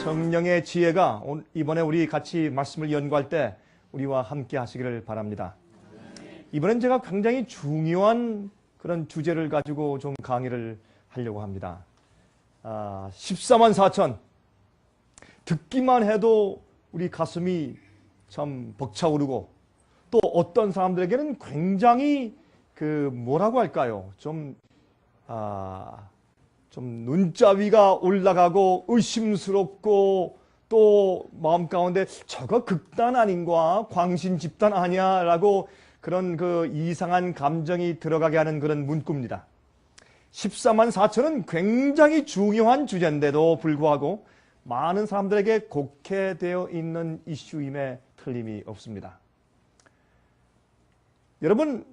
성령의 지혜가 이번에 우리 같이 말씀을 연구할 때 우리와 함께 하시기를 바랍니다. 이번엔 제가 굉장히 중요한 그런 주제를 가지고 좀 강의를 하려고 합니다. 14만 4천. 듣기만 해도 우리 가슴이 참 벅차오르고 또 어떤 사람들에게는 굉장히 뭐라고 할까요? 좀 눈자위가 올라가고 의심스럽고 또 마음 가운데 저거 극단 아닌가? 광신 집단 아니야? 라고 그런 이상한 감정이 들어가게 하는 그런 문구입니다. 14만 4천은 굉장히 중요한 주제인데도 불구하고 많은 사람들에게 곡해되어 있는 이슈임에 틀림이 없습니다. 여러분,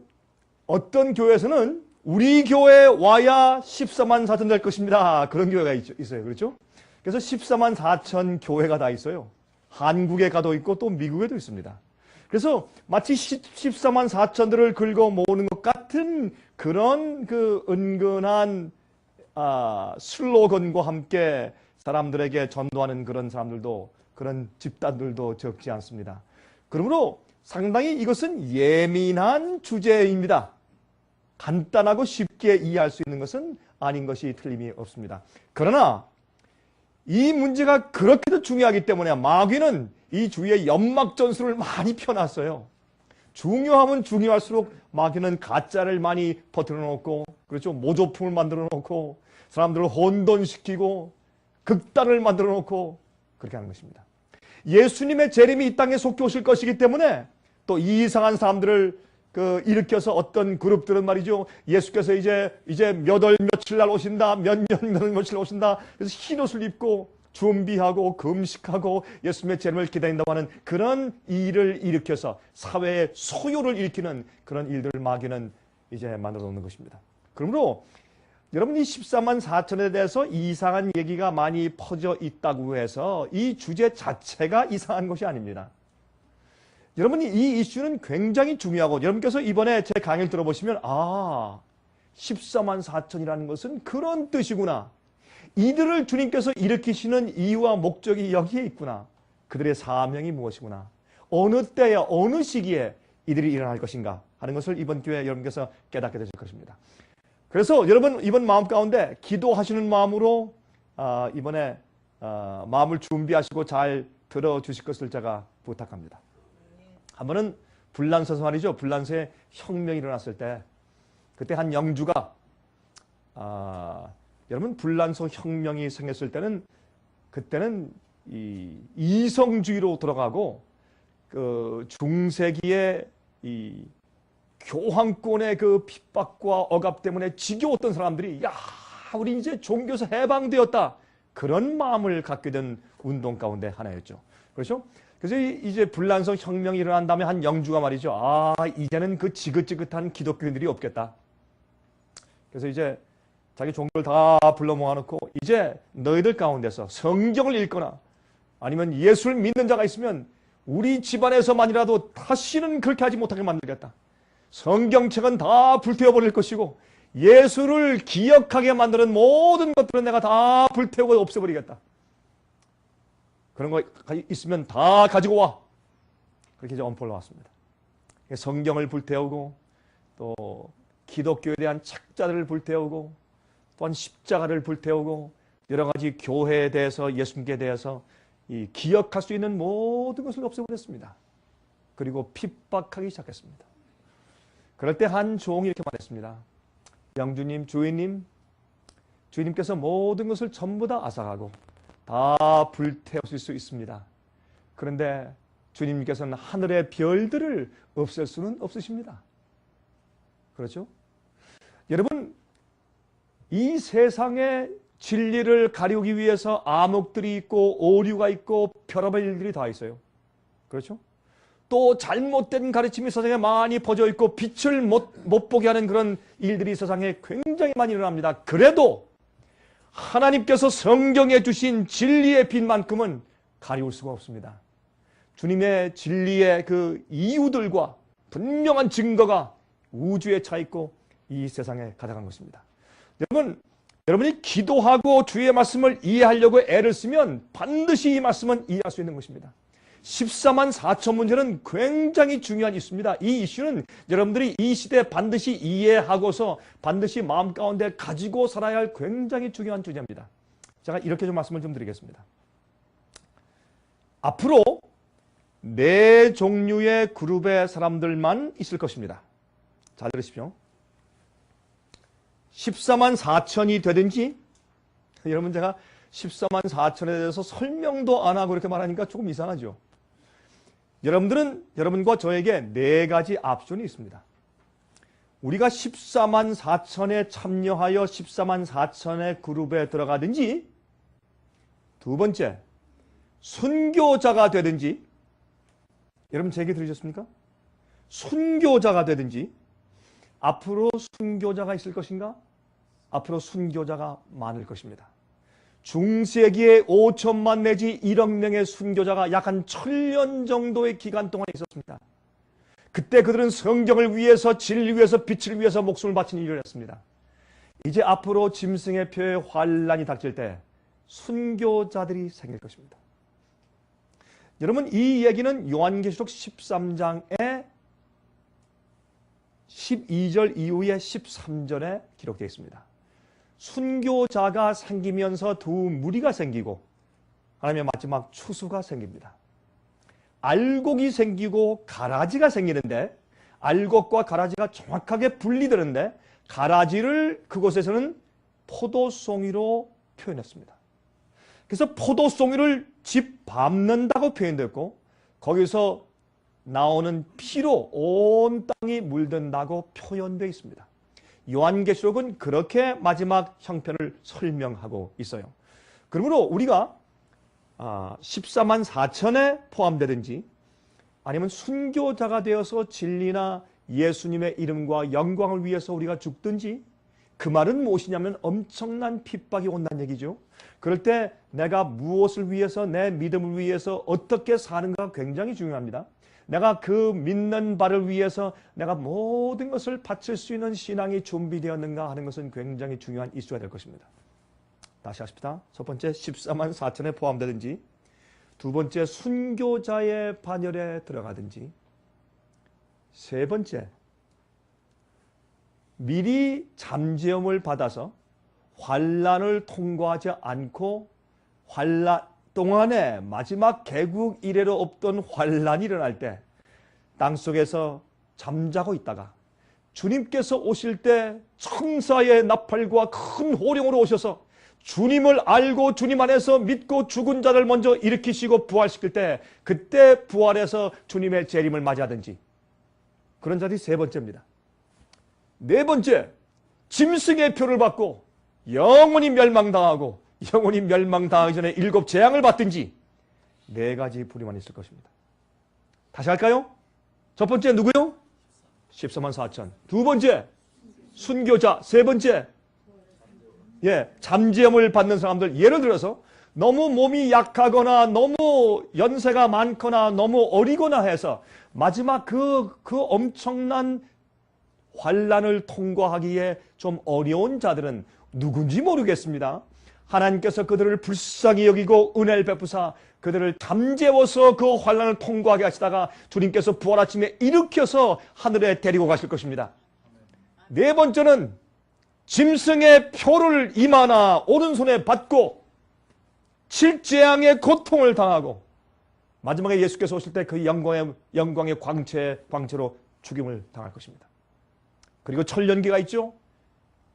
어떤 교회에서는 우리 교회에 와야 14만 4천 될 것입니다. 그런 교회가 있어요. 그렇죠? 그래서 14만 4천 교회가 다 있어요. 한국에 가도 있고 또 미국에도 있습니다. 그래서 마치 14만 4천들을 긁어 모으는 것 같은 그런 은근한 슬로건과 함께 사람들에게 전도하는 그런 사람들도, 그런 집단들도 적지 않습니다. 그러므로 상당히 이것은 예민한 주제입니다. 간단하고 쉽게 이해할 수 있는 것은 아닌 것이 틀림이 없습니다. 그러나 이 문제가 그렇게도 중요하기 때문에 마귀는 이 주위에 연막 전술을 많이 펴놨어요. 중요하면 중요할수록 마귀는 가짜를 많이 퍼뜨려 놓고, 그렇죠? 모조품을 만들어 놓고 사람들을 혼돈시키고 극단을 만들어 놓고 그렇게 하는 것입니다. 예수님의 재림이 이 땅에 속히 오실 것이기 때문에 또 이상한 사람들을 일으켜서 어떤 그룹들은 말이죠. 예수께서 이제 몇 월 며칠 날 오신다. 몇 년 며칠 오신다. 그래서 흰 옷을 입고 준비하고 금식하고 예수님의 재림을 기다린다고 하는 그런 일을 일으켜서 사회의 소요를 일으키는 그런 일들을 마귀는 이제 만들어 놓는 것입니다. 그러므로 여러분, 이 14만 4천에 대해서 이상한 얘기가 많이 퍼져 있다고 해서 이 주제 자체가 이상한 것이 아닙니다. 여러분, 이 이슈는 굉장히 중요하고, 여러분께서 이번에 제 강의를 들어보시면 14만 4천이라는 것은 그런 뜻이구나. 이들을 주님께서 일으키시는 이유와 목적이 여기에 있구나. 그들의 사명이 무엇이구나. 어느 때에 어느 시기에 이들이 일어날 것인가 하는 것을 이번 기회에 여러분께서 깨닫게 되실 것입니다. 그래서 여러분, 이번 마음 가운데 기도하시는 마음으로 이번에 마음을 준비하시고 잘 들어주실 것을 제가 부탁합니다. 한 번은 불란서에서 말이죠. 불란서에 혁명이 일어났을 때 그때 한 영주가 여러분, 불란서 혁명이 생겼을 때는 그때는 이성주의로 돌아가고 중세기의 교황권의 핍박과 억압 때문에 지겨웠던 사람들이 우리 이제 종교에서 해방되었다. 그런 마음을 갖게 된 운동 가운데 하나였죠. 그렇죠? 그래서 이제 불란서 혁명이 일어난 다음에 한 영주가 말이죠. 이제는 그 지긋지긋한 기독교인들이 없겠다. 그래서 이제 자기 종교를 다 불러 모아놓고 이제 너희들 가운데서 성경을 읽거나 아니면 예수를 믿는 자가 있으면 우리 집안에서만이라도 다시는 그렇게 하지 못하게 만들겠다. 성경책은 다 불태워버릴 것이고 예수를 기억하게 만드는 모든 것들은 내가 다 불태우고 없애버리겠다. 그런 거 있으면 다 가지고 와. 그렇게 이제 엄포를 놓았습니다. 성경을 불태우고 또 기독교에 대한 책자들을 불태우고 또한 십자가를 불태우고 여러 가지 교회에 대해서, 예수님께 대해서 기억할 수 있는 모든 것을 없애버렸습니다. 그리고 핍박하기 시작했습니다. 그럴 때 한 종이 이렇게 말했습니다. 영주님, 주인님, 주인님께서 모든 것을 전부 다 앗아가고 다 불태우실 수 있습니다. 그런데 주님께서는 하늘의 별들을 없앨 수는 없으십니다. 그렇죠? 여러분, 이 세상의 진리를 가리우기 위해서 암흑들이 있고 오류가 있고 별의별 일들이 다 있어요. 그렇죠? 또 잘못된 가르침이 세상에 많이 퍼져 있고 빛을 못 보게 하는 그런 일들이 세상에 굉장히 많이 일어납니다. 그래도 하나님께서 성경에 주신 진리의 빛만큼은 가리울 수가 없습니다. 주님의 진리의 그 이유들과 분명한 증거가 우주에 차 있고 이 세상에 가득한 것입니다. 여러분, 여러분이 기도하고 주의 말씀을 이해하려고 애를 쓰면 반드시 이 말씀은 이해할 수 있는 것입니다. 14만 4천 문제는 굉장히 중요한 이슈입니다. 이 이슈는 여러분들이 이 시대에 반드시 이해하고서 반드시 마음 가운데 가지고 살아야 할 굉장히 중요한 주제입니다. 제가 이렇게 좀 말씀을 좀 드리겠습니다. 앞으로 4종류의 그룹의 사람들만 있을 것입니다. 잘 들으십시오. 14만 4천이 되든지, 여러분 제가 14만 4천에 대해서 설명도 안 하고 이렇게 말하니까 조금 이상하죠. 여러분과 저에게 4가지 옵션이 있습니다. 우리가 14만 4천에 참여하여 14만 4천의 그룹에 들어가든지, 두 번째, 순교자가 되든지, 여러분 제 얘기 들으셨습니까? 순교자가 되든지, 앞으로 순교자가 있을 것인가? 앞으로 순교자가 많을 것입니다. 중세기에 5천만 내지 1억 명의 순교자가 약 한 1000년 정도의 기간 동안 있었습니다. 그때 그들은 성경을 위해서, 진리를 위해서, 빛을 위해서 목숨을 바친 일을 했습니다. 이제 앞으로 짐승의 표의 환란이 닥칠 때 순교자들이 생길 것입니다. 여러분, 이 얘기는 요한계시록 13장에 12절 이후에 13절에 기록되어 있습니다. 순교자가 생기면서 두 무리가 생기고 하나님의 마지막 추수가 생깁니다. 알곡이 생기고 가라지가 생기는데, 알곡과 가라지가 정확하게 분리되는데, 가라지를 그곳에서는 포도송이로 표현했습니다. 그래서 포도송이를 짓밟는다고 표현됐고, 거기서 나오는 피로 온 땅이 물든다고 표현되어 있습니다. 요한계시록은 그렇게 마지막 형편을 설명하고 있어요. 그러므로 우리가 14만 4천에 포함되든지, 아니면 순교자가 되어서 진리나 예수님의 이름과 영광을 위해서 우리가 죽든지, 그 말은 무엇이냐면 엄청난 핍박이 온다는 얘기죠. 그럴 때 내가 무엇을 위해서, 내 믿음을 위해서 어떻게 사는가가 굉장히 중요합니다. 내가 그 믿는 바를 위해서 내가 모든 것을 바칠 수 있는 신앙이 준비되었는가 하는 것은 굉장히 중요한 이슈가 될 것입니다. 다시 하십시다. 첫 번째, 14만 4천에 포함되든지, 두 번째, 순교자의 반열에 들어가든지, 세 번째, 미리 잠재움을 받아서 환란을 통과하지 않고 환란 동안에 마지막 개국 이래로 없던 환란이 일어날 때 땅속에서 잠자고 있다가 주님께서 오실 때 천사의 나팔과 큰 호령으로 오셔서 주님을 알고 주님 안에서 믿고 죽은 자를 먼저 일으키시고 부활시킬 때, 그때 부활해서 주님의 재림을 맞이하든지, 그런 자들이 세 번째입니다. 네 번째, 짐승의 표를 받고 영원히 멸망당하고 영원히 멸망당하기 전에 7 재앙을 받든지, 4가지 부류만 있을 것입니다. 다시 할까요? 첫 번째 누구요? 14만 4천. 두 번째 순교자. 세 번째 잠재움을 받는 사람들. 예를 들어서 너무 몸이 약하거나 너무 연세가 많거나 너무 어리거나 해서 마지막 그 엄청난 환란을 통과하기에 좀 어려운 자들은 누군지 모르겠습니다. 하나님께서 그들을 불쌍히 여기고 은혜를 베푸사 그들을 잠재워서 그 환란을 통과하게 하시다가 주님께서 부활 아침에 일으켜서 하늘에 데리고 가실 것입니다. 네 번째는 짐승의 표를 이마나 오른손에 받고 7재앙의 고통을 당하고 마지막에 예수께서 오실 때 그 영광의 광채로 죽임을 당할 것입니다. 그리고 천년기가 있죠.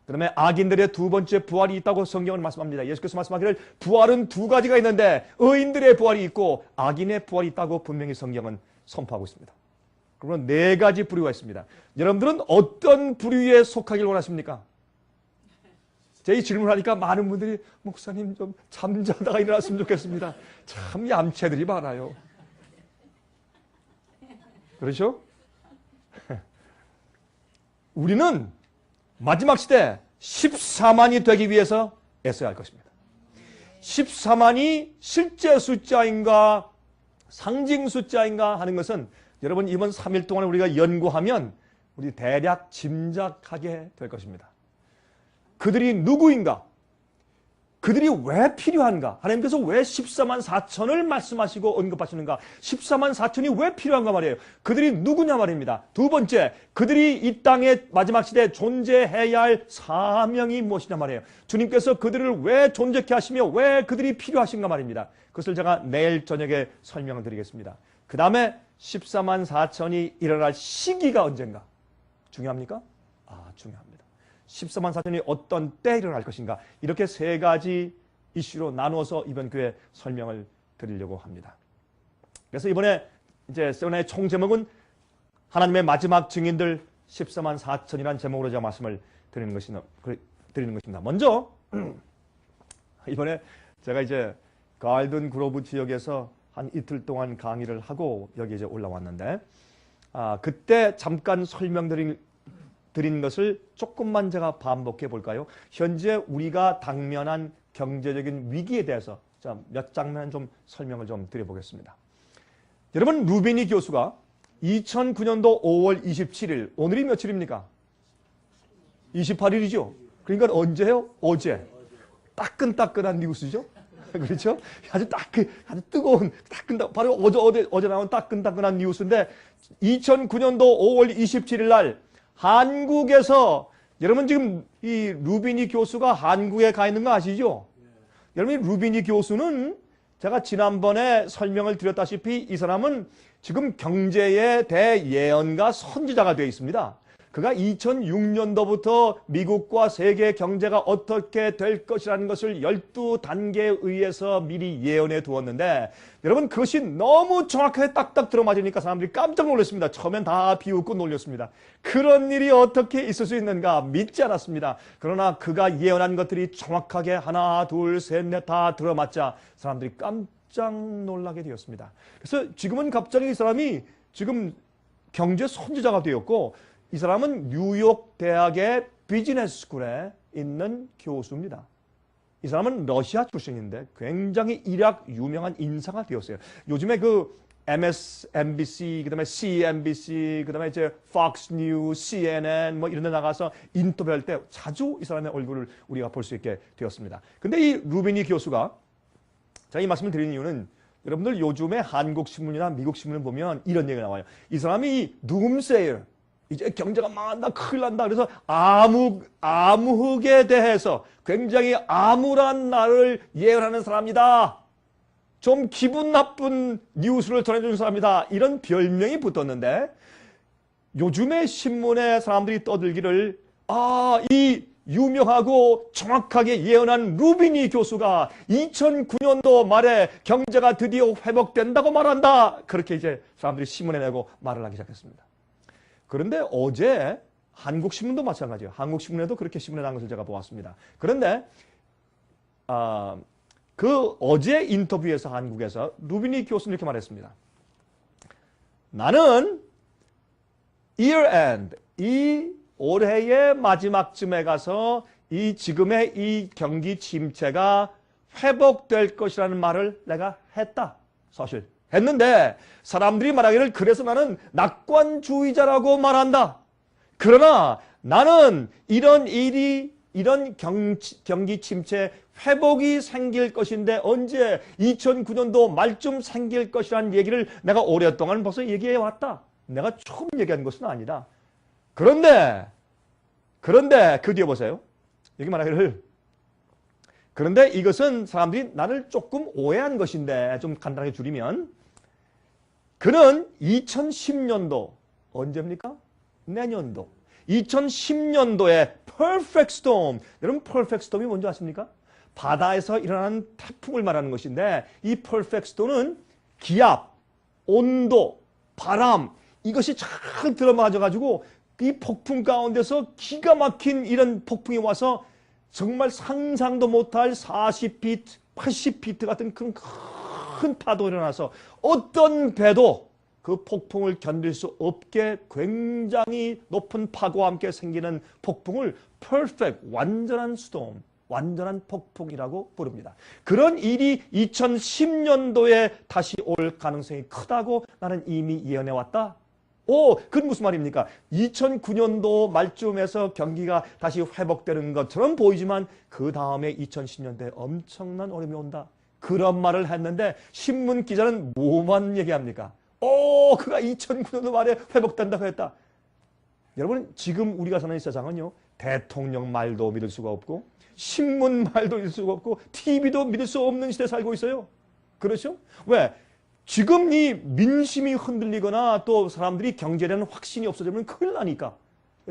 그다음에 악인들의 두 번째 부활이 있다고 성경은 말씀합니다. 예수께서 말씀하기를 부활은 2가지가 있는데 의인들의 부활이 있고 악인의 부활이 있다고 분명히 성경은 선포하고 있습니다. 그러면 4가지 부류가 있습니다. 여러분들은 어떤 부류에 속하길 원하십니까? 제 이 질문하니까 많은 분들이 목사님 좀 잠자다가 일어났으면 좋겠습니다. 참 얌체들이 많아요. 그렇죠? 우리는 마지막 시대 14만이 되기 위해서 애써야 할 것입니다. 14만이 실제 숫자인가 상징 숫자인가 하는 것은 여러분 이번 3일 동안 우리가 연구하면 우리 대략 짐작하게 될 것입니다. 그들이 누구인가? 그들이 왜 필요한가? 하나님께서 왜 14만 4천을 말씀하시고 언급하시는가? 14만 4천이 왜 필요한가 말이에요. 그들이 누구냐 말입니다. 두 번째, 그들이 이 땅의 마지막 시대에 존재해야 할 사명이 무엇이냐 말이에요. 주님께서 그들을 왜 존재케 하시며 왜 그들이 필요하신가 말입니다. 그것을 제가 내일 저녁에 설명을 드리겠습니다. 그 다음에 14만 4천이 일어날 시기가 언젠가? 중요합니까? 중요합니다. 14만 4천이 어떤 때 일어날 것인가? 이렇게 세 가지 이슈로 나누어서 이번 교회 설명을 드리려고 합니다. 그래서 이번에 이제 세미나의 총 제목은 하나님의 마지막 증인들 14만 4천이라는 제목으로 제가 말씀을 드리는 것입니다. 먼저 이번에 제가 이제 가을든 그로브 지역에서 한 이틀 동안 강의를 하고 여기 이제 올라왔는데 그때 잠깐 설명드린 것을 조금만 제가 반복해 볼까요? 현재 우리가 당면한 경제적인 위기에 대해서 몇 장면 좀 설명을 좀 드려보겠습니다. 여러분, 루비니 교수가 2009년도 5월 27일, 오늘이 며칠입니까? 28일이죠? 그러니까 언제요? 어제. 따끈따끈한 뉴스죠? 그렇죠? 아주 뜨거운, 바로 어제 나온 따끈따끈한 뉴스인데 2009년도 5월 27일 날 한국에서 여러분 지금 이 루비니 교수가 한국에 가 있는 거 아시죠? 여러분 루비니 교수는 제가 지난번에 설명을 드렸다시피 이 사람은 지금 경제의 대예언가 선지자가 되어 있습니다. 그가 2006년도부터 미국과 세계 경제가 어떻게 될 것이라는 것을 12단계에 의해서 미리 예언해 두었는데 여러분 그것이 너무 정확하게 딱딱 들어맞으니까 사람들이 깜짝 놀랐습니다. 처음엔 다 비웃고 놀렸습니다. 그런 일이 어떻게 있을 수 있는가 믿지 않았습니다. 그러나 그가 예언한 것들이 정확하게 하나 둘 셋 넷 다 들어맞자 사람들이 깜짝 놀라게 되었습니다. 그래서 지금은 갑자기 이 사람이 지금 경제 선지자가 되었고 이 사람은 뉴욕 대학의 비즈니스 스쿨에 있는 교수입니다. 이 사람은 러시아 출신인데 굉장히 일약 유명한 인사가 되었어요. 요즘에 그 MSNBC, 그다음에 CNBC, 그다음에 이제 Fox News, CNN 뭐 이런 데 나가서 인터뷰할 때 자주 이 사람의 얼굴을 우리가 볼 수 있게 되었습니다. 근데 이 루비니 교수가 제가 이 말씀을 드리는 이유는 여러분들 요즘에 한국 신문이나 미국 신문을 보면 이런 얘기가 나와요. 이 사람이 doomsayer, 이제 경제가 망한다, 큰일 난다. 그래서 암흑에 대해서 굉장히 암울한 날을 예언하는 사람이다. 좀 기분 나쁜 뉴스를 전해주는 사람이다. 이런 별명이 붙었는데 요즘에 신문에 사람들이 떠들기를 이 유명하고 정확하게 예언한 루비니 교수가 2009년도 말에 경제가 드디어 회복된다고 말한다. 그렇게 이제 사람들이 신문에 내고 말을 하기 시작했습니다. 그런데 어제 한국신문도 마찬가지예요. 한국신문에도 그렇게 신문에 나온 것을 제가 보았습니다. 그런데 그 어제 인터뷰에서 한국에서 루비니 교수는 이렇게 말했습니다. 나는 year end, 이 올해의 마지막쯤에 가서 이 지금의 이 경기 침체가 회복될 것이라는 말을 내가 했다. 사실. 했는데 사람들이 말하기를 그래서 나는 낙관주의자라고 말한다. 그러나 나는 이런 일이 이런 경기 침체 회복이 생길 것인데 언제 2009년도 말쯤 생길 것이라는 얘기를 내가 오랫동안 벌써 얘기해 왔다. 내가 처음 얘기한 것은 아니다. 그런데 그 뒤에 보세요. 여기 말하기를 그런데 이것은 사람들이 나를 조금 오해한 것인데 좀 간단하게 줄이면 그는 2010년도 언제입니까? 내년도 2010년도에 Perfect Storm, 여러분 Perfect Storm이 뭔지 아십니까? 바다에서 일어나는 태풍을 말하는 것인데 이 Perfect Storm은 기압, 온도, 바람 이것이 잘 들어맞아가지고 이 폭풍 가운데서 기가 막힌 이런 폭풍이 와서 정말 상상도 못할 40피트, 80피트 같은 큰 파도가 일어나서 어떤 배도 그 폭풍을 견딜 수 없게 굉장히 높은 파도와 함께 생기는 폭풍을 perfect, 완전한 스톰, 완전한 폭풍이라고 부릅니다. 그런 일이 2010년도에 다시 올 가능성이 크다고 나는 이미 예언해왔다. 그건 무슨 말입니까? 2009년도 말쯤에서 경기가 다시 회복되는 것처럼 보이지만 그 다음에 2010년대에 엄청난 어려움이 온다. 그런 말을 했는데 신문 기자는 뭐만 얘기합니까? 그가 2009년도 말에 회복된다고 했다. 여러분, 지금 우리가 사는 이 세상은요, 대통령 말도 믿을 수가 없고 신문 말도 믿을 수가 없고 TV도 믿을 수 없는 시대에 살고 있어요. 그렇죠? 왜? 지금 이 민심이 흔들리거나 또 사람들이 경제에 대한 확신이 없어지면 큰일 나니까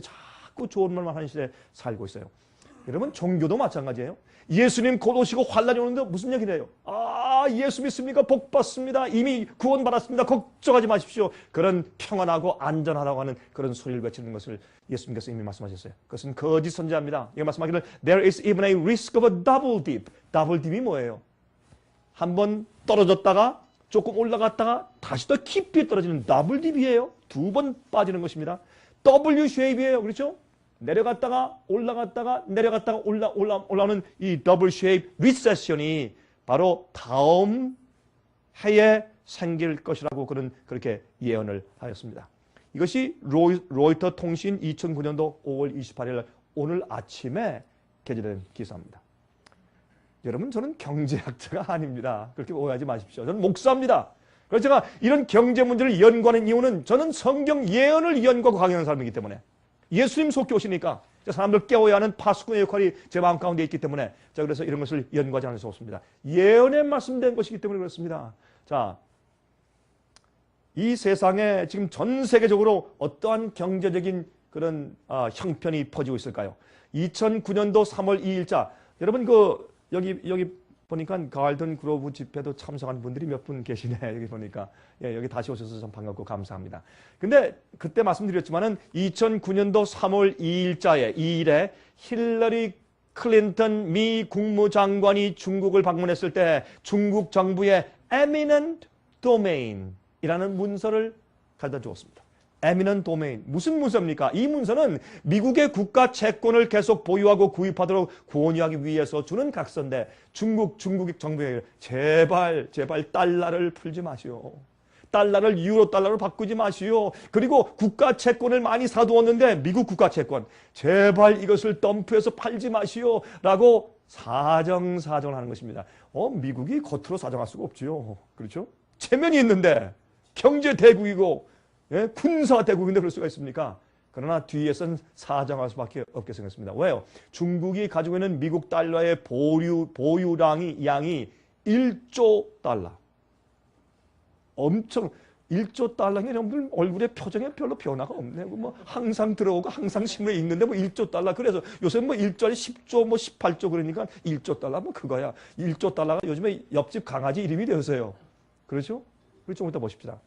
자꾸 좋은 말만 하는 시대에 살고 있어요. 여러분, 종교도 마찬가지예요. 예수님 곧 오시고 환란이 오는데 무슨 얘기를 해요? 예수 믿습니까? 복 받습니다. 이미 구원 받았습니다. 걱정하지 마십시오. 그런 평안하고 안전하라고 하는 그런 소리를 외치는 것을 예수님께서 이미 말씀하셨어요. 그것은 거짓 선지자입니다. 이게 말씀하기를 There is even a risk of a double dip. 더블 딥이 뭐예요? 한번 떨어졌다가 조금 올라갔다가 다시 더 깊이 떨어지는 더블 딥이에요. 두 번 빠지는 것입니다. W 쉐입이에요. 그렇죠? 내려갔다가 올라갔다가 내려갔다가 올라오는 이 더블 쉐입 리세션이 바로 다음 해에 생길 것이라고 그렇게 예언을 하였습니다. 이것이 로이터 통신 2009년도 5월 28일 오늘 아침에 게재된 기사입니다. 여러분, 저는 경제학자가 아닙니다. 그렇게 오해하지 마십시오. 저는 목사입니다. 그래서 제가 이런 경제 문제를 연구하는 이유는 저는 성경 예언을 연구하고 강연하는 사람이기 때문에 예수님 속에 오시니까 사람들 깨워야 하는 파수꾼의 역할이 제 마음 가운데 있기 때문에 자, 그래서 이런 것을 연구하지 않을 수 없습니다. 예언에 말씀된 것이기 때문에 그렇습니다. 자, 이 세상에 지금 전 세계적으로 어떠한 경제적인 그런 형편이 퍼지고 있을까요? 2009년도 3월 2일자 여러분 여기 보니까 가을든 그로브 집회도 참석한 분들이 몇 분 계시네. 여기 보니까. 여기 다시 오셔서 참 반갑고 감사합니다. 근데 그때 말씀드렸지만은 2009년도 3월 2일자에 2일에 힐러리 클린턴 미 국무장관이 중국을 방문했을 때 중국 정부의 eminent domain이라는 문서를 가져다 주었습니다. eminent domain. 무슨 문서입니까? 이 문서는 미국의 국가 채권을 계속 보유하고 구입하도록 권유하기 위해서 주는 각서인데 중국 정부에 제발 달러를 풀지 마시오. 달러를 유로 달러로 바꾸지 마시오. 그리고 국가 채권을 많이 사두었는데 미국 국가 채권 제발 이것을 덤프해서 팔지 마시오. 라고 사정을 하는 것입니다. 미국이 겉으로 사정할 수가 없지요. 그렇죠? 체면이 있는데 경제 대국이고 군사 대국인데 그럴 수가 있습니까? 그러나 뒤에서는 사정할 수밖에 없게 생겼습니다. 왜요? 중국이 가지고 있는 미국 달러의 양이 1조 달러. 엄청 1조 달러니 여러분들 얼굴에 표정에 별로 변화가 없네. 뭐 항상 들어오고 항상 신문에 읽는데 뭐 1조 달러. 그래서 요새 뭐 1조에 10조 뭐 18조 그러니까 1조 달러 뭐 그거야. 1조 달러가 요즘에 옆집 강아지 이름이 되어서요. 그렇죠? 우리 좀 이따 보십시다.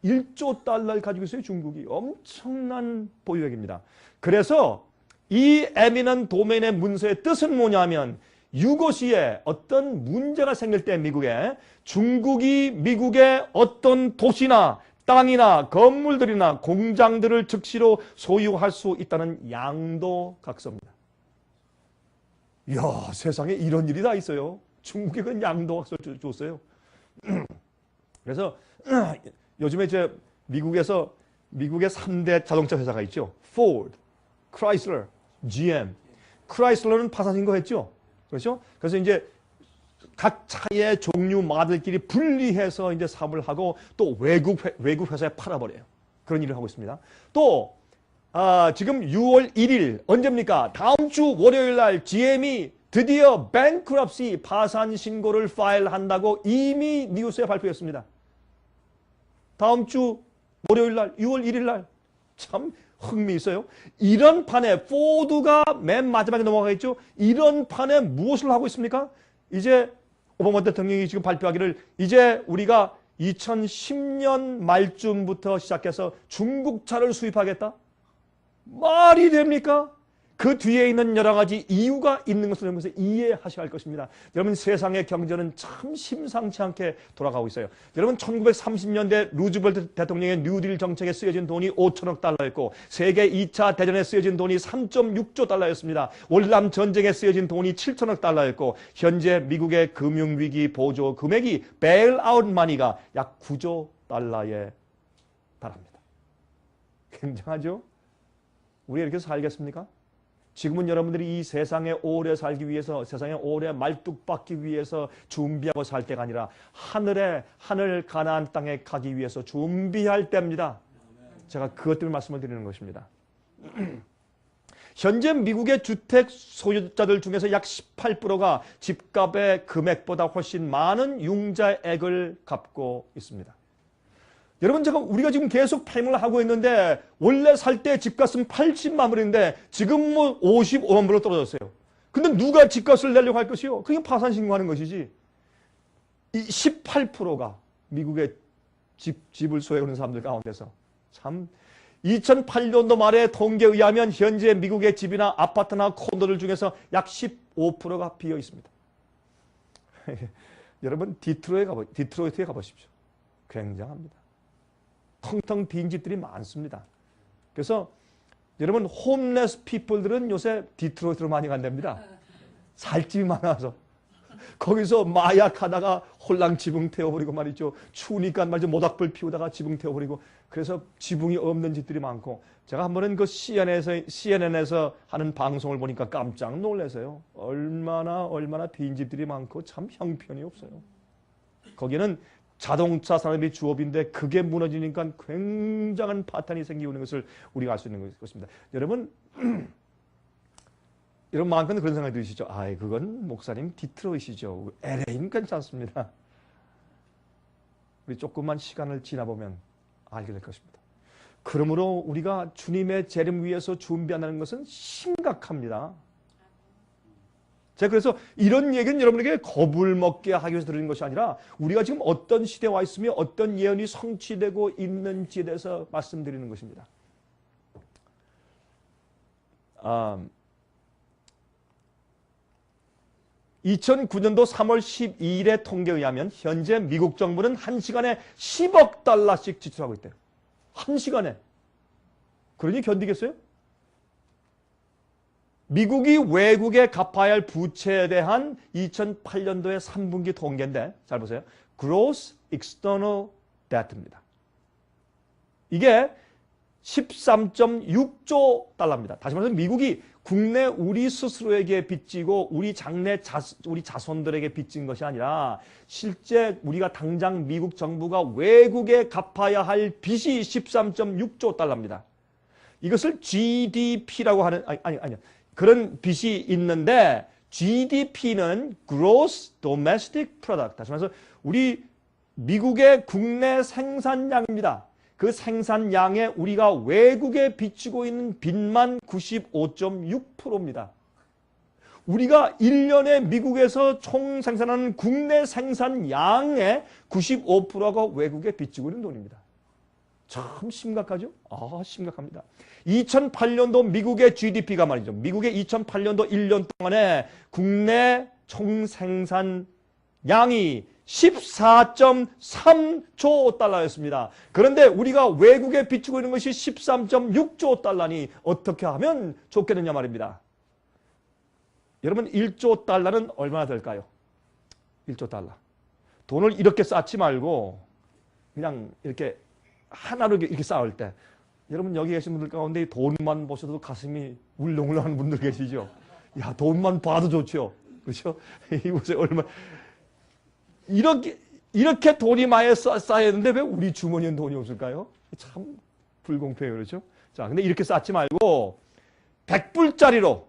1조 달러를 가지고 있어요. 중국이. 엄청난 보유액입니다. 그래서 이 에미넌 도메인의 문서의 뜻은 뭐냐면 유고시에 어떤 문제가 생길 때 미국에 중국이 미국의 어떤 도시나 땅이나 건물들이나 공장들을 즉시로 소유할 수 있다는 양도 각서입니다. 이야, 세상에 이런 일이 다 있어요. 중국에 그 양도 각서를 줬어요. 그래서 요즘에 미국의 3대 자동차 회사가 있죠. Ford, Chrysler, GM. 크라이슬러는 파산 신고했죠. 그렇죠? 그래서 이제 각 차의 종류 마들끼리 분리해서 이제 사업을 하고 또 외국 회사에 팔아버려요. 그런 일을 하고 있습니다. 또 지금 6월 1일 언제입니까? 다음 주 월요일 날 GM이 드디어 bankruptcy 파산 신고를 파일한다고 이미 뉴스에 발표했습니다. 다음 주 월요일 날 6월 1일 날 참 흥미있어요. 이런 판에 포드가 맨 마지막에 넘어가겠죠. 이런 판에 무엇을 하고 있습니까? 이제 오바마 대통령이 지금 발표하기를 이제 우리가 2010년 말쯤부터 시작해서 중국차를 수입하겠다? 말이 됩니까? 그 뒤에 있는 여러 가지 이유가 있는 것을 여러분께서 이해하셔야 할 것입니다. 여러분 세상의 경제는 참 심상치 않게 돌아가고 있어요. 여러분 1930년대 루즈벨트 대통령의 뉴딜 정책에 쓰여진 돈이 5천억 달러였고 세계 2차 대전에 쓰여진 돈이 3.6조 달러였습니다. 월남 전쟁에 쓰여진 돈이 7천억 달러였고 현재 미국의 금융위기 보조 금액이 베일아웃 마니가 약 9조 달러에 달합니다. 굉장하죠? 우리가 이렇게 살겠습니까? 지금은 여러분들이 이 세상에 오래 살기 위해서, 세상에 오래 말뚝박기 위해서 준비하고 살 때가 아니라 하늘 가나안 땅에 가기 위해서 준비할 때입니다. 제가 그것 때문에 말씀을 드리는 것입니다. 현재 미국의 주택 소유자들 중에서 약 18%가 집값의 금액보다 훨씬 많은 융자액을 갚고 있습니다. 여러분, 우리가 지금 계속 팽을 하고 있는데 원래 살 때 집값은 80만 불인데 지금 뭐 55만 불로 떨어졌어요. 근데 누가 집값을 내려고 할 것이요? 그게 파산 신고하는 것이지. 이 18%가 미국의 집을 소유하는 사람들 가운데서 참 2008년도 말에 통계에 의하면 현재 미국의 집이나 아파트나 콘도들 중에서 약 15%가 비어 있습니다. 여러분, 디트로이트에 가보십시오. 굉장합니다. 텅텅 빈 집들이 많습니다. 그래서 여러분, 홈레스 피플들은 요새 디트로이트로 많이 간답니다. 살 집이 많아서. 거기서 마약하다가 홀랑 지붕 태워버리고 말이죠. 추우니까 말이죠. 모닥불 피우다가 지붕 태워버리고. 그래서 지붕이 없는 집들이 많고. 제가 한 번은 그 CNN에서 하는 방송을 보니까 깜짝 놀라서요. 얼마나 빈 집들이 많고 참 형편이 없어요. 거기는 자동차 산업이 주업인데 그게 무너지니까 굉장한 파탄이 생기고 있는 것을 우리가 알 수 있는 것입니다. 여러분, 여러분 마음껏 그런 생각이 드시죠? 아이, 그건 목사님 디트로이트죠. LA는 괜찮습니다. 우리 조금만 시간을 지나보면 알게 될 것입니다. 그러므로 우리가 주님의 재림 위해서 준비한다는 것은 심각합니다. 제가 그래서 이런 얘기는 여러분에게 겁을 먹게 하기 위해서 드리는 것이 아니라 우리가 지금 어떤 시대에 와 있으며 어떤 예언이 성취되고 있는지에 대해서 말씀드리는 것입니다. 2009년도 3월 12일의 통계에 의하면 현재 미국 정부는 1시간에 10억 달러씩 지출하고 있대요. 1시간에. 그러니 견디겠어요? 미국이 외국에 갚아야 할 부채에 대한 2008년도의 3분기 통계인데 잘 보세요. Gross External Debt입니다. 이게 13.6조 달러입니다. 다시 말해서 미국이 국내 우리 스스로에게 빚지고 우리 자손들에게 빚진 것이 아니라 실제 우리가 당장 미국 정부가 외국에 갚아야 할 빚이 13.6조 달러입니다. 이것을 GDP라고 하는 아니요. 그런 빚이 있는데 GDP는 Gross Domestic Product. 다시 말해서 우리 미국의 국내 생산량입니다. 그 생산량에 우리가 외국에 빚지고 있는 빚만 95.6%입니다. 우리가 1년에 미국에서 총 생산하는 국내 생산량의 95%가 외국에 빚지고 있는 돈입니다. 참 심각하죠? 심각합니다. 2008년도 미국의 GDP가 말이죠. 미국의 2008년도 1년 동안에 국내 총생산량이 14.3조 달러였습니다. 그런데 우리가 외국에 빚지고 있는 것이 13.6조 달러니 어떻게 하면 좋겠느냐 말입니다. 여러분, 1조 달러는 얼마나 될까요? 1조 달러. 돈을 이렇게 쌓지 말고 그냥 이렇게 하나로 이렇게 쌓을 때, 여러분 여기 계신 분들 가운데 돈만 보셔도 가슴이 울렁울렁한 분들 계시죠? 야, 돈만 봐도 좋죠. 그렇죠? 이곳에 얼마 이렇게 돈이 많이 쌓였는데 왜 우리 주머니엔 돈이 없을까요? 참 불공평해요. 그렇죠? 자, 근데 이렇게 쌓지 말고 100불짜리로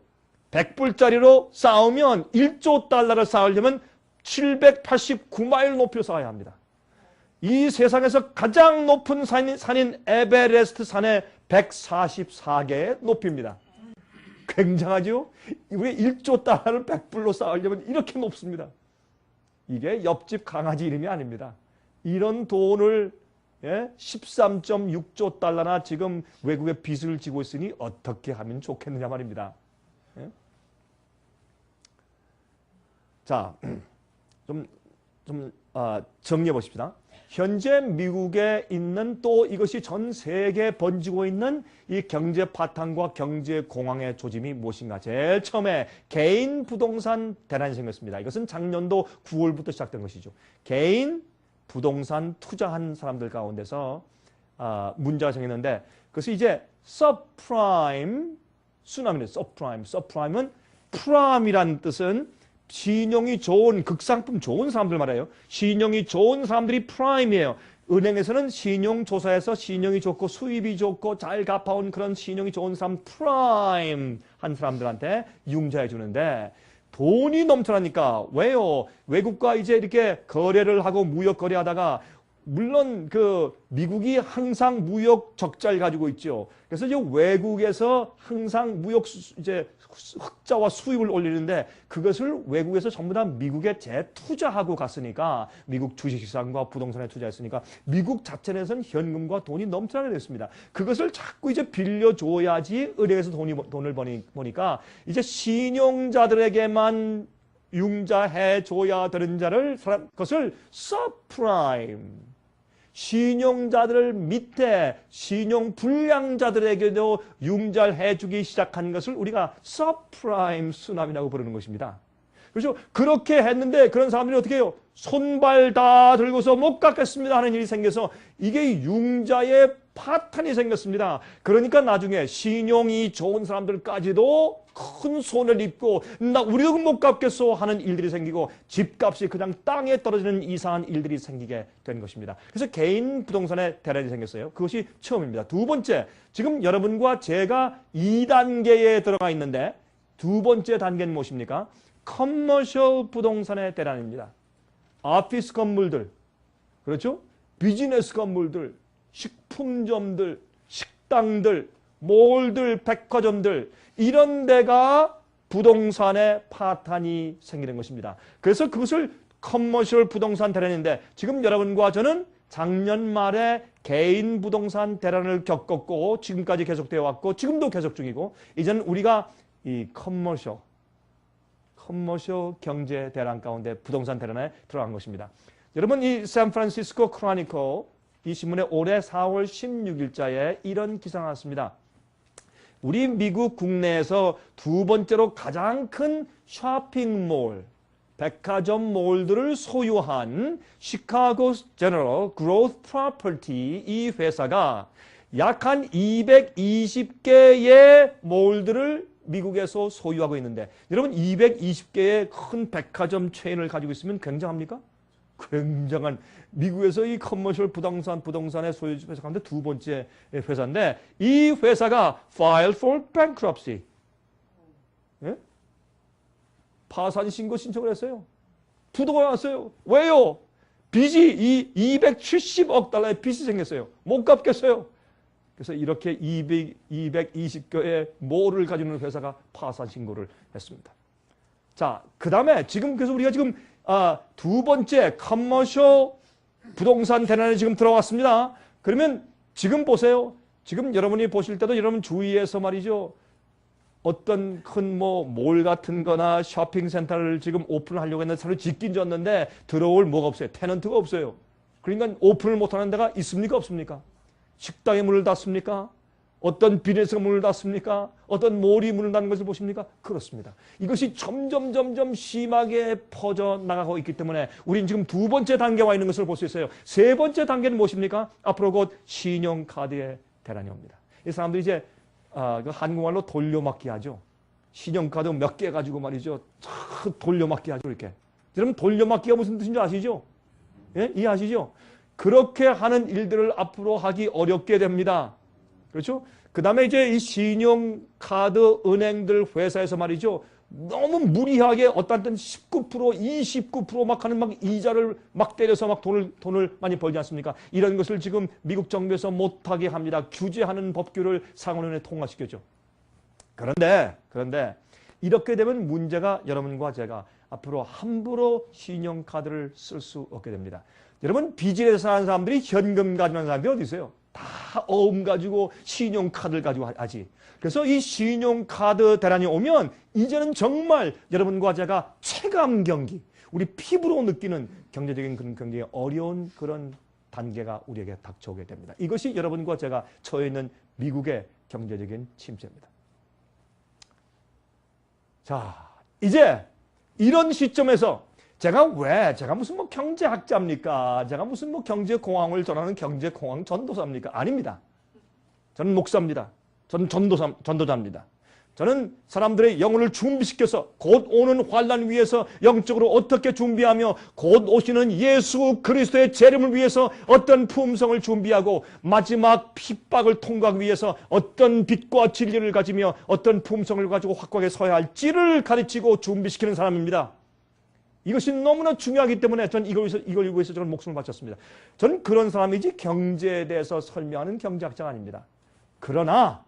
쌓으면 1조 달러를 쌓으려면 789마일 높이로 쌓아야 합니다. 이 세상에서 가장 높은 산인 에베레스트 산의 144개의 높이입니다. 굉장하죠? 우리 1조 달러를 100불로 쌓으려면 이렇게 높습니다. 이게 옆집 강아지 이름이 아닙니다. 이런 돈을 13.6조 달러나 지금 외국에 빚을 지고 있으니 어떻게 하면 좋겠느냐 말입니다. 자, 정리해 보십시다. 현재 미국에 있는 또 이것이 전 세계에 번지고 있는 이 경제 파탄과 경제 공황의 조짐이 무엇인가? 제일 처음에 개인 부동산 대란이 생겼습니다. 이것은 작년도 9월부터 시작된 것이죠. 개인 부동산 투자한 사람들 가운데서 문제가 생겼는데 그래서 이제 서프라임 수남이래요. 서프라임은 프라임이라는 뜻은 신용이 좋은 극상품 좋은 사람들 말이에요. 신용이 좋은 사람들이 프라임이에요. 은행에서는 신용조사에서 신용이 좋고 수입이 좋고 잘 갚아온 그런 신용이 좋은 사람 프라임 한 사람들한테 융자해 주는데 돈이 넘쳐나니까 왜요? 외국과 이제 이렇게 거래를 하고 무역 거래하다가 물론 그 미국이 항상 무역 적자를 가지고 있죠. 그래서 이제 외국에서 항상 무역 이제 흑자와 수입을 올리는데 그것을 외국에서 전부 다 미국에 재투자하고 갔으니까 미국 주식시장과 부동산에 투자했으니까 미국 자체에서는 현금과 돈이 넘쳐나게 됐습니다. 그것을 자꾸 이제 빌려줘야지 은행에서 돈을 버니까 이제 신용자들에게만 융자해 줘야 되는 것을 서프라임 신용자들 밑에 신용 불량자들에게도 융자를 해주기 시작한 것을 우리가 서프라임 수남이라고 부르는 것입니다. 그렇죠? 그렇게 했는데 그런 사람들이 어떻게 해요? 손발 다 들고서 못 갚겠습니다 하는 일이 생겨서 이게 융자의 파탄이 생겼습니다. 그러니까 나중에 신용이 좋은 사람들까지도 큰 손을 입고 우리도 못 갚겠소 하는 일들이 생기고 집값이 그냥 땅에 떨어지는 이상한 일들이 생기게 된 것입니다. 그래서 개인 부동산의 대란이 생겼어요. 그것이 처음입니다. 두 번째, 지금 여러분과 제가 2단계에 들어가 있는데 두 번째 단계는 무엇입니까? 커머셜 부동산의 대란입니다. 오피스 건물들, 그렇죠? 비즈니스 건물들, 식품점들, 식당들, 몰들, 백화점들 이런 데가 부동산의 파탄이 생기는 것입니다. 그래서 그것을 커머셜 부동산 대란인데 지금 여러분과 저는 작년 말에 개인 부동산 대란을 겪었고 지금까지 계속되어 왔고 지금도 계속 중이고 이제는 우리가 이 커머셜 경제 대란 가운데 부동산 대란에 들어간 것입니다. 여러분 이 샌프란시스코 크로니클 이 신문에 올해 4월 16일자에 이런 기사가 나왔습니다. 우리 미국 국내에서 두 번째로 가장 큰 쇼핑몰, 백화점 몰들을 소유한 시카고 제너럴 그로스 프로퍼티 이 회사가 약 한 220개의 몰들을 미국에서 소유하고 있는데 여러분 220개의 큰 백화점 체인을 가지고 있으면 굉장합니까? 굉장한 미국에서 이 커머셜 부동산의 소유주 회사 가운데 두 번째 회사인데 이 회사가 file for bankruptcy 예? 파산 신고 신청을 했어요. 부도가 났어요. 왜요? 빚이 270억 달러의 빚이 생겼어요. 못 갚겠어요. 그래서 이렇게 220개의 몰을 가지고 있는 회사가 파산 신고를 했습니다. 자, 그 다음에 지금 그래서 우리가 지금 두 번째 커머셜 부동산 대란에 지금 들어왔습니다. 그러면 지금 보세요. 지금 여러분이 보실 때도 여러분 주위에서 말이죠. 어떤 큰 몰 같은 거나 쇼핑센터를 지금 오픈하려고 했는데 새로 짓긴 졌는데 들어올 뭐가 없어요. 테넌트가 없어요. 그러니까 오픈을 못하는 데가 있습니까? 없습니까? 식당에 문을 닫습니까? 어떤 비즈니스가 문을 닫습니까? 어떤 몰이 문을 닫는 것을 보십니까? 그렇습니다. 이것이 점점 심하게 퍼져나가고 있기 때문에 우리는 지금 두 번째 단계에 와 있는 것을 볼 수 있어요. 세 번째 단계는 무엇입니까? 앞으로 곧 신용카드의 대란이 옵니다. 이 사람들이 이제 한국말로 돌려막기 하죠. 신용카드 몇 개 가지고 말이죠. 돌려막기 하죠. 이렇게. 여러분 돌려막기가 무슨 뜻인지 아시죠? 예? 이해하시죠? 그렇게 하는 일들을 앞으로 하기 어렵게 됩니다. 그렇죠? 그 다음에 이제 이 신용카드 은행들 회사에서 말이죠. 너무 무리하게 어떤 때는 19%, 29% 막 하는 막 이자를 막 때려서 막 돈을 많이 벌지 않습니까? 이런 것을 지금 미국 정부에서 못하게 합니다. 규제하는 법규를 상원원에 통과시켰죠. 그런데 이렇게 되면 문제가 여러분과 제가 앞으로 함부로 신용카드를 쓸 수 없게 됩니다. 여러분 비즈니스 하는 사람들이 현금 가지고 하는 사람들이 어디 있어요? 다 어음 가지고 신용카드를 가지고 하지. 그래서 이 신용카드 대란이 오면 이제는 정말 여러분과 제가 체감 경기, 우리 피부로 느끼는 경제적인 그런 굉장히 어려운 그런 단계가 우리에게 닥쳐오게 됩니다. 이것이 여러분과 제가 처해 있는 미국의 경제적인 침체입니다. 자, 이제 이런 시점에서 제가 무슨 경제학자입니까? 제가 무슨 경제공황을 전하는 경제공황 전도사입니까? 아닙니다. 저는 목사입니다. 저는 전도자입니다. 저는 사람들의 영혼을 준비시켜서 곧 오는 환난 위해서 영적으로 어떻게 준비하며 곧 오시는 예수 그리스도의 재림을 위해서 어떤 품성을 준비하고 마지막 핍박을 통과하기 위해서 어떤 빛과 진리를 가지며 어떤 품성을 가지고 확고하게 서야 할지를 가르치고 준비시키는 사람입니다. 이것이 너무나 중요하기 때문에 저는 이걸 위해서 저는 목숨을 바쳤습니다. 저는 그런 사람이지 경제에 대해서 설명하는 경제학자가 아닙니다. 그러나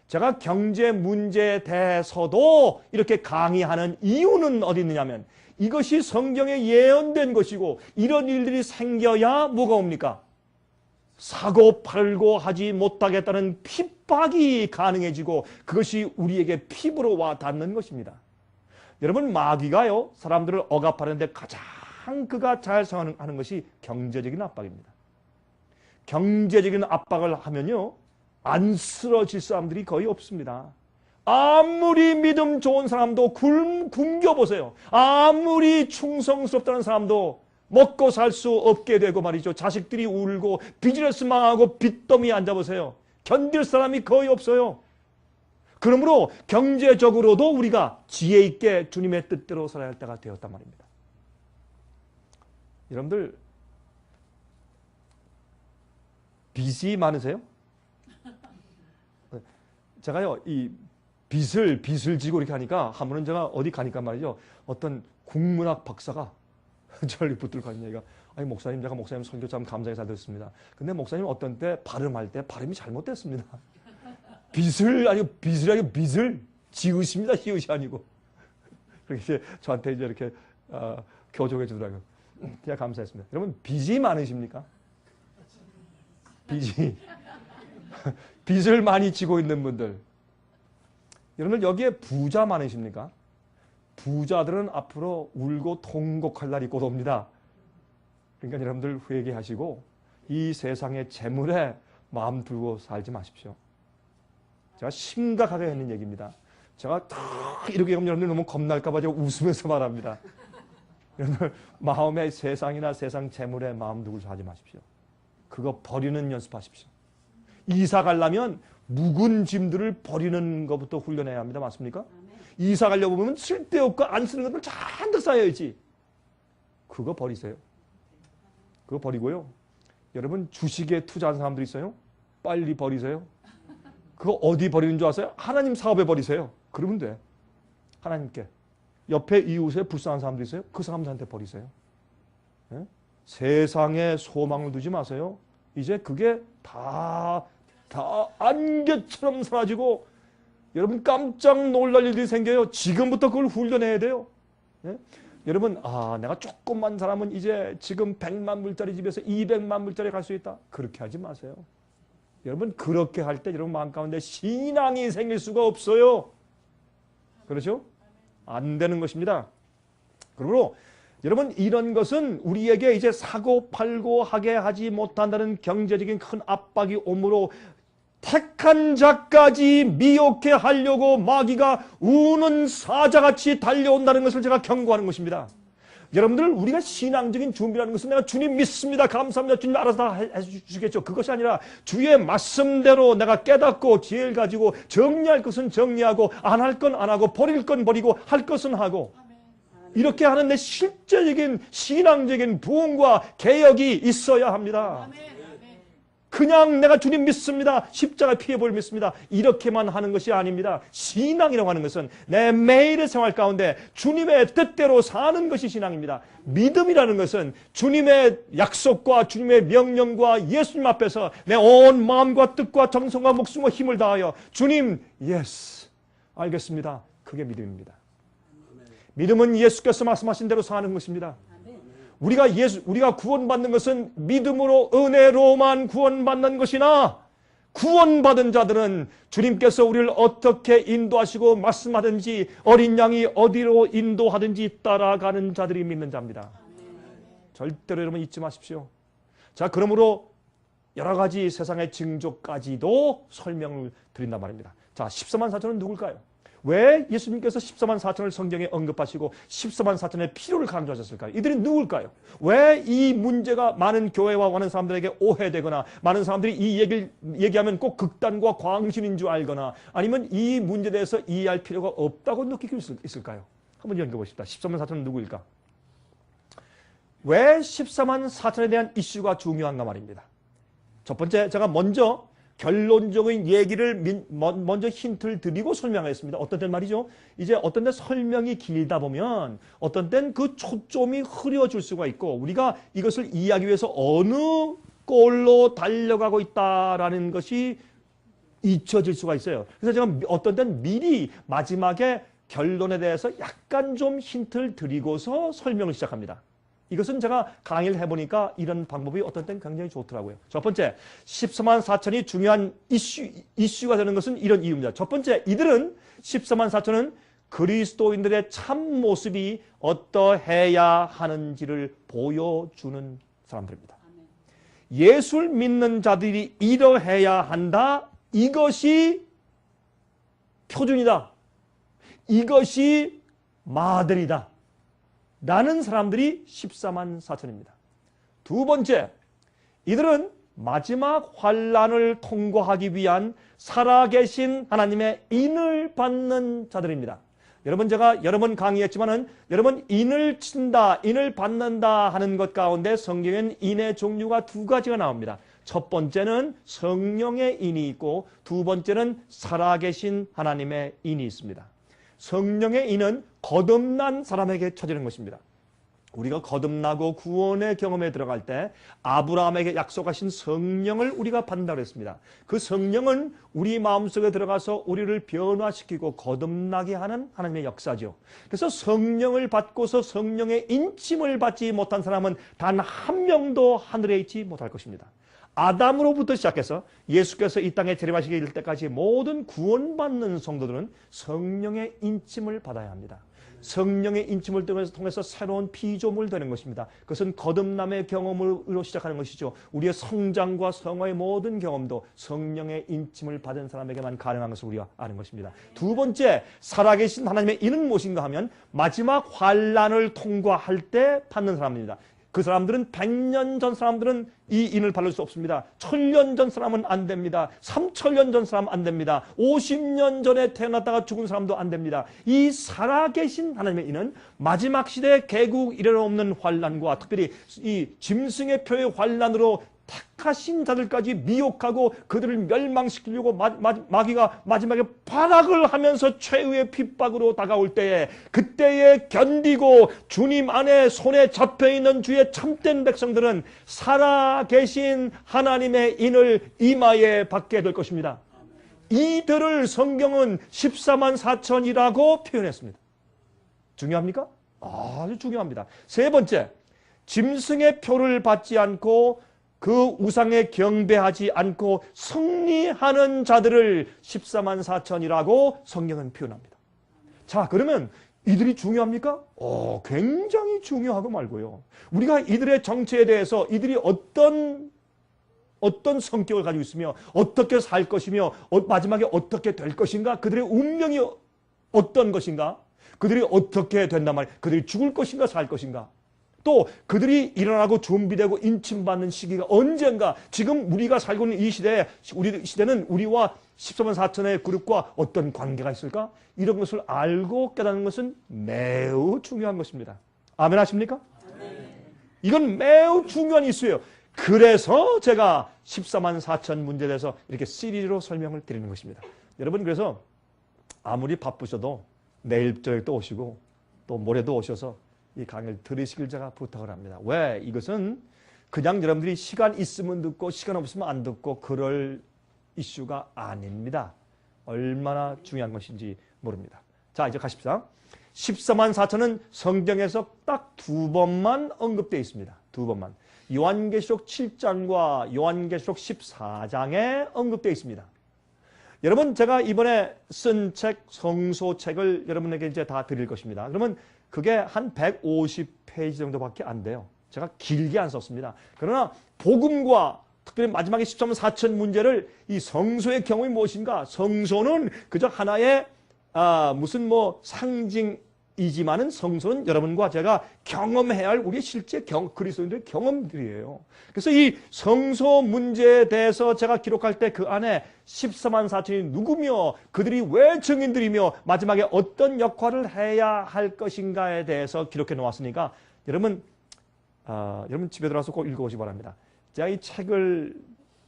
제가 경제 문제에 대해서도 이렇게 강의하는 이유는 어디 있느냐면 이것이 성경에 예언된 것이고 이런 일들이 생겨야 뭐가 옵니까? 사고 팔고 하지 못하겠다는 핍박이 가능해지고 그것이 우리에게 피부로 와 닿는 것입니다. 여러분 마귀가요 사람들을 억압하는데 가장 그가 잘 사용하는 것이 경제적인 압박입니다. 경제적인 압박을 하면요 안 쓰러질 사람들이 거의 없습니다. 아무리 믿음 좋은 사람도 굶겨보세요. 아무리 충성스럽다는 사람도 먹고 살 수 없게 되고 말이죠. 자식들이 울고 비즈니스 망하고 빚더미에 앉아보세요. 견딜 사람이 거의 없어요. 그러므로 경제적으로도 우리가 지혜 있게 주님의 뜻대로 살아야 할 때가 되었단 말입니다. 여러분들 빚이 많으세요? 제가요, 이 빚을 지고 이렇게 하니까, 한 번은 제가 어디 가니까 말이죠. 어떤 국문학 박사가 저를 붙들고 하는 얘기가, 아니, 목사님, 제가 목사님 설교 참 감사히 잘 듣습니다. 근데 목사님 어떤 때 발음할 때 발음이 잘못됐습니다. 빚을 지으십니다. 히읗이 아니고. 그렇게 이제 저한테 이제 이렇게 교정해 주더라고요. 제가 감사했습니다. 여러분, 빚이 많으십니까? 빚을 많이 지고 있는 분들. 여러분들 여기에 부자 많으십니까? 부자들은 앞으로 울고 통곡할 날이 곧 옵니다. 그러니까 여러분들 회개하시고 이 세상의 재물에 마음 두고 살지 마십시오. 제가 심각하게 하는 얘기입니다. 제가 다 이렇게 하면 여러분들 너무 겁날까 봐 제가 웃으면서 말합니다. 여러분들 마음의 세상이나 세상 재물에 마음 두고 하지 마십시오. 그거 버리는 연습하십시오. 이사 가려면 묵은 짐들을 버리는 것부터 훈련해야 합니다. 맞습니까? 이사 가려고 보면 쓸데없고 안 쓰는 것들 잔뜩 쌓여야지. 그거 버리세요. 그거 버리고요. 여러분 주식에 투자한 사람들 있어요? 빨리 버리세요. 그거 어디 버리는 줄 아세요? 하나님 사업에 버리세요. 그러면 돼. 하나님께. 옆에 이웃에 불쌍한 사람들 있어요? 그 사람들한테 버리세요. 네? 세상에 소망을 두지 마세요. 이제 그게 다 안개처럼 사라지고 여러분 깜짝 놀랄 일들이 생겨요. 지금부터 그걸 훈련해야 돼요. 네? 여러분 내가 조금만 잘하면 이제 지금 100만 불짜리 집에서 200만 불짜리 갈 수 있다. 그렇게 하지 마세요. 여러분 그렇게 할 때 여러분 마음 가운데 신앙이 생길 수가 없어요. 그렇죠? 안 되는 것입니다. 그러므로 여러분 이런 것은 우리에게 이제 사고 팔고 하게 하지 못한다는 경제적인 큰 압박이 오므로 택한 자까지 미혹해 하려고 마귀가 우는 사자같이 달려온다는 것을 제가 경고하는 것입니다. 여러분들 우리가 신앙적인 준비라는 것은 내가 주님 믿습니다. 감사합니다. 주님 알아서 다 해주시겠죠. 그것이 아니라 주의 말씀대로 내가 깨닫고 지혜를 가지고 정리할 것은 정리하고 안 할 건 안 하고 버릴 건 버리고 할 것은 하고 이렇게 하는 내 실제적인 신앙적인 부흥과 개혁이 있어야 합니다. 그냥 내가 주님 믿습니다. 십자가 피해 보를 믿습니다. 이렇게만 하는 것이 아닙니다. 신앙이라고 하는 것은 내 매일의 생활 가운데 주님의 뜻대로 사는 것이 신앙입니다. 믿음이라는 것은 주님의 약속과 주님의 명령과 예수님 앞에서 내 온 마음과 뜻과 정성과 목숨과 힘을 다하여 주님, 예스, 알겠습니다. 그게 믿음입니다. 믿음은 예수께서 말씀하신 대로 사는 것입니다. 우리가 구원받는 것은 믿음으로 은혜로만 구원받는 것이나 구원받은 자들은 주님께서 우리를 어떻게 인도하시고 말씀하든지 어린 양이 어디로 인도하든지 따라가는 자들이 믿는 자입니다. 절대로 여러분 잊지 마십시오. 자, 그러므로 여러 가지 세상의 징조까지도 설명을 드린단 말입니다. 자, 14만 4천은 누굴까요? 왜 예수님께서 14만 4천을 성경에 언급하시고 14만 4천의 필요를 강조하셨을까요? 이들이 누굴까요? 왜 이 문제가 많은 교회와 많은 사람들에게 오해되거나 많은 사람들이 이 얘기를 얘기하면 꼭 극단과 광신인 줄 알거나 아니면 이 문제에 대해서 이해할 필요가 없다고 느끼고 있을까요? 한번 연구해보십시다. 14만 4천은 누구일까? 왜 14만 4천에 대한 이슈가 중요한가 말입니다. 첫 번째, 제가 먼저 결론적인 얘기를 먼저 힌트를 드리고 설명하겠습니다. 어떤 때는 말이죠. 이제 어떤 때 설명이 길다 보면 어떤 때는 그 초점이 흐려질 수가 있고 우리가 이것을 이해하기 위해서 어느 골로 달려가고 있다라는 것이 잊혀질 수가 있어요. 그래서 제가 어떤 때는 미리 마지막에 결론에 대해서 약간 좀 힌트를 드리고서 설명을 시작합니다. 이것은 제가 강의를 해보니까 이런 방법이 어떤 때는 굉장히 좋더라고요. 첫 번째, 14만 4천이 중요한 이슈가 되는 것은 이런 이유입니다. 첫 번째, 이들은 14만 4천은 그리스도인들의 참 모습이 어떠해야 하는지를 보여주는 사람들입니다. 예수를 믿는 자들이 이러해야 한다. 이것이 표준이다. 이것이 마들이다. 라는 사람들이 14만 4천입니다. 두 번째, 이들은 마지막 환란을 통과하기 위한 살아계신 하나님의 인을 받는 자들입니다. 여러분, 제가 여러 번 강의했지만은 여러분, 인을 친다, 인을 받는다 하는 것 가운데 성경엔 인의 종류가 두 가지가 나옵니다. 첫 번째는 성령의 인이 있고 두 번째는 살아계신 하나님의 인이 있습니다. 성령의 인은 거듭난 사람에게 처지는 것입니다. 우리가 거듭나고 구원의 경험에 들어갈 때 아브라함에게 약속하신 성령을 우리가 받는다고 했습니다. 그 성령은 우리 마음속에 들어가서 우리를 변화시키고 거듭나게 하는 하나님의 역사죠. 그래서 성령을 받고서 성령의 인침을 받지 못한 사람은 단 한 명도 하늘에 있지 못할 것입니다. 아담으로부터 시작해서 예수께서 이 땅에 재림하시게 될 때까지 모든 구원받는 성도들은 성령의 인침을 받아야 합니다. 성령의 인침을 통해서 새로운 피조물 되는 것입니다. 그것은 거듭남의 경험으로 시작하는 것이죠. 우리의 성장과 성화의 모든 경험도 성령의 인침을 받은 사람에게만 가능한 것을 우리가 아는 것입니다. 두 번째, 살아계신 하나님의 인은 무엇인가 하면 마지막 환란을 통과할 때 받는 사람입니다. 그 사람들은 100년 전 사람들은 이 인을 받을 수 없습니다. 1000년 전 사람은 안 됩니다. 3000년 전 사람은 안 됩니다. 50년 전에 태어났다가 죽은 사람도 안 됩니다. 이 살아계신 하나님의 인은 마지막 시대의 개국 이래로 없는 환란과 특별히 이 짐승의 표의 환란으로 택하신 자들까지 미혹하고 그들을 멸망시키려고 마귀가 마지막에 발악을 하면서 최후의 핍박으로 다가올 때에 그때에 견디고 주님 안에 손에 잡혀있는 주의 참된 백성들은 살아계신 하나님의 인을 이마에 받게 될 것입니다. 이들을 성경은 14만 4천이라고 표현했습니다. 중요합니까? 아주 중요합니다. 세 번째, 짐승의 표를 받지 않고 그 우상에 경배하지 않고 승리하는 자들을 14만 4천이라고 성경은 표현합니다. 자, 그러면 이들이 중요합니까? 굉장히 중요하고 말고요. 우리가 이들의 정체에 대해서 이들이 어떤 성격을 가지고 있으며 어떻게 살 것이며 마지막에 어떻게 될 것인가, 그들의 운명이 어떤 것인가, 그들이 어떻게 된단 말이에요. 그들이 죽을 것인가 살 것인가, 또 그들이 일어나고 준비되고 인침받는 시기가 언젠가, 지금 우리가 살고 있는 이 시대에 우리 시대는 우리와 14만 4천의 그룹과 어떤 관계가 있을까? 이런 것을 알고 깨닫는 것은 매우 중요한 것입니다. 아멘 하십니까? 이건 매우 중요한 이슈예요. 그래서 제가 14만 4천 문제에 대해서 이렇게 시리즈로 설명을 드리는 것입니다. 여러분, 그래서 아무리 바쁘셔도 내일 저녁도 오시고 또 모레도 오셔서 이 강의를 들으시길 제가 부탁을 합니다. 왜? 이것은 그냥 여러분들이 시간 있으면 듣고 시간 없으면 안 듣고 그럴 이슈가 아닙니다. 얼마나 중요한 것인지 모릅니다. 자, 이제 가십시다. 14만 4천은 성경에서 딱 두 번만 언급되어 있습니다. 두 번만. 요한계시록 7장과 요한계시록 14장에 언급되어 있습니다. 여러분, 제가 이번에 쓴 책, 성소책을 여러분에게 이제 다 드릴 것입니다. 그러면 그게 한 150페이지 정도밖에 안 돼요. 제가 길게 안 썼습니다. 그러나 복음과 특별히 마지막에 14만 4천 문제를 이 성소의 경험이 무엇인가? 성소는 그저 하나의 무슨 뭐 상징이지만은 성소는 여러분과 제가 경험해야 할 우리의 실제 그리스도인들의 경험들이에요. 그래서 이 성소 문제에 대해서 제가 기록할 때 그 안에 14만 4천이 누구며 그들이 왜 증인들이며 마지막에 어떤 역할을 해야 할 것인가에 대해서 기록해 놓았으니까 여러분 집에 들어와서 꼭 읽어보시기 바랍니다. 제가 이 책을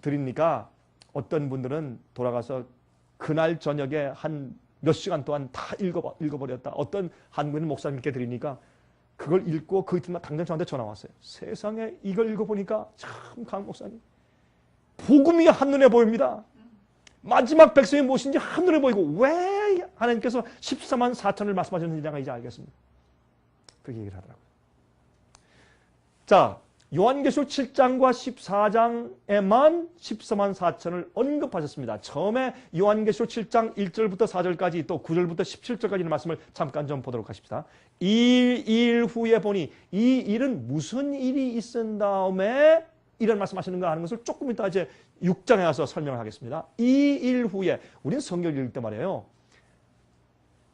드리니까 어떤 분들은 돌아가서 그날 저녁에 한 몇 시간 동안 다 읽어버렸다. 어떤 한국인 목사님께 드리니까 그걸 읽고 그 이튿날 당장 저한테 전화 왔어요. 세상에 이걸 읽어보니까 참 강 목사님 복음이 한눈에 보입니다. 마지막 백성이 무엇인지 한눈에 보이고 왜 하나님께서 14만 4천을 말씀하셨는지 내가 이제 알겠습니다. 그렇게 얘기를 하더라고요. 자, 요한계시록 7장과 14장에만 14만 4천을 언급하셨습니다. 처음에 요한계시록 7장 1절부터 4절까지 또 9절부터 17절까지의 말씀을 잠깐 좀 보도록 하십시다. 이 일 후에 보니 이 일은 무슨 일이 있은 다음에 이런 말씀하시는가 하는 것을 조금 이따 이제 6장에 가서 설명을 하겠습니다. 이 일 후에 우리는 성경을 읽을 때 말이에요.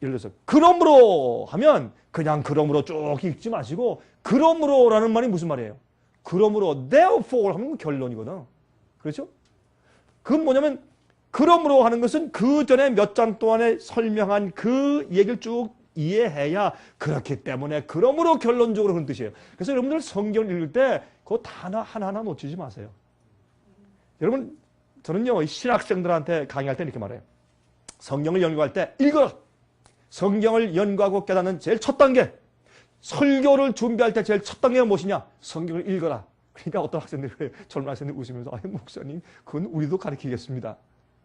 예를 들어서 그러므로 하면 그냥 그러므로 쭉 읽지 마시고 그러므로라는 말이 무슨 말이에요? 그러므로 therefore 하면 결론이거든. 그렇죠? 그건 뭐냐면 그러므로 하는 것은 그 전에 몇 장 동안에 설명한 그 얘기를 쭉 이해해야 그렇기 때문에 그러므로 결론적으로 그런 뜻이에요. 그래서 여러분들 성경을 읽을 때 그 단어 하나하나 놓치지 마세요. 여러분 저는요 신학생들한테 강의할 때 이렇게 말해요. 성경을 연구할 때 읽어라. 성경을 연구하고 깨닫는 제일 첫 단계. 설교를 준비할 때 제일 첫 단계가 무엇이냐? 성경을 읽어라. 그러니까 어떤 학생들이 젊은 학생들이 웃으면서 아니 목사님 그건 우리도 가르치겠습니다.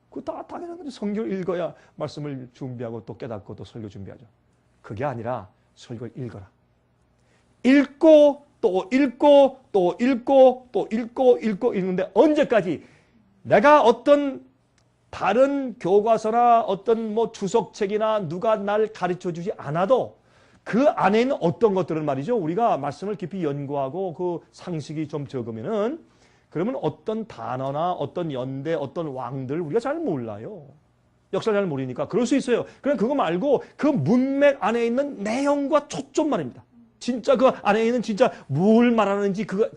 그거 다 당연한 거죠. 성경을 읽어야 말씀을 준비하고 또 깨닫고 또 설교 준비하죠. 그게 아니라 설교를 읽어라. 읽고 또 읽고 또 읽고 또 읽고 읽는데 언제까지? 내가 어떤 다른 교과서나 어떤 뭐 주석책이나 누가 날 가르쳐 주지 않아도 그 안에 있는 어떤 것들은 말이죠. 우리가 말씀을 깊이 연구하고 그 상식이 좀 적으면은 그러면 어떤 단어나 어떤 연대, 어떤 왕들 우리가 잘 몰라요. 역사를 잘 모르니까 그럴 수 있어요. 그냥 그거 말고 그 문맥 안에 있는 내용과 초점 말입니다. 진짜 그 안에 있는 진짜 뭘 말하는지 그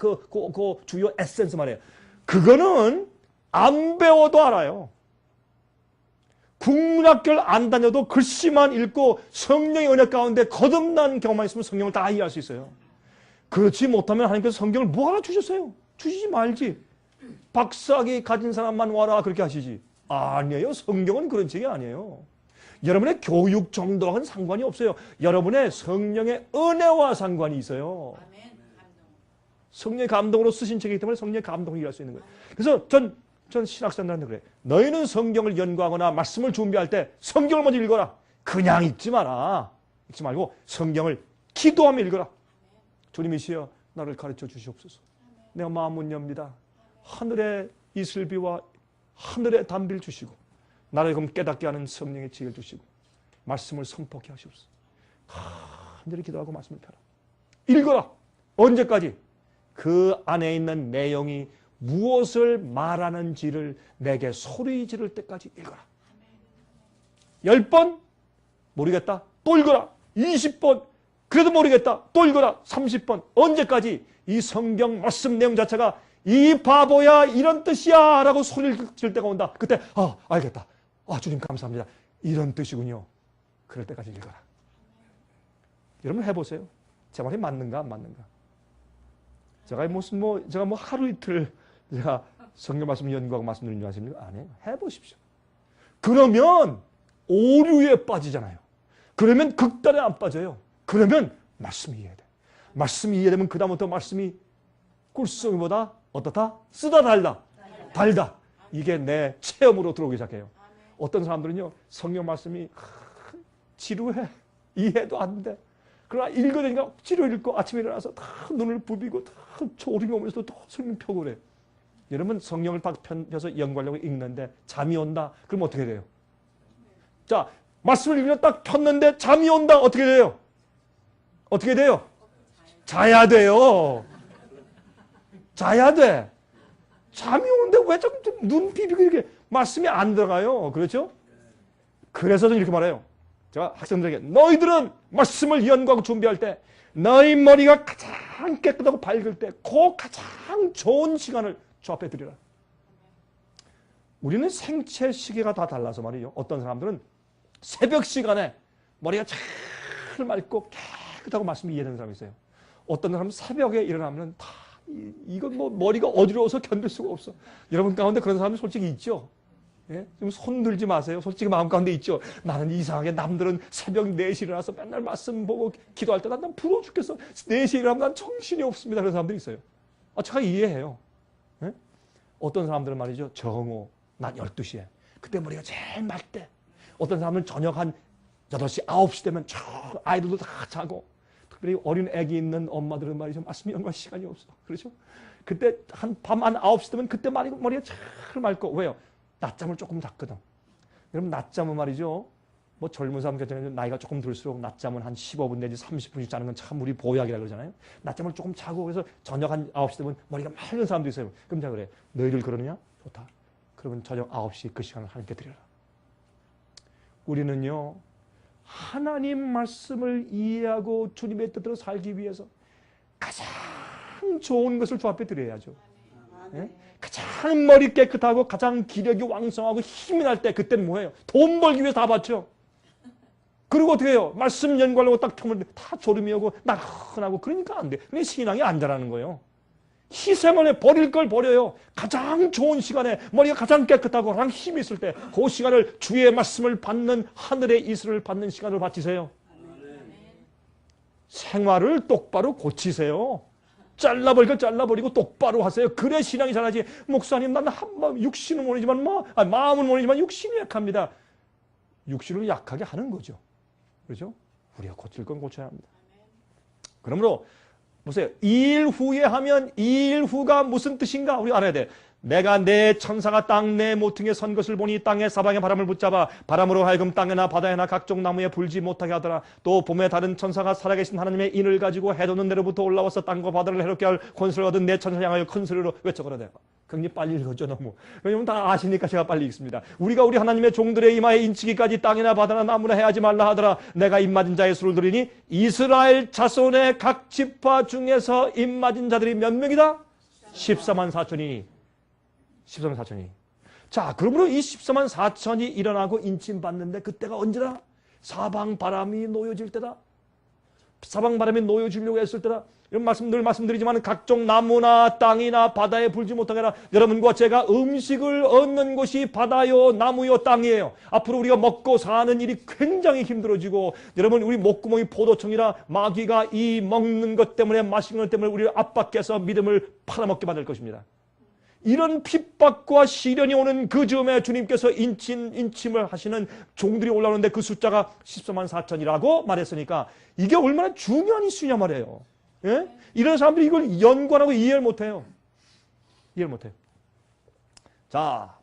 주요 에센스 말이에요. 그거는 안 배워도 알아요. 국문학교를 안 다녀도 글씨만 읽고 성령의 은혜 가운데 거듭난 경험만 있으면 성경을 다 이해할 수 있어요. 그렇지 못하면 하나님께서 성경을 뭐하러 주셨어요? 주시지 말지. 박사학위 가진 사람만 와라 그렇게 하시지. 아니에요. 성경은 그런 책이 아니에요. 여러분의 교육 정도와는 상관이 없어요. 여러분의 성령의 은혜와 상관이 있어요. 성령의 감동으로 쓰신 책이기 때문에 성령의 감동을 이해할 수 있는 거예요. 그래서 전 신학생들한테 그래. 너희는 성경을 연구하거나 말씀을 준비할 때 성경을 먼저 읽어라. 그냥 읽지 마라. 읽지 말고 성경을 기도하며 읽어라. 주님이시여 나를 가르쳐 주시옵소서. 내가 마음문 엽니다. 하늘의 이슬비와 하늘의 담비를 주시고 나를 그럼 깨닫게 하는 성령의 지혜를 주시고 말씀을 선포케 하시옵소서. 간절히 기도하고 말씀을 펴라. 읽어라. 언제까지? 그 안에 있는 내용이 무엇을 말하는지를 내게 소리 지를 때까지 읽어라. 10번? 모르겠다. 또 읽어라. 20번? 그래도 모르겠다. 또 읽어라. 30번. 언제까지? 이 성경 말씀 내용 자체가 이 바보야 이런 뜻이야 라고 소리를 지를 때가 온다. 그때 알겠다. 주님 감사합니다. 이런 뜻이군요. 그럴 때까지 읽어라. 여러분 해보세요. 제 말이 맞는가 안 맞는가. 제가 하루 이틀 제가 성경 말씀 연구하고 말씀 듣는 줄 아십니까? 아니에요. 해보십시오. 그러면 오류에 빠지잖아요. 그러면 극단에 안 빠져요. 그러면 말씀이 이해돼. 말씀이 이해되면 그다음부터 말씀이 꿀송이보다 어떻다? 쓰다 달다. 달다. 이게 내 체험으로 들어오기 시작해요. 어떤 사람들은요. 성경 말씀이 지루해. 이해도 안 돼. 그러나 읽어대니까 억지로 읽고 아침에 일어나서 다 눈을 부비고 다 졸음이 오면서도 또 성경 펴고 그래. 여러분 성경을 딱 펴서 연구하려고 읽는데 잠이 온다. 그럼 어떻게 돼요? 자, 말씀을 읽으면 딱 폈는데 잠이 온다. 어떻게 돼요? 어떻게 돼요? 자야 돼요. 자야 돼. 잠이 오는데 왜 자꾸 눈 비비고 이렇게 말씀이 안 들어가요? 그렇죠? 그래서 저는 이렇게 말해요. 제가 학생들에게 너희들은 말씀을 연구하고 준비할 때 너희 머리가 가장 깨끗하고 밝을 때 그 가장 좋은 시간을 주 앞에 드리라. 우리는 생체 시계가 다 달라서 말이죠. 어떤 사람들은 새벽 시간에 머리가 잘 맑고 깨끗하고 말씀을 이해되는 사람이 있어요. 어떤 사람은 새벽에 일어나면 다 이건 뭐 머리가 어지러워서 견딜 수가 없어. 여러분 가운데 그런 사람이 솔직히 있죠. 예? 좀 손 들지 마세요. 솔직히 마음 가운데 있죠. 나는 이상하게 남들은 새벽 4시에 일어나서 맨날 말씀 보고 기도할 때 난 부러워 죽겠어. 4시에 일어나면 난 정신이 없습니다. 그런 사람들이 있어요. 제가 이해해요. 예? 어떤 사람들은 말이죠. 정오, 낮 12시에. 그때 머리가 제일 맑대. 어떤 사람은 저녁 한 8시, 9시 되면 아이들도 다 자고 특별히 어린 애기 있는 엄마들은 말이죠. 말씀 연구할 시간이 없어. 그렇죠? 그때 밤 한 9시 되면 그때 머리가 잘 맑고. 왜요? 낮잠을 조금 잤거든. 여러분 낮잠은 말이죠. 뭐 젊은 사람 같은 경우는 나이가 조금 들수록 낮잠은 한 15분 내지 30분씩 자는 건 참 우리 보약이라 그러잖아요. 낮잠을 조금 자고 그래서 저녁 한 9시 되면 머리가 맑은 사람도 있어요. 그럼 제가 그래. 너희들 그러느냐? 좋다. 그러면 저녁 9시 그 시간을 하나님께 드려라. 우리는요. 하나님 말씀을 이해하고 주님의 뜻대로 살기 위해서 가장 좋은 것을 주 앞에 드려야죠. 예? 가장 머리 깨끗하고 가장 기력이 왕성하고 힘이 날 때 그때는 뭐예요? 돈 벌기 위해서 다 바쳐. 그리고 어떻게 해요? 말씀 연구하려고 딱 펴면 다 졸음이 오고 나른하고 그러니까 안 돼. 그게 신앙이 안 자라는 거예요. 희생을 해. 버릴 걸 버려요. 가장 좋은 시간에 머리가 가장 깨끗하고 가장 힘이 있을 때 그 시간을 주의 말씀을 받는 하늘의 이슬을 받는 시간을 바치세요. 생활을 똑바로 고치세요. 잘라버릴 걸 잘라버리고 똑바로 하세요. 그래 신앙이 자라지. 목사님 나는 한마음 육신은 모르지만 마음은 모르지만 육신이 약합니다. 육신을 약하게 하는 거죠. 그렇죠? 우리가 고칠 건 고쳐야 합니다. 그러므로 보세요. 2일 후에 하면 2일 후가 무슨 뜻인가? 우리 알아야 돼. 내가 내 천사가 땅 내 모퉁이에 선 것을 보니 땅의 사방에 바람을 붙잡아 바람으로 하여금 땅에나 바다에나 각종 나무에 불지 못하게 하더라. 또 봄에 다른 천사가 살아계신 하나님의 인을 가지고 해돋는 데로부터 올라와서 땅과 바다를 해롭게 할 권세를 얻은 내 천사를 향하여 큰 소리로 외쳐거라대. 굉장히 빨리 읽었죠 너무. 왜냐면 다 아시니까 제가 빨리 읽습니다. 우리가 우리 하나님의 종들의 이마에 인치기까지 땅이나 바다나 나무나 해하지 말라 하더라. 내가 입맞은 자의 수를 들으니 이스라엘 자손의 각 지파 중에서 입맞은 자들이 몇 명이다? 14만 4천이. 14만 4천이. 자, 그러므로 이 14만 4천이 일어나고 인침받는데 그때가 언제다? 사방 바람이 놓여질 때다. 사방 바람이 놓여지려고 했을 때다. 이런 말씀 늘 말씀드리지만 각종 나무나 땅이나 바다에 불지 못하게 하라. 여러분과 제가 음식을 얻는 곳이 바다요 나무요 땅이에요. 앞으로 우리가 먹고 사는 일이 굉장히 힘들어지고 여러분 우리 목구멍이 포도청이라 마귀가 이 먹는 것 때문에 마시는 것 때문에 우리를 압박해서 믿음을 팔아먹게 만들 것입니다. 이런 핍박과 시련이 오는 그 즈음에 주님께서 인침을 하시는 종들이 올라오는데 그 숫자가 14만 4천이라고 말했으니까 이게 얼마나 중요한 이슈냐 말이에요. 예? 이런 사람들이 이걸 연구하고 이해를 못해요. 이해를 못해요. 자,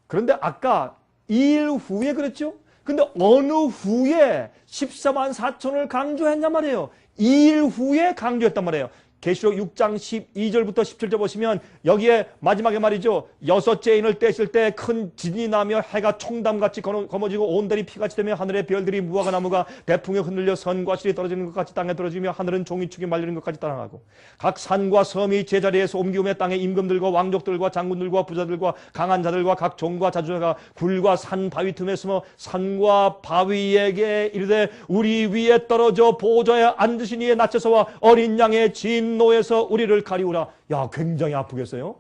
그런데 아까 2일 후에 그랬죠? 근데 어느 후에 14만 4천을 강조했냐 말이에요. 2일 후에 강조했단 말이에요. 계시록 6장 12절부터 17절 보시면 여기에 마지막에 말이죠. 6째 인을 떼실 때 큰 진이 나며 해가 총담같이 검어지고 온 달이 피같이 되며 하늘의 별들이 무화과 나무가 대풍에 흔들려 선과 실이 떨어지는 것 같이 땅에 떨어지며 하늘은 종이축이 말리는 것 같이 따라가고 각 산과 섬이 제자리에서 옮기우며 땅의 임금들과 왕족들과 장군들과 부자들과 강한 자들과 각 종과 자주자가 굴과 산 바위 틈에 숨어 산과 바위에게 이르되 우리 위에 떨어져 보좌에 앉으신 이의 낮춰서와 어린 양의 진노에서 우리를 가리우라. 야, 굉장히 아프겠어요?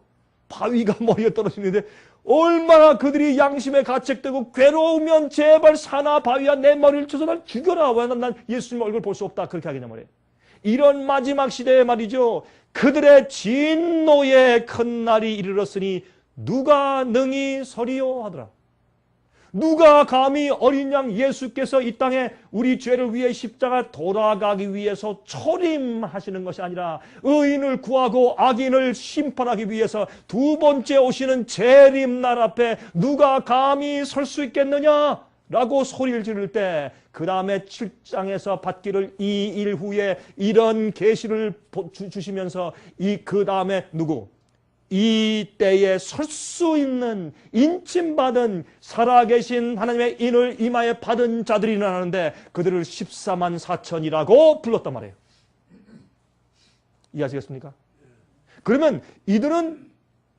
바위가 머리에 떨어지는데 얼마나 그들이 양심에 가책되고 괴로우면 제발 산아 바위야 내 머리를 쳐서 날 죽여라. 왜 난 예수님 얼굴 볼 수 없다. 그렇게 하겠냐 말이에요. 이런 마지막 시대에 말이죠. 그들의 진노의 큰 날이 이르렀으니 누가 능히 서리요 하더라. 누가 감히 어린 양 예수께서 이 땅에 우리 죄를 위해 십자가 돌아가기 위해서 초림하시는 것이 아니라 의인을 구하고 악인을 심판하기 위해서 두 번째 오시는 재림날 앞에 누가 감히 설 수 있겠느냐? 라고 소리를 지를 때 그 다음에 7장에서 받기를 2일 후에 이런 계시를 주시면서 그 다음에 누구? 이 때에 설 수 있는 인침받은 살아계신 하나님의 인을 이마에 받은 자들이 일어나는데 그들을 14만 4천이라고 불렀단 말이에요. 이해하시겠습니까? 그러면 이들은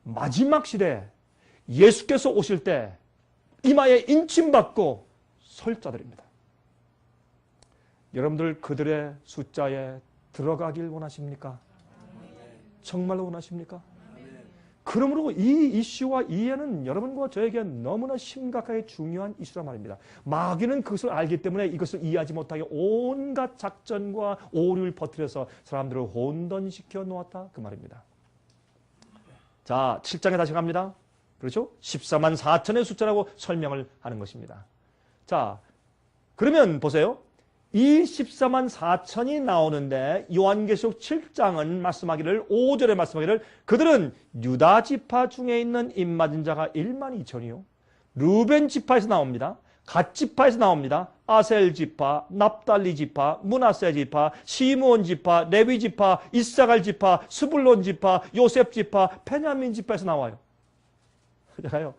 마지막 시대에 예수께서 오실 때 이마에 인침받고 설 자들입니다. 여러분들 그들의 숫자에 들어가길 원하십니까? 정말로 원하십니까? 그러므로 이 이슈와 이해는 여러분과 저에게 너무나 심각하게 중요한 이슈란 말입니다. 마귀는 그것을 알기 때문에 이것을 이해하지 못하게 온갖 작전과 오류를 퍼뜨려서 사람들을 혼돈시켜 놓았다 그 말입니다. 자, 7장에 다시 갑니다. 그렇죠? 14만 4천의 숫자라고 설명을 하는 것입니다. 자, 그러면 보세요. 이 14만 4천이 나오는데 요한계시록 7장은 말씀하기를 5절에 말씀하기를 그들은 유다 지파 중에 있는 입맞은 자가 1만 2천이요. 루벤 지파에서 나옵니다. 갓 지파에서 나옵니다. 아셀 지파, 납달리 지파, 므낫세 지파, 시므온 지파, 레위 지파, 이사갈 지파, 스불론 지파, 요셉 지파, 베냐민 지파에서 나와요. 그러니까요.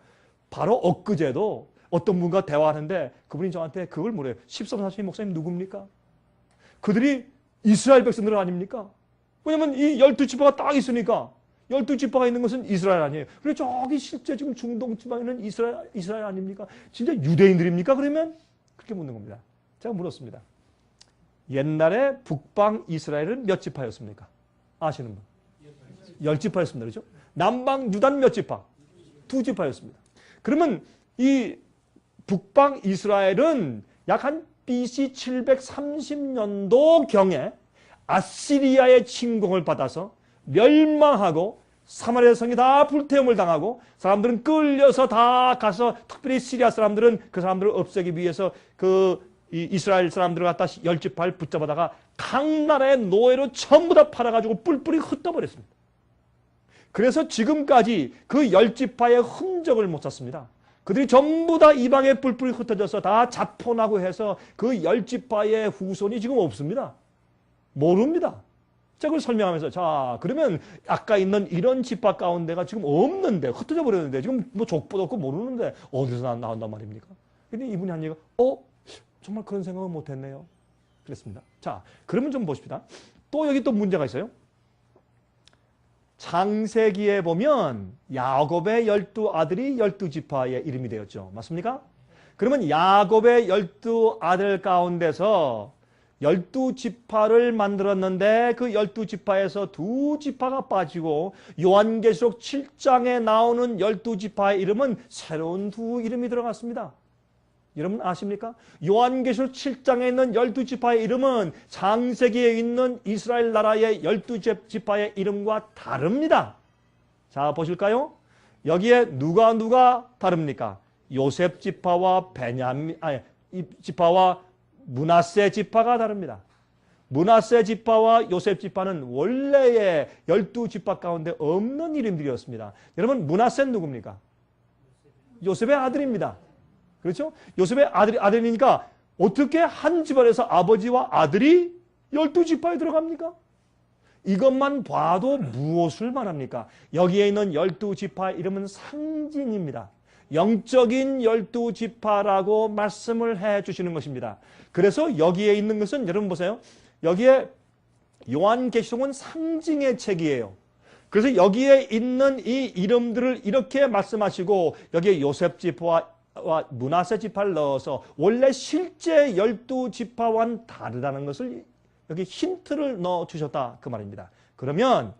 바로 엊그제도 어떤 분과 대화하는데 그분이 저한테 그걸 물어요. 14만 4천의 목사님 누굽니까? 그들이 이스라엘 백성들 아닙니까? 왜냐면 이 12지파가 딱 있으니까 12지파가 있는 것은 이스라엘 아니에요. 그래 저기 실제 지금 중동 지방에 있는 이스라엘 아닙니까? 진짜 유대인들입니까? 그러면 그렇게 묻는 겁니다. 제가 물었습니다. 옛날에 북방 이스라엘은 몇 지파였습니까? 아시는 분? 10지파였습니다. 그렇죠? 남방 유다는 몇 지파? 2지파였습니다. 그러면 이 북방 이스라엘은 약 한 BC 730년도경에 아시리아의 침공을 받아서 멸망하고 사마리아 성이 다 불태움을 당하고 사람들은 끌려서 다 가서 특별히 시리아 사람들은 그 사람들을 없애기 위해서 그 이스라엘 사람들을 갖다 10지파를 붙잡아다가 각 나라의 노예로 전부 다 팔아가지고 뿔뿔이 흩어버렸습니다. 그래서 지금까지 그 10지파의 흔적을 못 찾습니다. 그들이 전부 다 이방에 뿔뿔이 흩어져서 다 자포나고 해서 그 10지파의 후손이 지금 없습니다. 모릅니다. 자, 그걸 설명하면서 자, 그러면 아까 있는 이런 지파 가운데가 지금 없는데 흩어져 버렸는데 지금 뭐 족보도 없고 모르는데 어디서 나온단 말입니까? 근데 이분이 한 얘기가 정말 그런 생각은 못했네요. 그랬습니다. 자, 그러면 좀 보십시다. 또 여기 또 문제가 있어요. 창세기에 보면 야곱의 12아들이 12지파의 이름이 되었죠. 맞습니까? 그러면 야곱의 12아들 가운데서 12지파를 만들었는데 그 12지파에서 2지파가 빠지고 요한계시록 7장에 나오는 12지파의 이름은 새로운 2 이름이 들어갔습니다. 여러분 아십니까? 요한계시록 7장에 있는 12지파의 이름은 창세기에 있는 이스라엘 나라의 12지파의 이름과 다릅니다. 자, 보실까요? 여기에 누가 다릅니까? 요셉 지파와 지파와 므낫세 지파가 다릅니다. 므낫세 지파와 요셉 지파는 원래의 12지파 가운데 없는 이름들이었습니다. 여러분, 므낫세는 누굽니까? 요셉의 아들입니다. 그렇죠? 요셉의 아들이니까 어떻게 한 집안에서 아버지와 아들이 12지파에 들어갑니까? 이것만 봐도 무엇을 말합니까? 여기에 있는 12지파의 이름은 상징입니다. 영적인 12지파라고 말씀을 해 주시는 것입니다. 그래서 여기에 있는 것은 여러분 보세요. 여기에 요한계시록은 상징의 책이에요. 그래서 여기에 있는 이 이름들을 이렇게 말씀하시고 여기에 요셉 지파와 므낫세 지파를 넣어서 원래 실제 12지파와는 다르다는 것을 여기 힌트를 넣어 주셨다 그 말입니다. 그러면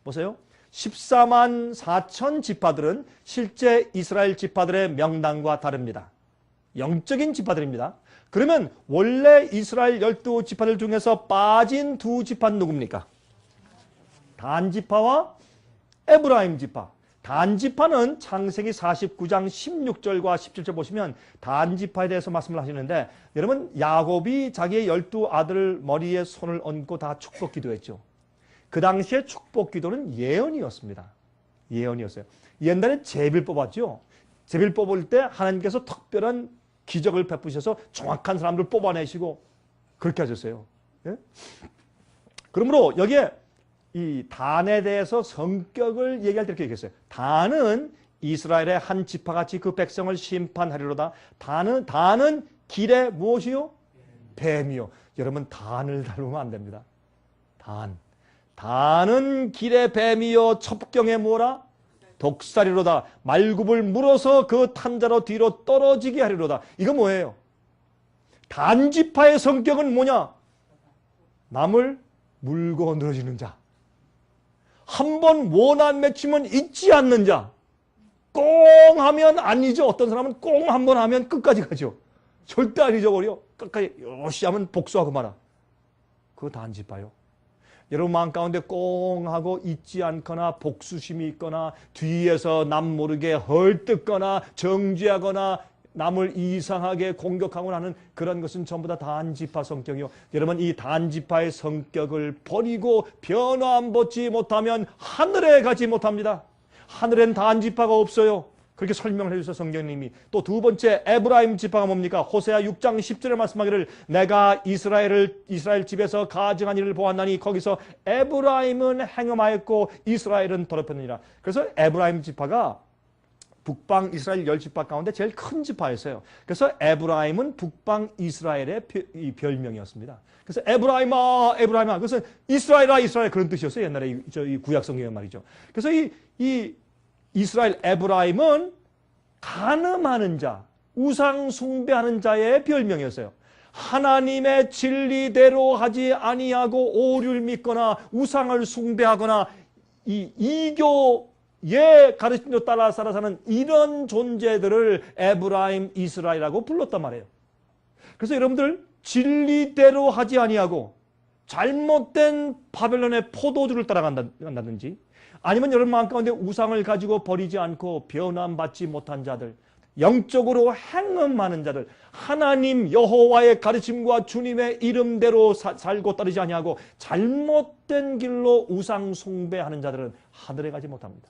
보세요. 14만 4천 지파들은 실제 이스라엘 지파들의 명단과 다릅니다. 영적인 지파들입니다. 그러면 원래 이스라엘 12지파들 중에서 빠진 2지파는 누굽니까? 단 지파와 에브라임 지파. 단 지파는 창세기 49장 16절과 17절 보시면 단 지파에 대해서 말씀을 하시는데 여러분 야곱이 자기의 12아들 머리에 손을 얹고 다 축복 기도했죠. 그 당시에 축복 기도는 예언이었습니다. 예언이었어요. 옛날에 제비를 뽑았죠. 제비를 뽑을 때 하나님께서 특별한 기적을 베푸셔서 정확한 사람들을 뽑아내시고 그렇게 하셨어요. 예? 그러므로 여기에 이 단에 대해서 성격을 얘기할 때 이렇게 얘기했어요. 단은 이스라엘의 한 지파같이 그 백성을 심판하리로다. 단은 길의 무엇이요? 뱀이요. 여러분 단을 닮으면 안 됩니다. 단은 길의 뱀이요 첩경에 뭐라? 독살이로다. 말굽을 물어서 그 탄자로 뒤로 떨어지게 하리로다. 이거 뭐예요? 단지파의 성격은 뭐냐? 남을 물고 늘어지는 자. 한 번 원한 맺히면 잊지 않는 자. 꽁 하면 안 잊어. 어떤 사람은 꽁 한 번 하면 끝까지 가죠. 절대 안 잊어버려. 끝까지 요시 하면 복수하고 말아. 그거 단지파요. 여러분 마음 가운데 꽁 하고 잊지 않거나 복수심이 있거나 뒤에서 남 모르게 헐뜯거나 정죄하거나 남을 이상하게 공격하거나 하는 그런 것은 전부 다 단지파 성격이요. 여러분 이 단지파의 성격을 버리고 변화받지 못하면 하늘에 가지 못합니다. 하늘엔 단지파가 없어요. 그렇게 설명을 해주셔서 성경님이. 또 두 번째 에브라임 지파가 뭡니까? 호세아 6장 10절에 말씀하기를 내가 이스라엘 집에서 가증한 일을 보았나니 거기서 에브라임은 행음하였고 이스라엘은 더럽혔느니라. 그래서 에브라임 지파가 북방 이스라엘 10지파 가운데 제일 큰 지파였어요. 그래서 에브라임은 북방 이스라엘의 별명이었습니다. 그래서 에브라임아 그래서 이스라엘아 이스라엘 그런 뜻이었어요. 옛날에 이 구약 성경에 말이죠. 그래서 이 이스라엘 에브라임은 간음하는 자, 우상 숭배하는 자의 별명이었어요. 하나님의 진리대로 하지 아니하고 오류를 믿거나 우상을 숭배하거나 이 이교의 가르침대로 따라 살아사는 이런 존재들을 에브라임 이스라엘이라고 불렀단 말이에요. 그래서 여러분들 진리대로 하지 아니하고 잘못된 바벨론의 포도주를 따라간다든지 아니면 여러분 마음 가운데 우상을 가지고 버리지 않고 변함받지 못한 자들, 영적으로 행음하는 자들, 하나님 여호와의 가르침과 주님의 이름대로 살고 따르지 아니하고 잘못된 길로 우상 숭배하는 자들은 하늘에 가지 못합니다.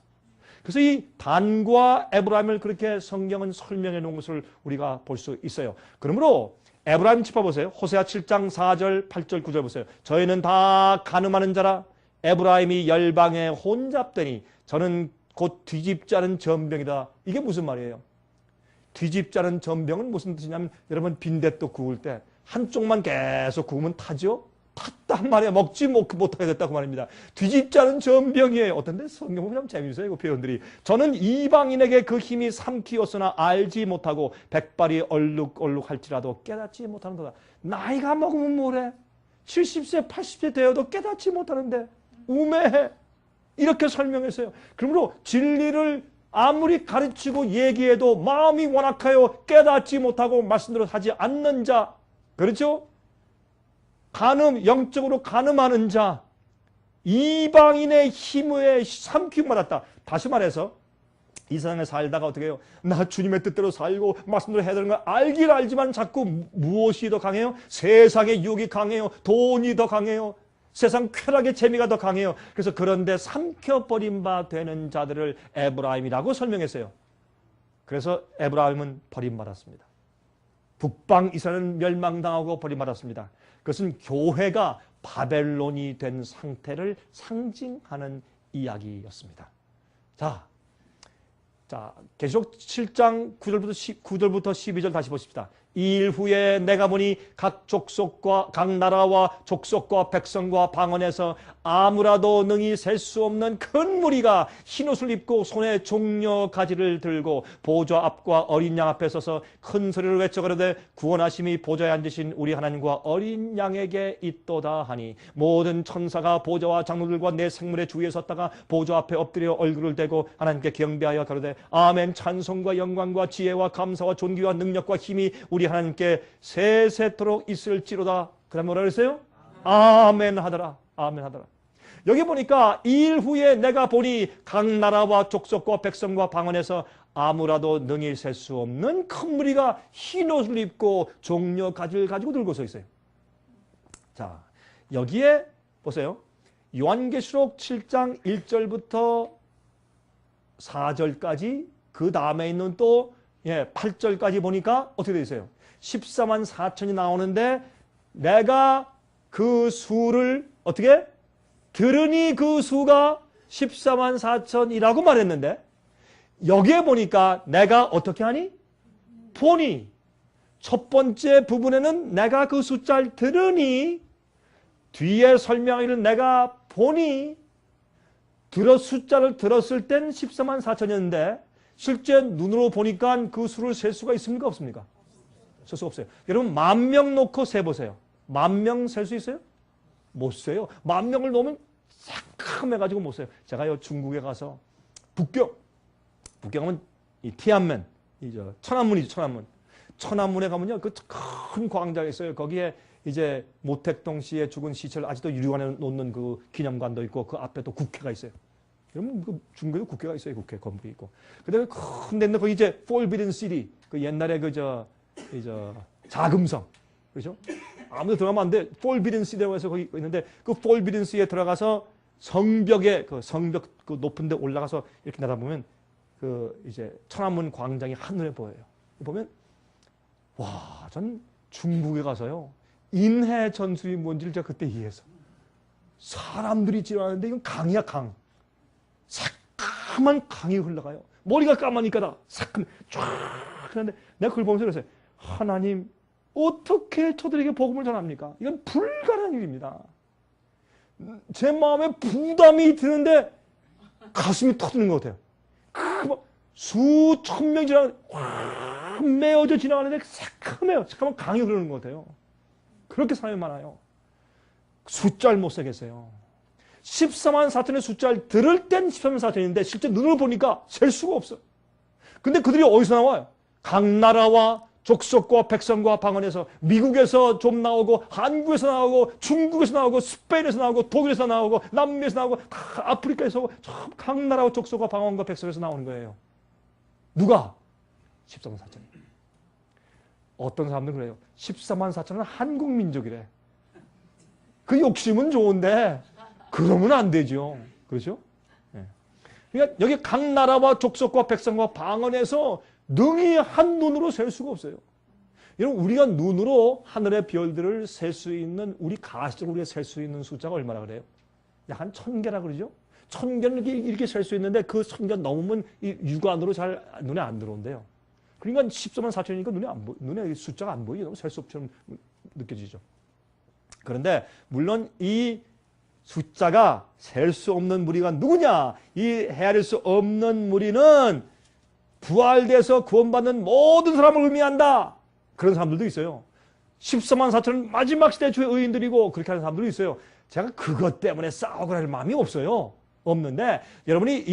그래서 이 단과 에브라임을 그렇게 성경은 설명해 놓은 것을 우리가 볼 수 있어요. 그러므로 에브라임 지파 보세요. 호세아 7장 4절, 8절, 9절 보세요. 저희는 다 간음하는 자라 에브라임이 열방에 혼잡되니 저는 곧 뒤집자는 전병이다. 이게 무슨 말이에요? 뒤집자는 전병은 무슨 뜻이냐면 여러분 빈대떡 구울 때 한쪽만 계속 구우면 타죠? 탔단 말이야. 먹지 못하게 됐다고 말입니다. 뒤집자는 전병이에요. 어떤데? 성경 보면 참 재미있어요. 이 표현들이. 저는 이방인에게 그 힘이 삼키었으나 알지 못하고 백발이 얼룩할지라도 깨닫지 못하는도다. 나이가 먹으면 뭐래? 70세 80세 되어도 깨닫지 못하는데 우매해. 이렇게 설명했어요. 그러므로 진리를 아무리 가르치고 얘기해도 마음이 완악하여 깨닫지 못하고 말씀대로 하지 않는 자. 그렇죠? 영적으로 간음하는 자. 이방인의 힘에 삼킴 받았다. 다시 말해서 이 세상에 살다가 어떻게 해요? 나 주님의 뜻대로 살고 말씀대로 해야 되는 걸 알긴 알지만 자꾸 무엇이 더 강해요? 세상의 유혹이 강해요. 돈이 더 강해요. 세상 쾌락의 재미가 더 강해요. 그래서 그런데 삼켜버린 바 되는 자들을 에브라임이라고 설명했어요. 그래서 에브라임은 버림받았습니다. 북방 이스라엘은 멸망당하고 버림받았습니다. 그것은 교회가 바벨론이 된 상태를 상징하는 이야기였습니다. 자, 계시록 7장 9절부터 12절 다시 보십시다. 이 일 후에 내가 보니 각 족속과 각 나라와 족속과 백성과 방언에서 아무라도 능히 셀 수 없는 큰 무리가 흰옷을 입고 손에 종려 가지를 들고 보좌 앞과 어린 양 앞에 서서 큰 소리로 외쳐 가로되 구원하심이 보좌에 앉으신 우리 하나님과 어린 양에게 있도다 하니 모든 천사가 보좌와 장로들과 내 생물의 주위에 섰다가 보좌 앞에 엎드려 얼굴을 대고 하나님께 경배하여 가로되 아멘. 찬송과 영광과 지혜와 감사와 존귀와 능력과 힘이 우리 하나님께 세세토록 있을지로다. 그 다음에 뭐라 그랬어요? 아멘 하더라. 아멘 하더라. 여기 보니까 이 일 후에 내가 보니 각 나라와 족속과 백성과 방언에서 아무라도 능히 셀 수 없는 큰 무리가 흰옷을 입고 종려 가지를 가지고 들고 서 있어요. 자, 여기에 보세요. 요한계시록 7장 1절부터 4절까지 그 다음에 있는 또 8절까지 보니까 어떻게 되어 있어요? 14만 4천이 나오는데 내가 그 수를 어떻게? 들으니 그 수가 14만 4천이라고 말했는데 여기에 보니까 내가 어떻게 하니? 보니. 첫 번째 부분에는 내가 그 숫자를 들으니, 뒤에 설명하기를 내가 보니, 숫자를 들었을 땐 14만 4천이었는데 실제 눈으로 보니까 그 수를 셀 수가 있습니까? 없습니까? 셀 수 없어요. 여러분 10,000명 놓고 세보세요. 10,000명 셀 수 있어요? 못 세요. 10,000명을 놓으면 새카매가지고 못 세요. 제가요 중국에 가서 북경 하면 이 티안men, 천안문이죠, 천안문. 천안문에 가면요 그 큰 광장이 있어요. 거기에 이제 모택동 씨의 죽은 시체를 아직도 유리관에 놓는 그 기념관도 있고 그 앞에 또 국회가 있어요. 여러분 그 중국에도 국회가 있어요. 국회 건물이 있고. 그다음에 큰 데는 거기 이제 Forbidden City 그 옛날에 자금성 그렇죠? 아무도 들어가면 안 돼. Forbidden City라고 해서 거기 있는데 그 Forbidden City에 들어가서 성벽 그 높은 데 올라가서 이렇게 내다보면 그 이제 천안문 광장이 한눈에 보여요. 보면 와, 전 중국에 가서요. 인해 전술이 뭔지를 제가 그때 이해해서 사람들이 지나가는데 이건 강이야 강. 새까만 강이 흘러가요. 머리가 까마니까 다 새까만 쫙 하는데 내가 그걸 보면서 그랬어요. 하나님 어떻게 저들에게 복음을 전합니까? 이건 불가능한 일입니다. 제 마음에 부담이 드는데 가슴이 터지는 것 같아요. 수천 명이 확 메어져 지나가는데 새까매요. 새까만 강이 흐르는 것 같아요. 그렇게 사람이 많아요. 숫자를 못 세겠어요. 14만 4천의 숫자를 들을 땐 14만 4천인데 실제 눈을 보니까 셀 수가 없어요. 근데 그들이 어디서 나와요? 각 나라와 족속과 백성과 방언에서 미국에서 좀 나오고 한국에서 나오고 중국에서 나오고 스페인에서 나오고 독일에서 나오고 남미에서 나오고 다 아프리카에서 오고 각 나라와 족속과 방언과 백성에서 나오는 거예요. 누가? 14만 4천. 어떤 사람들은 그래요. 14만 4천은 한국 민족이래. 그 욕심은 좋은데 그러면 안 되죠. 그렇죠? 네. 그러니까 여기 각 나라와 족속과 백성과 방언에서 능히 한눈으로 셀 수가 없어요. 여러분 우리가 눈으로 하늘의 별들을 셀 수 있는 우리 가시적으로 우리가 셀 수 있는 숫자가 얼마나 그래요? 약 한 1,000개라 그러죠? 1,000개는 이렇게 셀 수 있는데 그 1,000개 넘으면 이 육안으로 잘 눈에 안 들어온대요. 그러니까 14만 4천이니까 눈에 숫자가 안 보이게 너무 셀 수 없처럼 느껴지죠. 그런데 물론 이 숫자가 셀 수 없는 무리가 누구냐? 이 헤아릴 수 없는 무리는 부활돼서 구원받는 모든 사람을 의미한다. 그런 사람들도 있어요. 14만 4천은 마지막 시대 주의 의인들이고 그렇게 하는 사람들도 있어요. 제가 그것 때문에 싸우고 할 마음이 없어요. 없는데 여러분이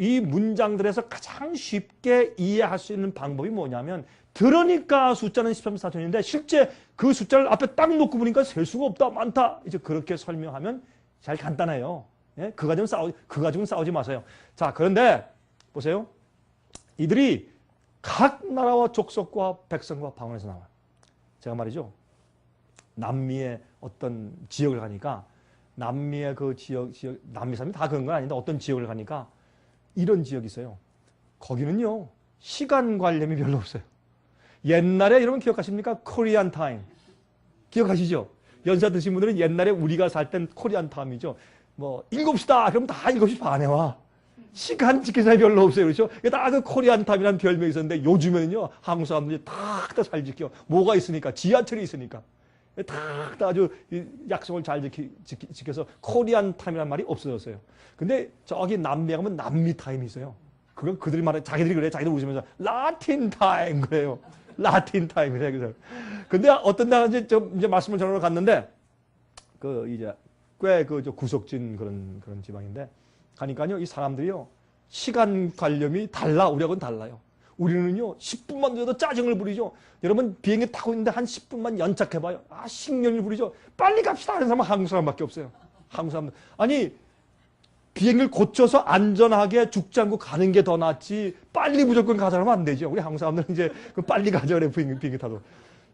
이 문장들에서 가장 쉽게 이해할 수 있는 방법이 뭐냐면 들으니까 숫자는 14만 4천인데 실제 그 숫자를 앞에 딱 놓고 보니까 셀 수가 없다. 많다. 이제 그렇게 설명하면 잘 간단해요. 예? 그 가지고는 싸우지 마세요. 자, 그런데 보세요. 이들이 각 나라와 족속과 백성과 방언에서 나와요. 제가 말이죠. 남미의 어떤 지역을 가니까 남미의 그 지역 남미 사람이 다 그런 건 아닌데 어떤 지역을 가니까 이런 지역이 있어요. 거기는요. 시간 관념이 별로 없어요. 옛날에 여러분 기억하십니까? 코리안 타임. 기억하시죠? 연세 드신 분들은 옛날에 우리가 살 땐 코리안 타임이죠. 뭐 7시다. 그럼 다 7시 반에 와. 시간 지키는 사람이 별로 없어요. 그렇죠? 다 그 코리안 타임이라는 별명이 있었는데 요즘에는요. 한국 사람들이 다 잘 지켜. 뭐가 있으니까. 지하철이 있으니까. 다 아주 약속을 잘 지켜서 코리안 타임이라는 말이 없어졌어요. 근데 저기 남미에 가면 남미 타임이 있어요. 그건 그들이 말해, 자기들이 그래. 자기들 웃으면서 라틴 타임 그래요. 라틴 타임이래요. 그래서. 근데 어떤 날 이제 말씀을 전하러 갔는데 이제 꽤 구석진 그런 지방인데 가니까요. 이 사람들이요. 시간 관념이 달라. 우리하고는 달라요. 우리는요. 10분만 늦어도 짜증을 부리죠. 여러분 비행기 타고 있는데 한 10분만 연착해봐요. 식량을 부리죠. 빨리 갑시다 하는 사람은 한국 사람밖에 없어요. 한국 사람들. 아니 비행기를 고쳐서 안전하게 죽지 않고 가는 게 더 낫지 빨리 무조건 가자면 안 되죠. 우리 한국 사람들은 이제 빨리 가자 그래 비행기 타도.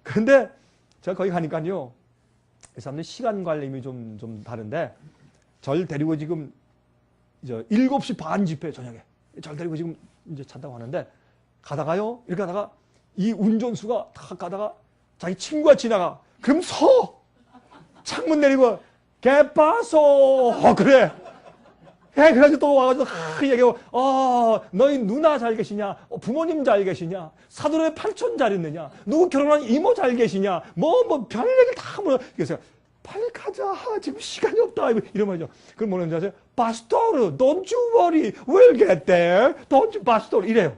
그런데 제가 거기 가니까요. 이 사람들 시간 관념이 좀 다른데 절 데리고 지금 이제 7시 반 집회 저녁에 절 데리고 지금 이제 차 타고 가는데 가다가요. 이렇게 하다가 이 운전수가 탁 가다가 자기 친구가 지나가. 그럼 서! 창문 내리고 개빠소. 그래. 그래가지고 또 와가지고 얘기하고, 너희 누나 잘 계시냐? 부모님 잘 계시냐? 사돈의 팔촌 잘 있느냐? 누구 결혼한 이모 잘 계시냐? 별 얘기를 다 물어. 그래서 빨리 가자. 지금 시간이 없다. 이러면 죠. 그럼 뭐라는지 아세요? Pastor, don't you worry. We'll get there. Don't you, Pastor. 이래요.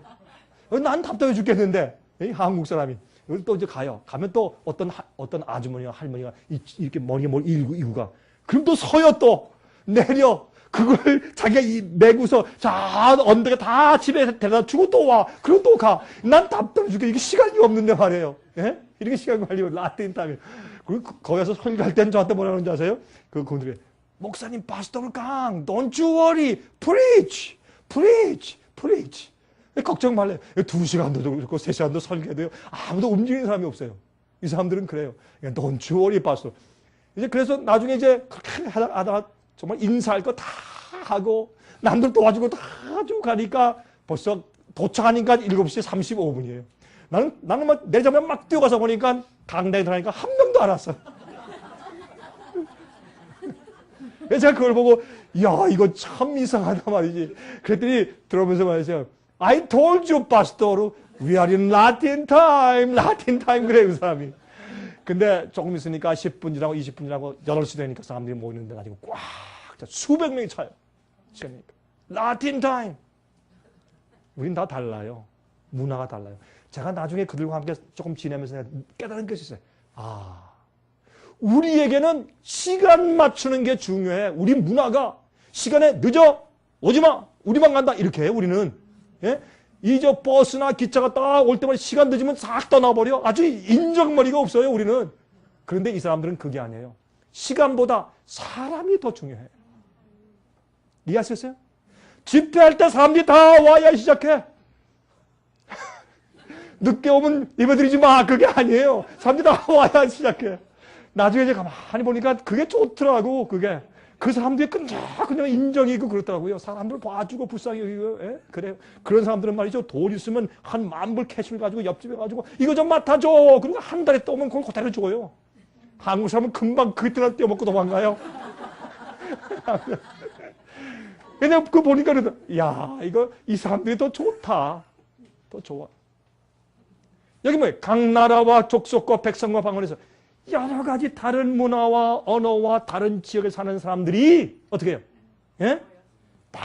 난 답답해 죽겠는데. 한국 사람이. 여기 또 이제 가요. 가면 또 어떤 아주머니가 할머니가 이렇게 머리에 뭘 이고 가. 그럼 또 서요 또. 내려. 그걸 자기가 메고서 언덕에 다 집에 데려다 주고 또 와. 그리고 또 가. 난 답답해 죽겠어. 이게 시간이 없는데 말이에요. 예? 이렇게 시간 관리 라틴 타임. 그리고 거기서 설교할 땐 저한테 뭐라 그러는지 아세요? 그분들이 목사님 파스토르 강 don't you worry preach preach preach 걱정 말래. 2시간도 그렇고 3시간도 설교해도요 아무도 움직이는 사람이 없어요. 이 사람들은 그래요. don't you worry 파스토르. 이제 그래서 나중에 이제 그렇게 하다가 정말 인사할 거 다 하고 남들 도와주고 다 주고 가니까 벌써 도착하니까 7시 35분이에요. 나는 막 내자마자 막 뛰어가서 보니까 강당에 들어가니까 한 명도 안 왔어. 그래서 제가 그걸 보고 야 이거 참 이상하다 말이지. 그랬더니 들어오면서 말이죠. I told you, pastor, we are in Latin time. Latin time 그래 그 사람이. 근데 조금 있으니까 10분 지나고 20분 지나고 8시 되니까 사람들이 모이는데 가지고 꽉 수백 명이 차요. 시간이니까. Latin time. 우린 다 달라요. 문화가 달라요. 제가 나중에 그들과 함께 조금 지내면서 깨달은 것이 있어요. 우리에게는 시간 맞추는 게 중요해. 우리 문화가 시간에 늦어 오지마 우리만 간다 이렇게 해요. 우리는 예? 이 버스나 기차가 딱 올 때마다 시간 늦으면 싹 떠나버려. 아주 인정머리가 없어요. 우리는. 그런데 이 사람들은 그게 아니에요. 시간보다 사람이 더 중요해. 이해하셨어요? 집회할 때 사람들이 다 와야 시작해. 늦게 오면 예배드리지 마. 그게 아니에요. 사람들이 다 와야 시작해. 나중에 이제 가만히 보니까 그게 좋더라고. 그게. 그 사람들이 그냥 인정이 있고 그렇더라고요. 사람들 봐주고 불쌍히 여기고. 예? 그래요. 그런 사람들은 말이죠. 돈 있으면 한 10,000불 캐시를 가지고 옆집에 가지고 이거 좀 맡아줘. 그리고 한 달에 또 오면 그걸 그대로 줘요. 한국 사람은 금방 그때나 떼어먹고 도망가요. 그냥 그거 보니까 야 이거 이 사람들이 더 좋다. 더 좋아. 여기 뭐예요? 각 나라와 족속과 백성과 방언에서 여러 가지 다른 문화와 언어와 다른 지역에 사는 사람들이 어떻게 해요? 예? 다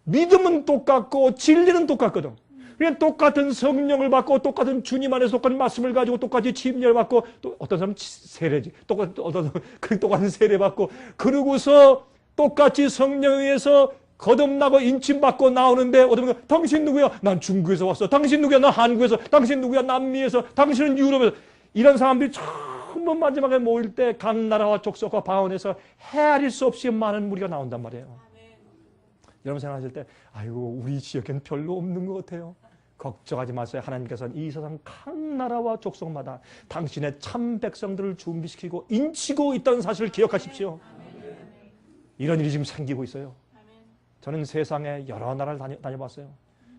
믿음은 똑같고 진리는 똑같거든. 그냥 똑같은 성령을 받고 똑같은 주님 안에서 똑같은 말씀을 가지고 똑같이 침례를 받고 또 어떤 사람은 세례지. 똑같은 세례 받고 그러고서 똑같이 성령에 의해서 거듭나고 인침받고 나오는데 어떤 분은 당신 누구야? 난 중국에서 왔어. 당신 누구야? 난 한국에서. 당신 누구야? 남미에서. 당신은 유럽에서. 이런 사람들이 전부 마지막에 모일 때 각 나라와 족속과 방언에서 헤아릴 수 없이 많은 무리가 나온단 말이에요. 아멘. 여러분 생각하실 때 아이고 우리 지역엔 별로 없는 것 같아요. 걱정하지 마세요. 하나님께서는 이 세상 각 나라와 족속마다 당신의 참 백성들을 준비시키고 인치고 있다는 사실을 기억하십시오. 아멘. 이런 일이 지금 생기고 있어요. 아멘. 저는 세상에 여러 나라를 다녀봤어요.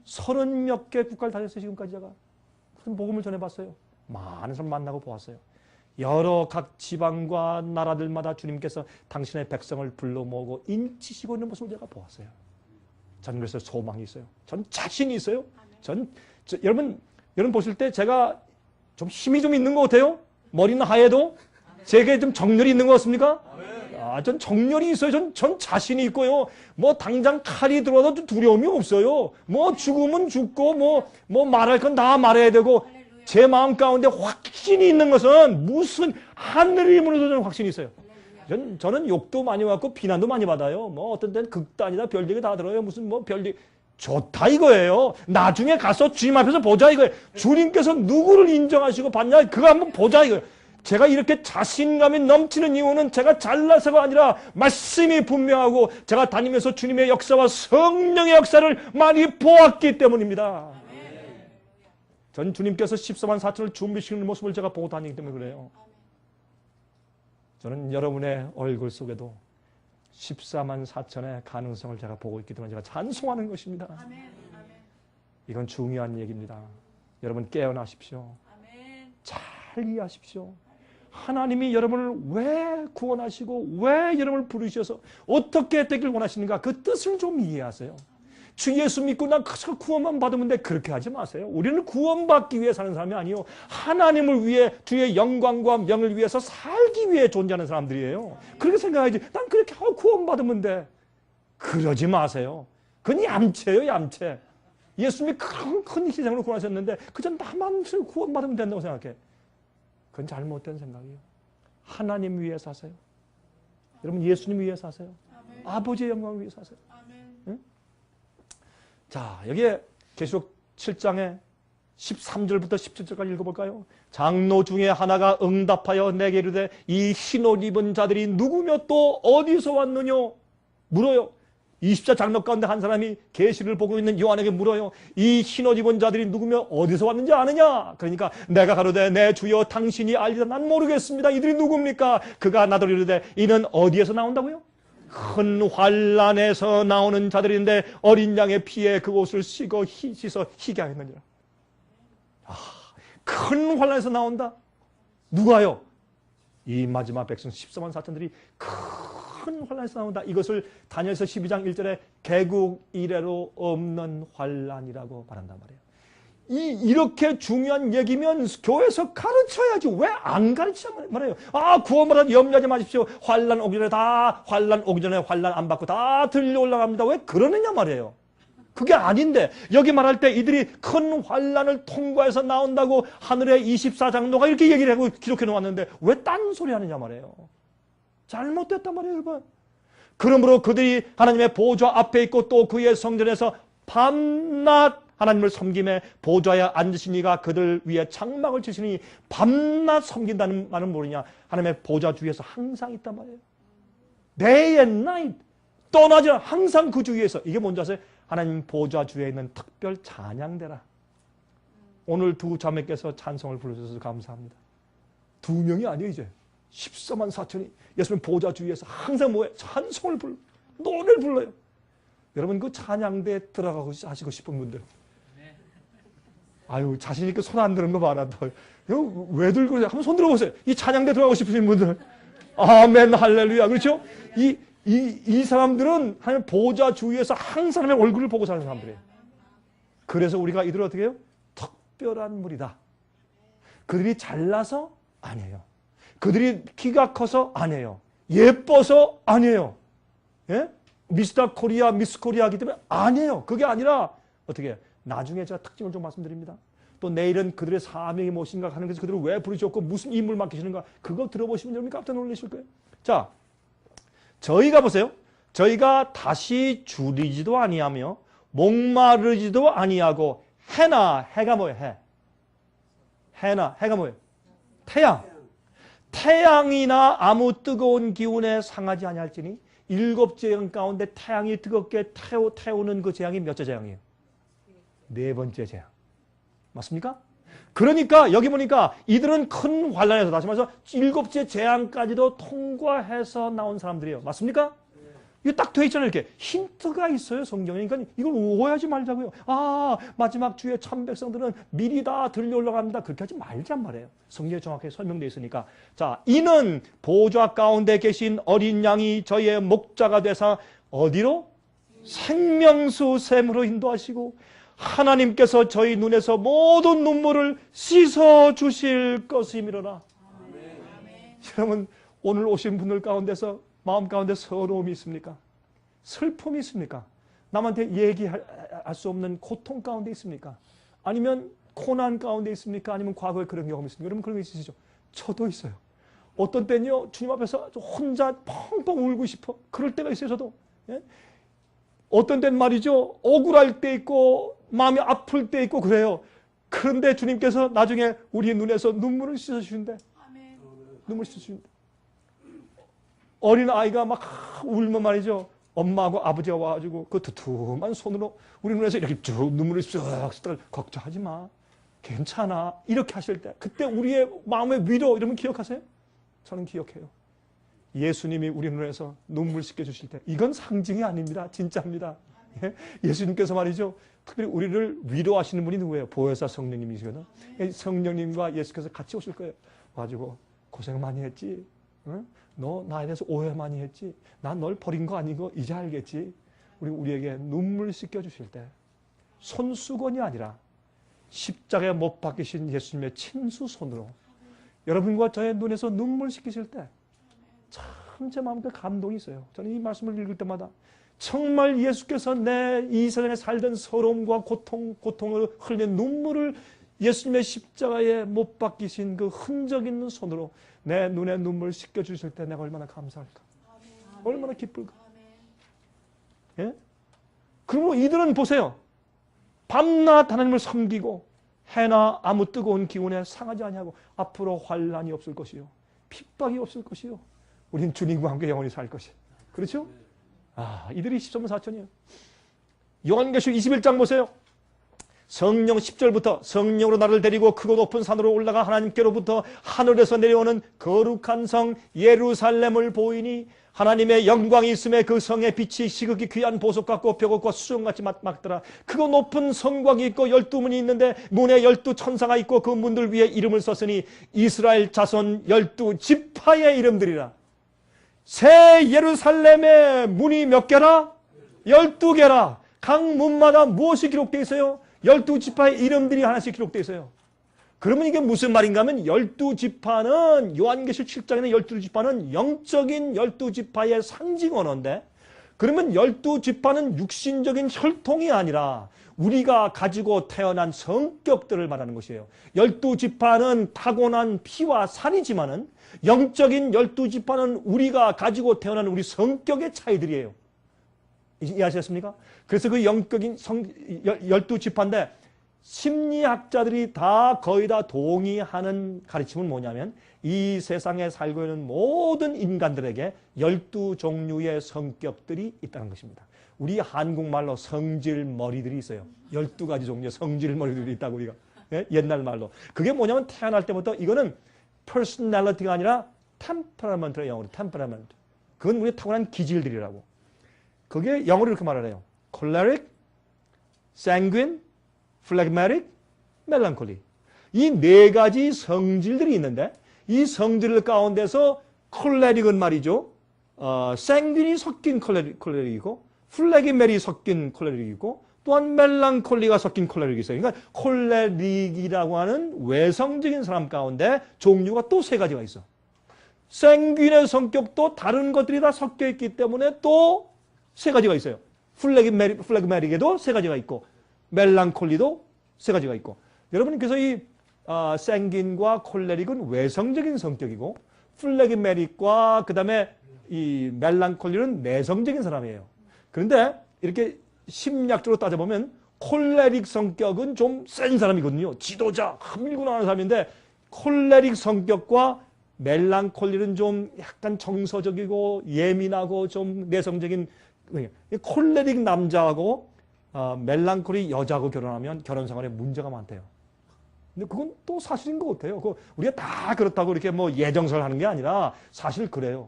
30몇 개 국가를 다녔어요. 지금까지 제가. 무슨 복음을 전해봤어요. 많은 사람 만나고 보았어요. 여러 각 지방과 나라들마다 주님께서 당신의 백성을 불러 모으고 인치시고 있는 모습을 제가 보았어요. 저는 그래서 소망이 있어요. 전 자신이 있어요. 여러분 보실 때 제가 좀 힘이 좀 있는 것 같아요. 머리는 하얘도 제게 좀 정열이 있는 것 같습니까? 전 정열이 있어요. 전 자신이 있고요. 뭐 당장 칼이 들어와도 두려움이 없어요. 뭐 죽으면 죽고 뭐 말할 건 다 말해야 되고 제 마음 가운데 확신이 있는 것은 무슨 하늘이 무너져는 확신이 있어요. 저는 욕도 많이 받고 비난도 많이 받아요. 뭐 어떤 데는 극단이다 별얘기 다 들어요. 무슨 뭐 별얘기 좋다 이거예요. 나중에 가서 주님 앞에서 보자 이거예요. 주님께서 누구를 인정하시고 받냐 그거 한번 보자 이거예요. 제가 이렇게 자신감이 넘치는 이유는 제가 잘나서가 아니라 말씀이 분명하고 제가 다니면서 주님의 역사와 성령의 역사를 많이 보았기 때문입니다. 전 주님께서 14만 4천을 준비시키는 모습을 제가 보고 다니기 때문에 그래요. 저는 여러분의 얼굴 속에도 14만 4천의 가능성을 제가 보고 있기 때문에 제가 찬송하는 것입니다. 이건 중요한 얘기입니다. 여러분 깨어나십시오. 잘 이해하십시오. 하나님이 여러분을 왜 구원하시고 왜 여러분을 부르셔서 어떻게 되길 원하시는가 그 뜻을 좀 이해하세요. 주 예수 믿고 난 그저 구원만 받으면 돼. 그렇게 하지 마세요. 우리는 구원받기 위해 사는 사람이 아니요. 하나님을 위해 주의 영광과 명을 위해서 살기 위해 존재하는 사람들이에요. 그렇게 생각하지. 난 그렇게 구원받으면 돼. 그러지 마세요. 그건 얌체예요, 얌체. 예수님이 큰 희생으로 구원하셨는데 그저 나만 구원받으면 된다고 생각해. 그건 잘못된 생각이에요. 하나님 위해 사세요. 여러분 예수님 위해 사세요. 아멘. 아버지의 영광을 위해 사세요. 응? 자, 여기에 계시록 7장에 13절부터 17절까지 읽어볼까요? 장로 중에 하나가 응답하여 내게 이르되 이 흰옷 입은 자들이 누구며 또 어디서 왔느냐 물어요. 20자 장로 가운데 한 사람이 계시를 보고 있는 요한에게 물어요. 이 흰옷 입은 자들이 누구며 어디서 왔는지 아느냐? 그러니까 내가 가로되 내 주여 당신이 알리다 난 모르겠습니다. 이들이 누굽니까? 그가 나더러 이르되 이는 어디에서 나온다고요? 큰 환란에서 나오는 자들인데 어린 양의 피에 그곳을 씻어 희게 하였느니라. 큰 환란에서 나온다. 누가요? 이 마지막 백성 14만 4천들이 큰 환란에서 나온다. 이것을 다니엘서 12장 1절에 개국 이래로 없는 환란이라고 말한단 말이에요. 이렇게 중요한 얘기면 교회에서 가르쳐야지. 왜 안 가르치냐 말이에요. 구원받아 염려하지 마십시오. 환란 오기 전에 환란 안 받고 다 들려 올라갑니다. 왜 그러느냐 말이에요. 그게 아닌데 여기 말할 때 이들이 큰 환란을 통과해서 나온다고 하늘의 24장로가 이렇게 얘기를 하고 기록해 놓았는데 왜 딴소리 하느냐 말이에요. 잘못됐단 말이에요, 여러분. 그러므로 그들이 하나님의 보좌 앞에 있고 또 그의 성전에서 밤낮 하나님을 섬김에 보좌에 앉으신 이가 그들 위에 장막을 치시니 밤낮 섬긴다는 말은 뭐냐? 하나님의 보좌 주위에서 항상 있단 말이에요. Day and night. 떠나지 않아. 항상 그 주위에서. 이게 뭔지 아세요? 하나님 보좌 주위에 있는 특별 찬양대라. 오늘 두 자매께서 찬송을 부르셔서 감사합니다. 두 명이 아니에요, 이제. 14만 4천이 예수님 보좌 주위에서 항상 뭐해? 찬송을 불러. 노래를 불러요. 여러분 그 찬양대에 들어가고 하시고 싶은 분들. 아유, 자신있게 손 안 드는 거 봐라. 왜 들고 한번 손 들어보세요. 이 찬양대 들어가고 싶으신 분들. 아멘, 할렐루야. 그렇죠? 이 사람들은 하나님 보좌 주위에서 항상 하나님의 얼굴을 보고 사는 사람들이에요. 그래서 우리가 이들을 어떻게 해요? 특별한 무리다. 그들이 잘나서 아니에요. 그들이 키가 커서 아니에요. 예뻐서 아니에요. 예? 미스터 코리아, 미스 코리아이기 때문에 아니에요. 그게 아니라 어떻게 해요? 나중에 제가 특징을 좀 말씀드립니다. 또 내일은 그들의 사명이 무엇인가 하는 것에서 그들을 왜 부르셨고 무슨 임무를 맡기시는가 그거 들어보시면 여러분이 깜짝 놀라실 거예요. 자, 저희가 보세요. 저희가 다시 줄이지도 아니하며 목마르지도 아니하고 해가 뭐예요? 해가 뭐예요? 태양이나 아무 뜨거운 기운에 상하지 아니할지니 7 재앙 가운데 태양이 뜨겁게 태우는 그 재앙이 몇째 재앙이에요? 4번째 재앙. 맞습니까? 그러니까 여기 보니까 이들은 큰 환란에서 다시 말해서 7째 재앙까지도 통과해서 나온 사람들이에요. 맞습니까? 이거 딱 돼 있잖아요. 이렇게 힌트가 있어요, 성경에. 그러니까 이걸 오해하지 말자고요. 마지막 주의 참 백성들은 미리 다 들려 올라갑니다. 그렇게 하지 말란 말이에요. 성경에 정확하게 설명되어 있으니까. 자, 이는 보좌 가운데 계신 어린 양이 저희의 목자가 되사 어디로? 생명수 샘으로 인도하시고 하나님께서 저희 눈에서 모든 눈물을 씻어 주실 것이미로라. 여러분 오늘 오신 분들 가운데서 마음 가운데 서러움이 있습니까? 슬픔이 있습니까? 남한테 얘기할 수 없는 고통 가운데 있습니까? 아니면 고난 가운데 있습니까? 아니면 과거에 그런 경험이 있습니까? 여러분 그런 게 있으시죠? 저도 있어요. 어떤 때는요 주님 앞에서 혼자 펑펑 울고 싶어. 그럴 때가 있어요. 저도. 예? 어떤 때는 말이죠. 억울할 때 있고 마음이 아플 때 있고 그래요. 그런데 주님께서 나중에 우리 눈에서 눈물을 씻어주신대. 눈물을 씻어주신대. 어린아이가 막 울면 말이죠. 엄마하고 아버지가 와가지고 그 두툼한 손으로 우리 눈에서 이렇게 쭉 눈물을 쓱 걱정하지 마. 괜찮아. 이렇게 하실 때 그때 우리의 마음의 위로 이러면 기억하세요? 저는 기억해요. 예수님이 우리 눈에서 눈물 씻겨주실 때 이건 상징이 아닙니다. 진짜입니다. 예? 예수님께서 말이죠. 특별히 우리를 위로하시는 분이 누구예요? 보혜사 성령님이시거든. 성령님과 예수께서 같이 오실 거예요. 가지고 고생 많이 했지. 응? 너 나에 대해서 오해 많이 했지. 난 널 버린 거 아닌 거 이제 알겠지. 우리에게 눈물 씻겨주실 때 손수건이 아니라 십자가에 못 박히신 예수님의 친수 손으로 여러분과 저의 눈에서 눈물 씻기실 때 참 제 마음에 감동이 있어요. 저는 이 말씀을 읽을 때마다 정말 예수께서 내 이 세상에 살던 서러움과 고통을 흘린 눈물을 예수님의 십자가에 못 박히신 그 흔적 있는 손으로 내 눈에 눈물을 씻겨주실 때 내가 얼마나 감사할까. 얼마나 기쁠까. 예? 그리고 이들은 보세요. 밤낮 하나님을 섬기고 해나 아무 뜨거운 기운에 상하지 아니하고 앞으로 환난이 없을 것이요. 핍박이 없을 것이요. 우리는 주님과 함께 영원히 살 것이에요. 그렇죠? 이들이 13만 4천이에요. 요한계시록 21장 보세요. 성령 10절부터 성령으로 나를 데리고 크고 높은 산으로 올라가 하나님께로부터 하늘에서 내려오는 거룩한 성 예루살렘을 보이니 하나님의 영광이 있음에 그 성의 빛이 시극이 귀한 보석 같고 벽옥과 수정같이 막더라. 크고 높은 성곽이 있고 12문이 있는데 문에 12천사가 있고 그 문들 위에 이름을 썼으니 이스라엘 자손 12지파의 이름들이라. 새 예루살렘의 문이 몇 개라? 12개라. 각 문마다 무엇이 기록되어 있어요? 12지파의 이름들이 하나씩 기록되어 있어요. 그러면 이게 무슨 말인가 하면 12지파는 요한계시록 7장에는 12지파는 영적인 12지파의 상징 언어인데 그러면 12지파는 육신적인 혈통이 아니라 우리가 가지고 태어난 성격들을 말하는 것이에요. 12지파는 타고난 피와 살이지만은 영적인 12지파는 우리가 가지고 태어난 우리 성격의 차이들이에요. 이해하셨습니까? 그래서 그 영적인 12지파인데 심리학자들이 거의 다 동의하는 가르침은 뭐냐면 이 세상에 살고 있는 모든 인간들에게 12종류의 성격들이 있다는 것입니다. 우리 한국말로 성질머리들이 있어요. 12가지 종류의 성질머리들이 있다고 우리가. 예? 옛날 말로. 그게 뭐냐면 태어날 때부터 이거는 personality가 아니라 temperament라는 영어로 temperament. 그건 우리의 타고난 기질들이라고. 그게 영어로 이렇게 말을 해요. choleric, sanguine, phlegmatic, melancholy. 이 네 가지 성질들이 있는데 이 성질 가운데서 choleric은 말이죠. sanguine이 섞인 choleric이고 phlegmatic이 섞인 choleric이고 또한 멜랑콜리가 섞인 콜레릭이 있어요. 그러니까 콜레릭이라고 하는 외성적인 사람 가운데 종류가 또 세 가지가 있어. 생균의 성격도 다른 것들이 다 섞여 있기 때문에 또 세 가지가 있어요. 플래그메릭에도 세 가지가 있고 멜랑콜리도 세 가지가 있고. 여러분 그래서 이 생균과 콜레릭은 외성적인 성격이고 플래그메릭과 그 다음에 이 멜랑콜리는 내성적인 사람이에요. 그런데 이렇게 심리학적으로 따져보면 콜레릭 성격은 좀 센 사람이거든요. 지도자, 밀고 나가는 사람인데 콜레릭 성격과 멜랑콜리는 좀 약간 정서적이고 예민하고 좀 내성적인 콜레릭 남자하고 멜랑콜리 여자하고 결혼하면 결혼 생활에 문제가 많대요. 근데 그건 또 사실인 것 같아요. 우리가 다 그렇다고 이렇게 뭐 예정설 하는 게 아니라 사실 그래요.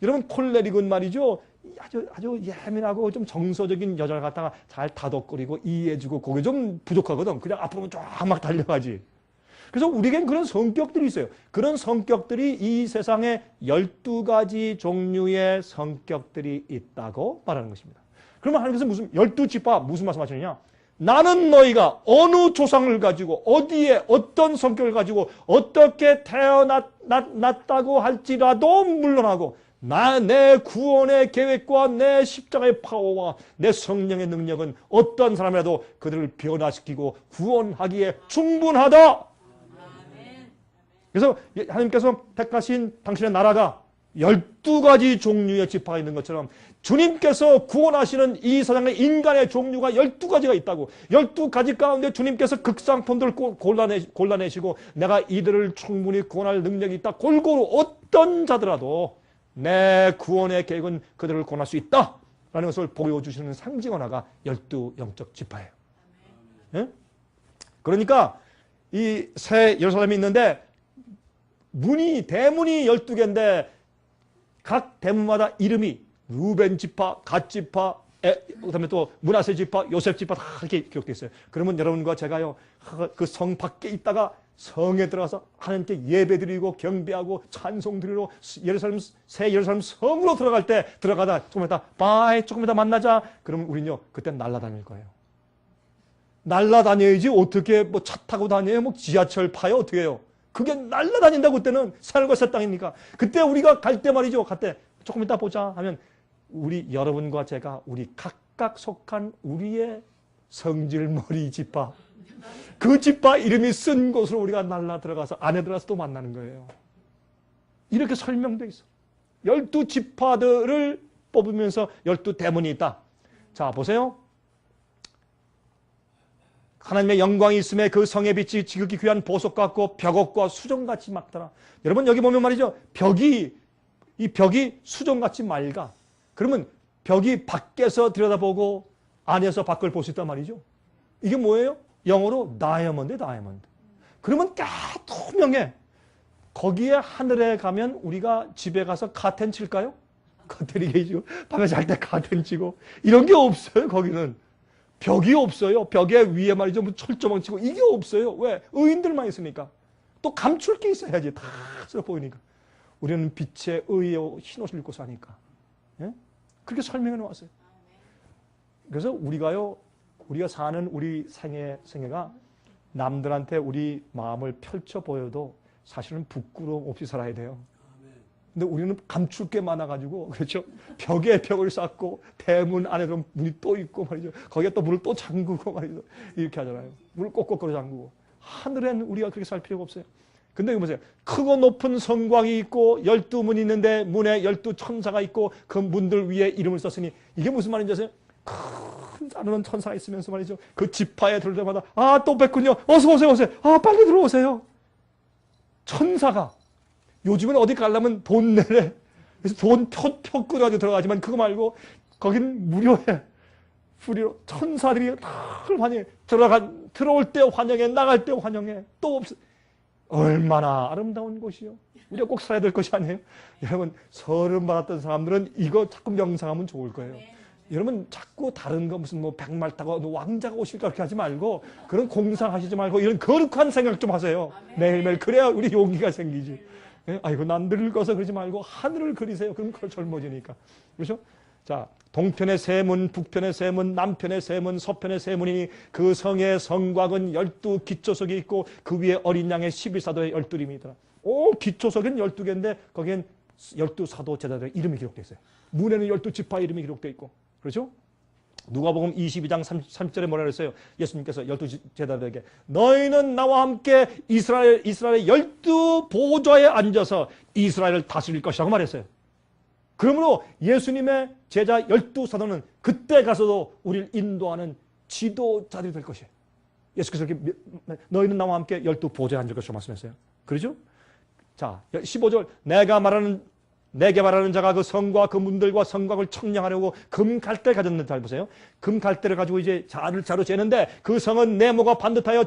여러분 콜레릭은 말이죠. 아주 예민하고 좀 정서적인 여자를 갖다가 잘 다독거리고 이해해주고 그게 좀 부족하거든. 그냥 앞으로 쫙 막 달려가지. 그래서 우리에겐 그런 성격들이 있어요. 그런 성격들이 이 세상에 12가지 종류의 성격들이 있다고 말하는 것입니다. 그러면 하나님께서 무슨 12지파 무슨 말씀하시느냐? 나는 너희가 어느 조상을 가지고 어디에 어떤 성격을 가지고 어떻게 태어났다고 할지라도 물론하고 내 구원의 계획과 내 십자가의 파워와 내 성령의 능력은 어떤 사람이라도 그들을 변화시키고 구원하기에 충분하다. 그래서 하나님께서 택하신 당신의 나라가 12가지 종류의 지파가 있는 것처럼 주님께서 구원하시는 이 세상의 인간의 종류가 12가지가 있다고. 12가지 가운데 주님께서 극상품들을 골라내시고 내가 이들을 충분히 구원할 능력이 있다. 골고루 어떤 자더라도 내 구원의 계획은 그들을 구원할 수 있다. 라는 것을 보여주시는 상징 하나가 12 영적 지파예요. 예? 그러니까 이 새 예루살렘이 있는데 대문이 12개인데 각 대문마다 이름이 루벤 지파, 갓 지파, 그다음에 또 므낫세 지파, 요셉 지파 다 이렇게 기록되어 있어요. 그러면 여러분과 제가요, 그 성 밖에 있다가 성에 들어가서 하나님께 예배드리고 경배하고 찬송드리러 새 예루살렘 성으로 들어갈 때 들어가다 조금 이따 바이 조금 이따 만나자. 그러면 우리는요 그때 날아다닐 거예요. 날아다녀야지 어떻게 뭐 차 타고 다녀요? 뭐 지하철 파요? 어떻게 해요? 그게 날아다닌다고 그때는 하늘과 새 땅이니까. 그때 우리가 갈 때 말이죠. 갈 때 조금 이따 보자 하면 우리 여러분과 제가 우리 각각 속한 우리의 성질머리 지파 그 지파 이름이 쓴 곳으로 우리가 날라 들어가서 안에 들어가서 또 만나는 거예요. 이렇게 설명되어 있어. 12지파들을 뽑으면서 12대문이 있다. 자 보세요. 하나님의 영광이 있음에 그 성의 빛이 지극히 귀한 보석 같고 벽옥과 수정같이 맑더라. 여러분 여기 보면 말이죠. 이 벽이 수정같이 맑아. 그러면 벽이 밖에서 들여다보고 안에서 밖을 볼 수 있단 말이죠. 이게 뭐예요? 영어로 다이아몬드. 그러면 투명해. 거기에 하늘에 가면 우리가 집에 가서 카텐 칠까요? 카텐이 계시고 밤에 잘 때 카텐 치고 이런 게 없어요. 거기는. 벽이 없어요. 벽에 위에 말이죠. 뭐 철조망 치고 이게 없어요. 왜? 의인들만 있으니까. 또 감출 게 있어야지. 다 써 보이니까. 우리는 빛의 의의 흰 옷을 입고 사니까. 예? 그렇게 설명해 놓았어요. 그래서 우리가 사는 우리 생애가 남들한테 우리 마음을 펼쳐 보여도 사실은 부끄러움 없이 살아야 돼요. 근데 우리는 감출 게 많아가지고, 그렇죠? 벽에 벽을 쌓고, 대문 안에도 문이 또 있고 말이죠. 거기에 또 문을 또 잠그고 말이죠. 이렇게 하잖아요. 문을 꼭꼭거려 잠그고. 하늘엔 우리가 그렇게 살 필요가 없어요. 근데 이거 보세요. 크고 높은 성곽이 있고, 12문이 있는데, 문에 12천사가 있고, 그 문들 위에 이름을 썼으니, 이게 무슨 말인지 아세요? 큰 싸늘한 천사가 있으면서 말이죠. 그 지파에 들을 때마다, 또 뵙군요. 어서오세요. 빨리 들어오세요. 천사가. 요즘은 어디 가려면 돈 내래. 그래서 돈 표 끊어가지고 들어가지만 그거 말고 거긴 무료해. 무료. 천사들이 다 환영해. 들어올 때 환영해. 나갈 때 환영해. 또 없어. 얼마나 아름다운 곳이요. 우리가 꼭 살아야 될 것이 아니에요. 여러분 서름 받았던 사람들은 이거 자꾸 명상하면 좋을 거예요. 여러분 자꾸 다른 거 무슨 뭐 백말 타고 왕자가 오실까 그렇게 하지 말고 그런 공상하시지 말고 이런 거룩한 생각 좀 하세요. 매일매일. 그래야 우리 용기가 생기지. 아이고 난 늙어서 그러지 말고 하늘을 그리세요. 그럼 그걸 젊어지니까. 그렇죠? 자, 동편의 세 문, 북편의 세 문, 남편의 세 문, 서편의 세 문이니 그 성의 성곽은 12기초석이 있고 그 위에 어린 양의 11사도의 12이더라. 기초석은 12개인데 거기엔 12사도 제자들의 이름이 기록되어 있어요. 문에는 12지파 이름이 기록되어 있고. 그렇죠? 누가복음 22장 30절에 뭐라 그랬어요? 예수님께서 12제자들에게 너희는 나와 함께 이스라엘의 12보좌에 앉아서 이스라엘을 다스릴 것이라고 말했어요. 그러므로 예수님의 제자 12사도는 그때 가서도 우리를 인도하는 지도자들이 될 것이에요. 예수께서 이렇게 너희는 나와 함께 12보좌에 앉을 것이라고 말씀했어요. 그렇죠? 자, 15절 내게 말하는 자가 그 성과 그 문들과 성곽을 청량하려고 금갈대 가졌는데 잘 보세요. 금갈대를 가지고 이제 자로 재는데 그 성은 네모가 반듯하여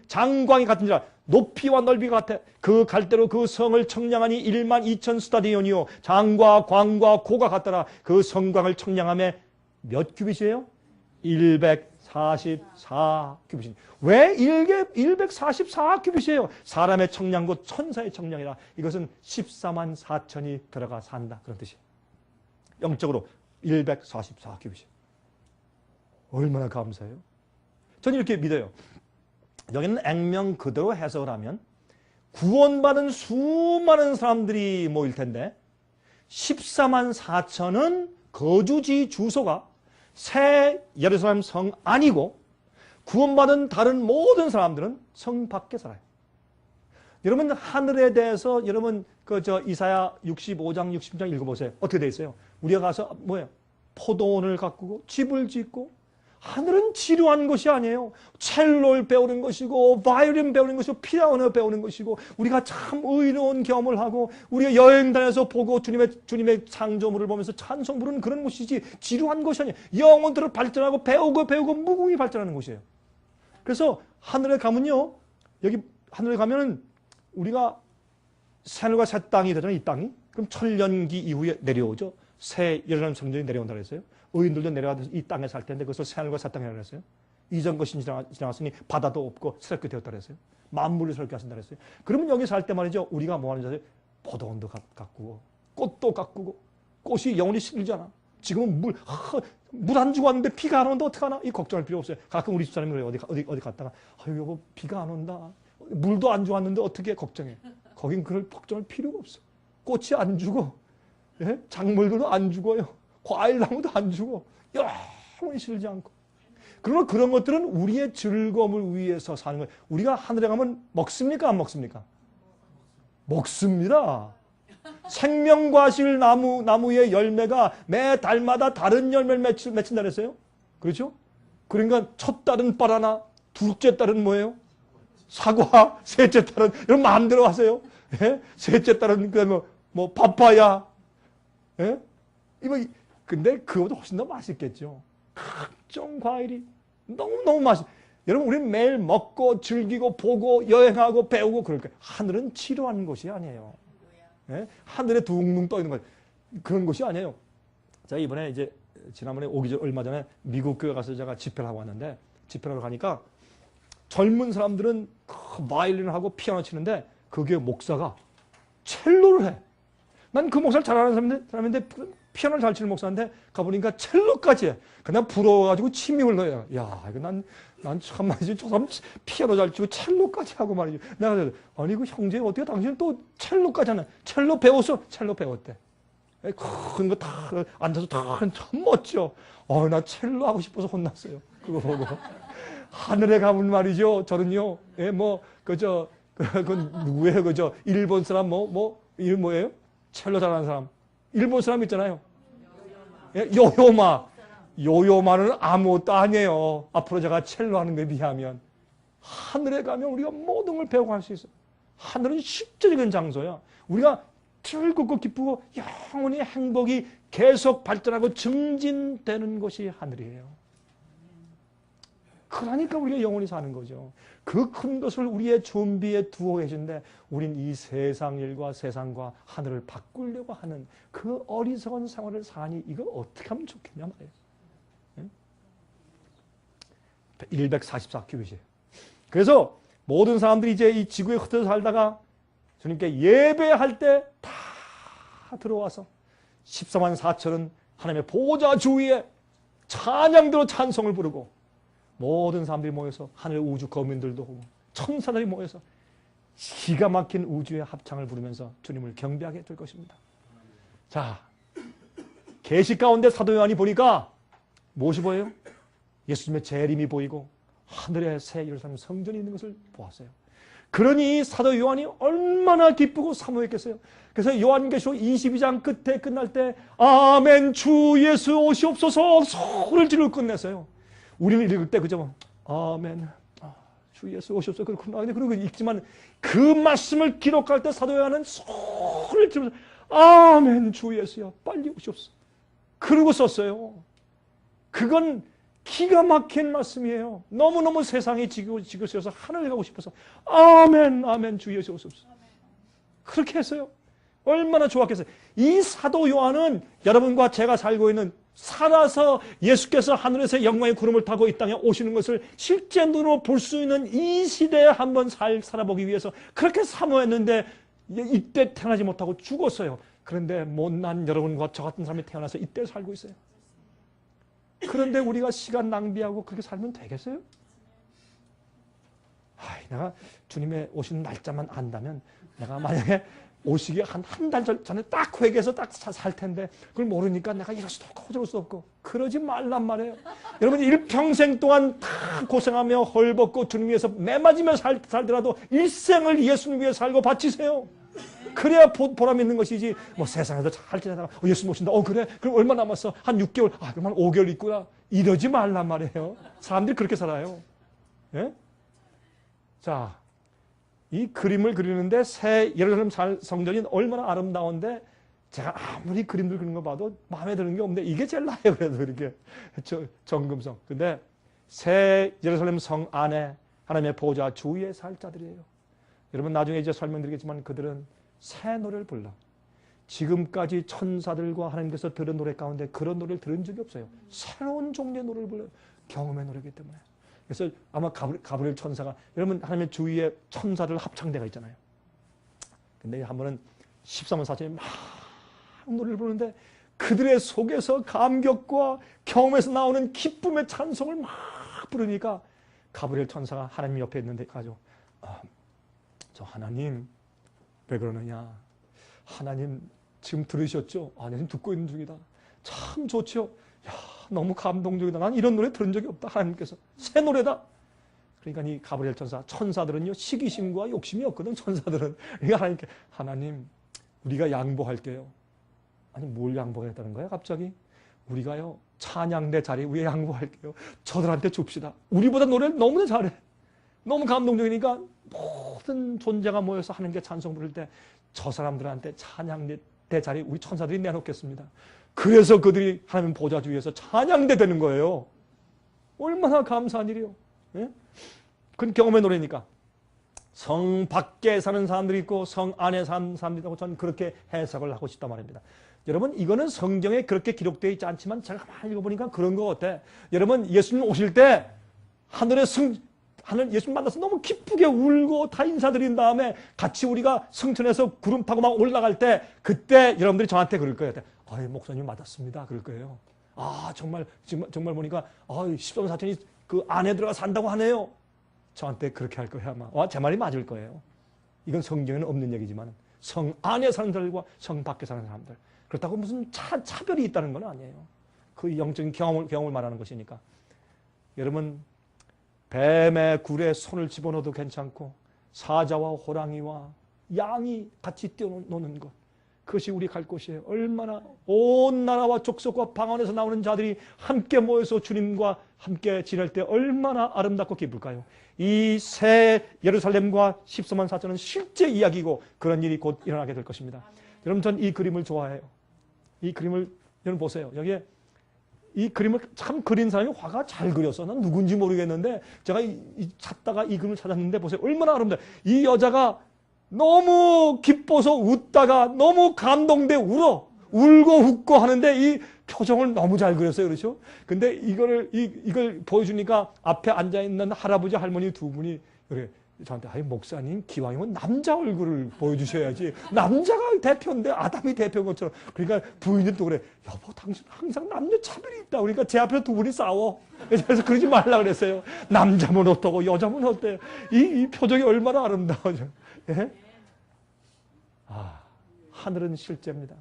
장광이 같은지라 높이와 넓이가 같아. 그 갈대로 그 성을 청량하니 12,000 스타디온이요 장과 광과 고가 같더라. 그 성곽을 청량함에 몇 규빗이에요? 144 규빗이니. 왜 144 규빗이에요? 사람의 청량고 천사의 청량이라. 이것은 14만 4천이 들어가 산다. 그런 뜻이에요. 영적으로 144 규빗이에요. 얼마나 감사해요? 저는 이렇게 믿어요. 여기는 액면 그대로 해석을 하면 구원받은 수많은 사람들이 모일 텐데 14만 4천은 거주지 주소가 새 예루살렘 성 아니고 구원받은 다른 모든 사람들은 성 밖에 살아요. 여러분 하늘에 대해서 여러분 이사야 65장 60장 읽어보세요. 어떻게 돼 있어요? 우리가 가서 뭐예요? 포도원을 가꾸고 집을 짓고. 하늘은 지루한 것이 아니에요. 첼로를 배우는 것이고 바이올린 배우는 것이고 피아노 배우는 것이고 우리가 참 의로운 경험을 하고 우리가 여행 다녀서 보고 주님의 창조물을 보면서 찬송 부르는 그런 곳이지 지루한 것이 아니에요. 영혼들을 발전하고 배우고 무궁히 발전하는 곳이에요. 그래서 하늘에 가면요. 여기 하늘에 가면은 우리가 하늘과 새 땅이 되잖아요. 이 땅이. 그럼 천년기 이후에 내려오죠. 새 예루살렘 성전이 내려온다 그랬어요. 의인들도 내려와서 이 땅에 살 텐데 그것을 새하늘과 새 땅이라고 그랬어요. 이전 것이 지나갔으니 바다도 없고 새롭게 되었다 그랬어요. 만물을 새롭게 하신다 그랬어요. 그러면 여기 살 때 말이죠. 우리가 뭐 하는 줄 아세요? 포도원도 가꾸고 꽃도 가꾸고 꽃이 영원히 시들잖아. 지금은 물 안 주고 왔는데 비가 안 온다 어떡하나? 이 걱정할 필요 없어요. 가끔 우리 집사람이 그래요. 어디 갔다가 아유 여보 비가 안 온다. 물도 안 주었는데 어떻게 걱정해. 거긴 그럴 걱정할 필요가 없어. 꽃이 안 주고 예? 작물들도 안 죽어요. 과일나무도 안 죽어. 영원히 시들지 않고. 그러면 그런 것들은 우리의 즐거움을 위해서 사는 거예요. 우리가 하늘에 가면 먹습니까? 안 먹습니까? 먹습니다. 생명과실 나무의 열매가 매 달마다 다른 열매를 맺힌다 그랬어요. 그렇죠? 그러니까 첫 달은 바나나, 둘째 달은 뭐예요? 사과, 셋째 달은 여러분 마음대로 하세요. 예? 셋째 달은 뭐 파파야. 예? 근데 그거보다 훨씬 더 맛있겠죠. 각종 과일이 너무너무 맛있어요. 여러분 우리는 매일 먹고 즐기고 보고 여행하고 배우고 그러니까 하늘은 치료하는 곳이 아니에요. 예? 하늘에 둥둥 떠 있는 거 그런 곳이 아니에요. 제가 이번에 이제 지난번에 얼마 전에 미국 교회 가서 제가 집회를 하고 왔는데 집회를 하러 가니까 젊은 사람들은 바이올린을 하고 피아노 치는데 그 교회 목사가 첼로를 해. 난 그 목사를 잘하는 사람인데 피아노를 잘 치는 목사인데 가보니까 첼로까지 해. 그냥 부러워가지고 침이 흘러요. 야, 이거 난 참말이지. 저 사람 피아노 잘 치고 첼로까지 하고 말이지. 내가 아니, 그 형제 어떻게 당신은 또 첼로까지 하나? 첼로 배웠어? 첼로 배웠대. 큰 거 다 앉아서 다 참 멋져. 나 첼로 하고 싶어서 혼났어요. 그거 보고. 하늘에 가면 말이죠. 저는요, 예, 그건 누구예요? 일본 사람 이름 뭐예요? 첼로 잘하는 사람. 일본 사람 있잖아요. 예? 요요마는 아무것도 아니에요. 앞으로 제가 첼로 하는 거에 비하면. 하늘에 가면 우리가 모든 걸 배워갈 수 있어요. 하늘은 실제적인 장소야. 우리가 즐겁고 기쁘고 영원히 행복이 계속 발전하고 증진되는 곳이 하늘이에요. 그러니까 우리가 영원히 사는 거죠. 그 큰 것을 우리의 준비에 두어 계신데 우린 이 세상 일과 세상과 하늘을 바꾸려고 하는 그 어리석은 생활을 사니 이거 어떻게 하면 좋겠냐 말이에요. 144큐빗이에요. 그래서 모든 사람들이 이제 이 지구에 흩어져 살다가 주님께 예배할 때 다 들어와서 14만 4천은 하나님의 보좌 주위에 찬양대로 찬송을 부르고 모든 사람들이 모여서 하늘 우주 거민들도 오고 천사들이 모여서 기가 막힌 우주의 합창을 부르면서 주님을 경배하게 될 것입니다. 자, 계시 가운데 사도 요한이 보니까 무엇이 보여요? 예수님의 재림이 보이고 하늘에 새 예루살렘 성전이 있는 것을 보았어요. 그러니 사도 요한이 얼마나 기쁘고 사모했겠어요. 그래서 요한계시록 22장 끝에 끝날 때 아멘 주 예수 오시옵소서 소리를 지르고 끝냈어요. 우리는 읽을 때 그죠? 아멘 주 예수 오시옵소서 그렇구나. 그리고 읽지만 그 말씀을 기록할 때 사도 요한은 소리를 지르면서 아멘 주 예수야 빨리 오시옵소서. 그러고 썼어요. 그건 기가 막힌 말씀이에요. 너무너무 세상이 지겨워서 하늘 가고 싶어서 아멘 아멘 주 예수 오시옵소서. 그렇게 했어요. 얼마나 좋았겠어요. 이 사도 요한은 여러분과 제가 살고 있는 살아서 예수께서 하늘에서 영광의 구름을 타고 이 땅에 오시는 것을 실제 눈으로 볼 수 있는 이 시대에 한번 살아보기 위해서 그렇게 사모했는데 이때 태어나지 못하고 죽었어요. 그런데 못난 여러분과 저 같은 사람이 태어나서 이때 살고 있어요. 그런데 우리가 시간 낭비하고 그렇게 살면 되겠어요? 내가 주님의 오시는 날짜만 안다면 내가 만약에 오시기 한 달 전에 딱 회개해서 딱 살 텐데 그걸 모르니까 내가 이럴 수도 없고 저럴 수도 없고 그러지 말란 말이에요. 여러분 일평생 동안 다 고생하며 헐벗고 주님 위해서 매맞으며 살더라도 일생을 예수님 위해 살고 바치세요. 그래야 보람 있는 것이지 뭐 세상에서 잘 지내다가 예수님 오신다. 그래? 그럼 얼마 남았어? 한 6개월. 그럼 한 5개월 있구나. 이러지 말란 말이에요. 사람들이 그렇게 살아요. 예? 자, 이 그림을 그리는데 새 예루살렘 성전이 얼마나 아름다운데 제가 아무리 그림들 그리는 거 봐도 마음에 드는 게 없는데 이게 제일 나아요. 그래도 이렇게 정금성. 근데 새 예루살렘 성 안에 하나님의 보좌 주위에 살 자들이에요. 여러분 나중에 이제 설명드리겠지만 그들은 새 노래를 불러. 지금까지 천사들과 하나님께서 들은 노래 가운데 그런 노래를 들은 적이 없어요. 새로운 종류의 노래를 불러요. 경험의 노래이기 때문에. 그래서 아마 가브리엘 천사가, 여러분 하나님의 주위에 천사들 합창대가 있잖아요. 근데 한 번은 13만 4천이 막 노래를 부르는데 그들의 속에서 감격과 경험에서 나오는 기쁨의 찬송을 막 부르니까 가브리엘 천사가 하나님 옆에 있는데 가지고 저 하나님 왜 그러느냐. 하나님 지금 들으셨죠? 아니 지금 듣고 있는 중이다. 참 좋죠. 야, 너무 감동적이다. 난 이런 노래 들은 적이 없다. 하나님께서 새 노래다. 그러니까 이 가브리엘 천사들은요 시기심과 욕심이 없거든. 천사들은. 그러니까 하나님께 하나님 우리가 양보할게요. 아니 뭘 양보하겠다는 거야 갑자기? 우리가요 찬양대 자리 위에 양보할게요. 저들한테 줍시다. 우리보다 노래를 너무나 잘해. 너무 감동적이니까 모든 존재가 모여서 하나님께 찬송 부를 때 저 사람들한테 찬양대 자리 우리 천사들이 내놓겠습니다. 그래서 그들이 하나님 보좌 주위에서 찬양대 되는 거예요. 얼마나 감사한 일이요. 예? 그건 경험의 노래니까. 성 밖에 사는 사람들이 있고 성 안에 사는 사람들이 있다고 저는 그렇게 해석을 하고 싶단 말입니다. 여러분 이거는 성경에 그렇게 기록되어 있지 않지만 제가 가만히 읽어보니까 그런 것 같아. 여러분 예수님 오실 때 하늘 예수님 만나서 너무 기쁘게 울고 다 인사드린 다음에 같이 우리가 승천해서 구름 타고 막 올라갈 때 그때 여러분들이 저한테 그럴 거예요. 아이 목사님 맞았습니다. 그럴 거예요. 아 정말 보니까 십삼 사천이 그 안에 들어가 산다고 하네요. 저한테 그렇게 할 거예요 아마. 제 말이 맞을 거예요. 이건 성경에는 없는 얘기지만 성 안에 사는 사람들과 성 밖에 사는 사람들. 그렇다고 무슨 차별이 있다는 건 아니에요. 그 영적인 경험을 말하는 것이니까. 여러분 뱀의 굴에 손을 집어넣어도 괜찮고 사자와 호랑이와 양이 같이 뛰어노는 것. 그것이 우리 갈 곳이에요. 얼마나 온 나라와 족속과 방언에서 나오는 자들이 함께 모여서 주님과 함께 지낼 때 얼마나 아름답고 기쁠까요? 이 새 예루살렘과 14만 4천은 실제 이야기고 그런 일이 곧 일어나게 될 것입니다. 여러분 전 이 그림을 좋아해요. 이 그림을 여러분 보세요. 여기에 이 그림을 참 그린 사람이 화가 잘 그렸어. 난 누군지 모르겠는데 제가 찾다가 이 그림을 찾았는데 보세요. 얼마나 아름다워요. 이 여자가 너무 기뻐서 웃다가 너무 감동돼 울어. 울고 웃고 하는데 이 표정을 너무 잘 그렸어요. 그렇죠? 근데 이걸 보여주니까 앞에 앉아있는 할아버지 할머니 두 분이 그래. 저한테 목사님 기왕이면 남자 얼굴을 보여주셔야지. 남자가 대표인데 아담이 대표인 것처럼. 그러니까 부인은 또 그래. 여보 당신 항상 남녀 차별이 있다. 그러니까 제 앞에서 두 분이 싸워. 그래서 그러지 말라 그랬어요. 남자면 어떠고 여자면 어때요. 이 표정이 얼마나 아름다워요. 예? 하늘은 실제입니다.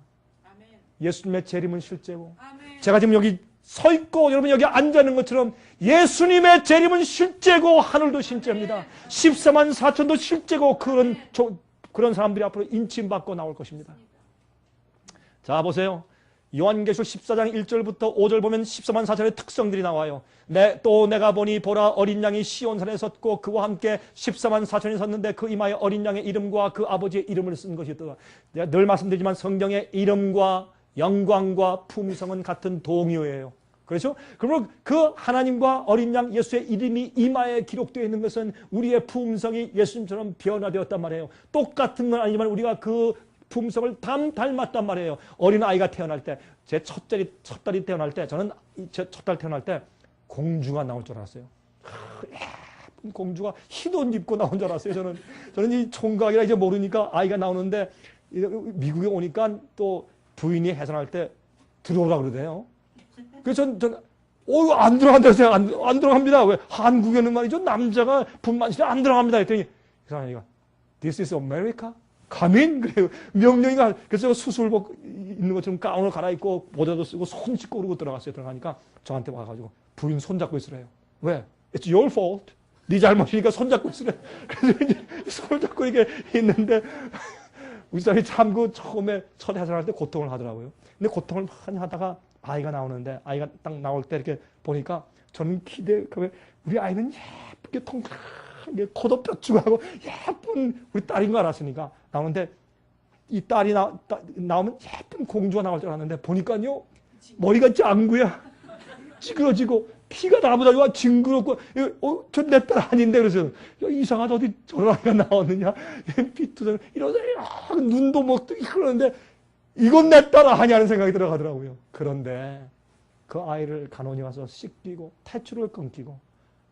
예수님의 재림은 실제고 제가 지금 여기 서 있고 여러분 여기 앉아 있는 것처럼 예수님의 재림은 실제고 하늘도 실제입니다. 14만 4천도 실제고 그런 사람들이 앞으로 인침받고 나올 것입니다. 자 보세요. 요한계시록 14장 1절부터 5절 보면 14만 4천의 특성들이 나와요. 또 내가 보니 보라 어린 양이 시온산에 섰고 그와 함께 14만 4천이 섰는데 그 이마에 어린 양의 이름과 그 아버지의 이름을 쓴 것이었다. 내가 늘 말씀드리지만 성경의 이름과 영광과 품성은 같은 동요예요. 그렇죠? 그러므로 그 하나님과 어린 양 예수의 이름이 이마에 기록되어 있는 것은 우리의 품성이 예수님처럼 변화되었단 말이에요. 똑같은 건 아니지만 우리가 그 품성을 닮았단 말이에요. 어린아이가 태어날 때, 제 첫 딸이 태어날 때, 저는 제 첫 딸 태어날 때 공주가 나올 줄 알았어요. 예쁜 공주가 흰 옷 입고 나온 줄 알았어요. 저는 이 총각이라 이제 모르니까 아이가 나오는데 미국에 오니까 또 부인이 해산할 때 들어오라 그러대요. 그래서 전 안 들어간다 해서 안 들어갑니다. 왜? 한국에는 말이죠. 남자가 분만실에 안 들어갑니다. 했더니 그 사람이 This is America? Come in? 그래요. 명령이가 그래서 수술복 있는 것처럼 가운을 갈아입고 모자도 쓰고 손 씻고 그러고 들어갔어요. 들어가니까 저한테 와가지고 부인 손잡고 있으래요. 왜? It's your fault. 네 잘못이니까 손잡고 있으래. 그래서 이제 손잡고 이렇게 있는데 우리 사람이 참 그 처음에 첫 해산할 때 고통을 하더라고요. 근데 고통을 많이 하다가 아이가 나오는데 아이가 딱 나올 때 이렇게 보니까 저는 우리 아이는 예쁘게 통통하게 코도 뾰족하고 예쁜 우리 딸인 거 알았으니까 나오는데 이 딸이 나오면 예쁜 공주가 나올 줄 알았는데 보니까요 머리가 짱구야. 찌그러지고 피가 나보다 좋아 징그럽고 저 내 딸 아닌데 그래서 이상하다 어디 저런 아이가 나왔느냐 피투성 이러다 눈도 먹도 그러는데 이건 내 딸 아니야 하는 생각이 들어가더라고요. 그런데 그 아이를 간호원이 와서 씻기고 탯줄을 끊기고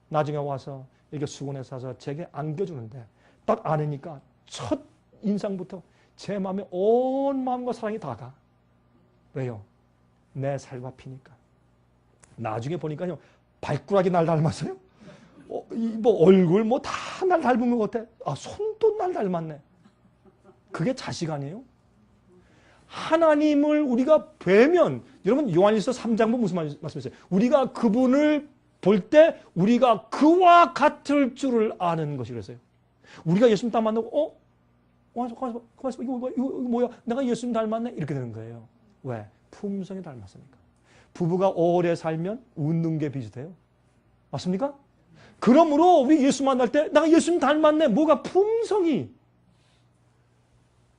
나중에 와서 이렇게 수건에 싸서 제게 안겨주는데 딱 안으니까 첫 인상부터 제 마음에 온 마음과 사랑이 다가. 왜요? 내 살과 피니까. 나중에 보니까요, 발꾸락이 날 닮았어요. 뭐 얼굴 뭐 다 날 닮은 것 같아. 아, 손도 날 닮았네. 그게 자식 아니에요? 하나님을 우리가 뵈면, 여러분 요한일서 3장은 무슨 말씀이세요? 우리가 그분을 볼 때 우리가 그와 같을 줄을 아는 것이 그랬어요. 우리가 예수님 딱 만나고 이거 뭐야? 내가 예수님 닮았네? 이렇게 되는 거예요. 왜? 품성이 닮았으니까. 부부가 오래 살면 웃는 게 비슷해요. 맞습니까? 그러므로 우리 예수 만날 때 내가 예수님 닮았네. 뭐가 품성이.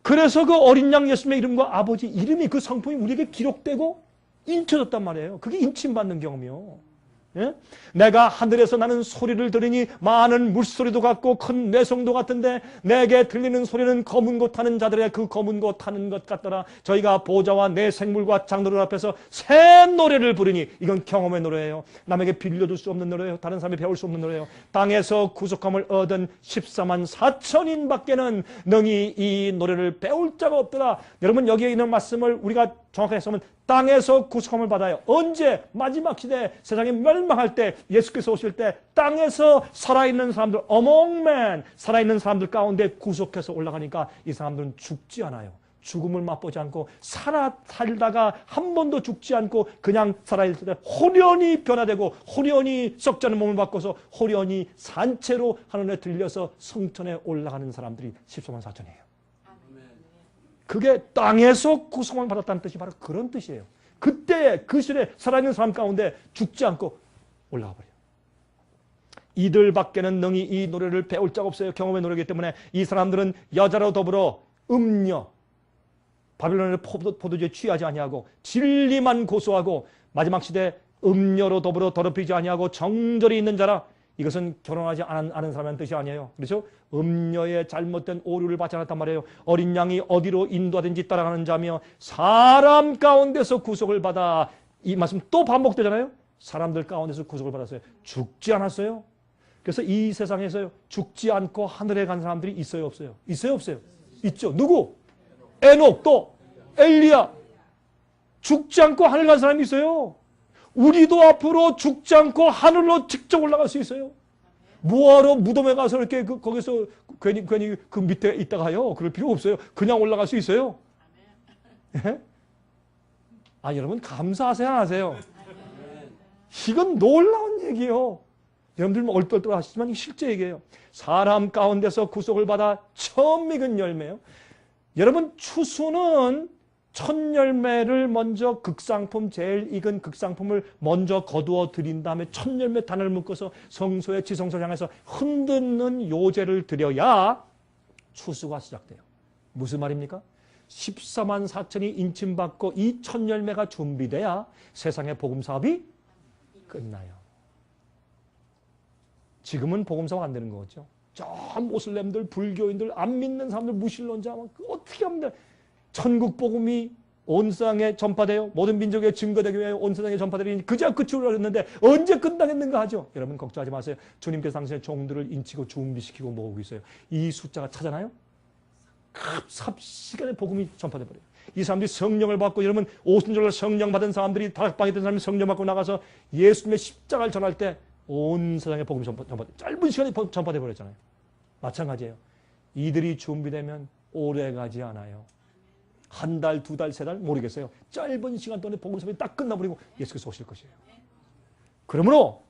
그래서 그 어린 양 예수님의 이름과 아버지 이름이 그 성품이 우리에게 기록되고 인쳐졌단 말이에요. 그게 인침받는 경험이요. 예? 내가 하늘에서 나는 소리를 들으니 많은 물소리도 같고 큰 뇌성도 같은데 내게 들리는 소리는 검은 것 타는 자들의 그 검은 것 타는 것 같더라. 저희가 보좌와 내 생물과 장로들 앞에서 새 노래를 부르니 이건 경험의 노래예요. 남에게 빌려줄 수 없는 노래예요. 다른 사람이 배울 수 없는 노래예요. 땅에서 구속함을 얻은 14만 4천인 밖에는 능히 이 노래를 배울 자가 없더라. 여러분 여기에 있는 말씀을 우리가 정확하게 했으면 땅에서 구속함을 받아요. 언제? 마지막 시대 세상이 멸망할 때 예수께서 오실 때 땅에서 살아있는 사람들 among men 살아있는 사람들 가운데 구속해서 올라가니까 이 사람들은 죽지 않아요. 죽음을 맛보지 않고 살다가 한 번도 죽지 않고 그냥 살아있을 때 호련히 변화되고 호련히 썩지 않은 몸을 바꿔서 호련히 산채로 하늘에 들려서 성천에 올라가는 사람들이 14만 4천이에요. 그게 땅에서 구속을 받았다는 뜻이 바로 그런 뜻이에요. 그때 그 시대에 살아있는 사람 가운데 죽지 않고 올라가 버려요. 이들 밖에는 능히 이 노래를 배울 자가 없어요. 경험의 노래이기 때문에 이 사람들은 여자로 더불어 음녀, 바빌론의 포도주에 취하지 아니하고 진리만 고소하고 마지막 시대에 음녀로 더불어 더럽히지 아니하고 정절이 있는 자라. 이것은 결혼하지 않은 사람의 뜻이 아니에요. 그렇죠? 음녀의 잘못된 오류를 받지 않았단 말이에요. 어린 양이 어디로 인도하든지 따라가는 자며 사람 가운데서 구속을 받아. 이 말씀 또 반복되잖아요. 사람들 가운데서 구속을 받았어요. 죽지 않았어요. 그래서 이 세상에서 죽지 않고 하늘에 간 사람들이 있어요, 없어요? 있어요, 없어요? 있죠. 누구? 에녹, 또 엘리야. 죽지 않고 하늘 간 사람이 있어요. 우리도 앞으로 죽지 않고 하늘로 직접 올라갈 수 있어요. 뭐하러 무덤에 가서 이렇게 거기서 괜히 그 밑에 있다가요. 그럴 필요 없어요. 그냥 올라갈 수 있어요. 예? 아, 여러분 감사하세요, 안 하세요? 이건 놀라운 얘기예요. 여러분들 얼떨떨 하시지만 이게 실제 얘기예요. 사람 가운데서 구속을 받아 처음 익은 열매예요. 여러분 추수는 첫 열매를 먼저 극상품, 제일 익은 극상품을 먼저 거두어 드린 다음에 첫 열매 단을 묶어서 성소의 지성소를 향해서 흔드는 요제를 드려야 추수가 시작돼요. 무슨 말입니까? 14만 4천이 인침받고 이 첫 열매가 준비돼야 세상의 복음사업이 끝나요. 지금은 복음사업 안 되는 거죠. 저 모슬렘들, 불교인들, 안 믿는 사람들, 무신론자 어떻게 하면 돼? 천국 복음이 온 세상에 전파돼요. 모든 민족에 증거되기 위해 온 세상에 전파되니 그저 끝으로 했는데 언제 끝나겠는가 하죠. 여러분 걱정하지 마세요. 주님께서 당신의 종들을 인치고 준비시키고 모으고 있어요. 이 숫자가 차잖아요. 삽시간에 복음이 전파돼 버려요. 이 사람들이 성령을 받고, 여러분 오순절날 성령 받은 사람들이 다락방에 있던 사람이 성령 받고 나가서 예수님의 십자가를 전할 때 온 세상에 복음이 전파돼, 짧은 시간에 전파돼 버렸잖아요. 마찬가지예요. 이들이 준비되면 오래 가지 않아요. 한 달, 두 달, 세 달 모르겠어요. 짧은 시간 동안에 복음서이 딱 끝나버리고 예수께서 오실 것이에요. 그러므로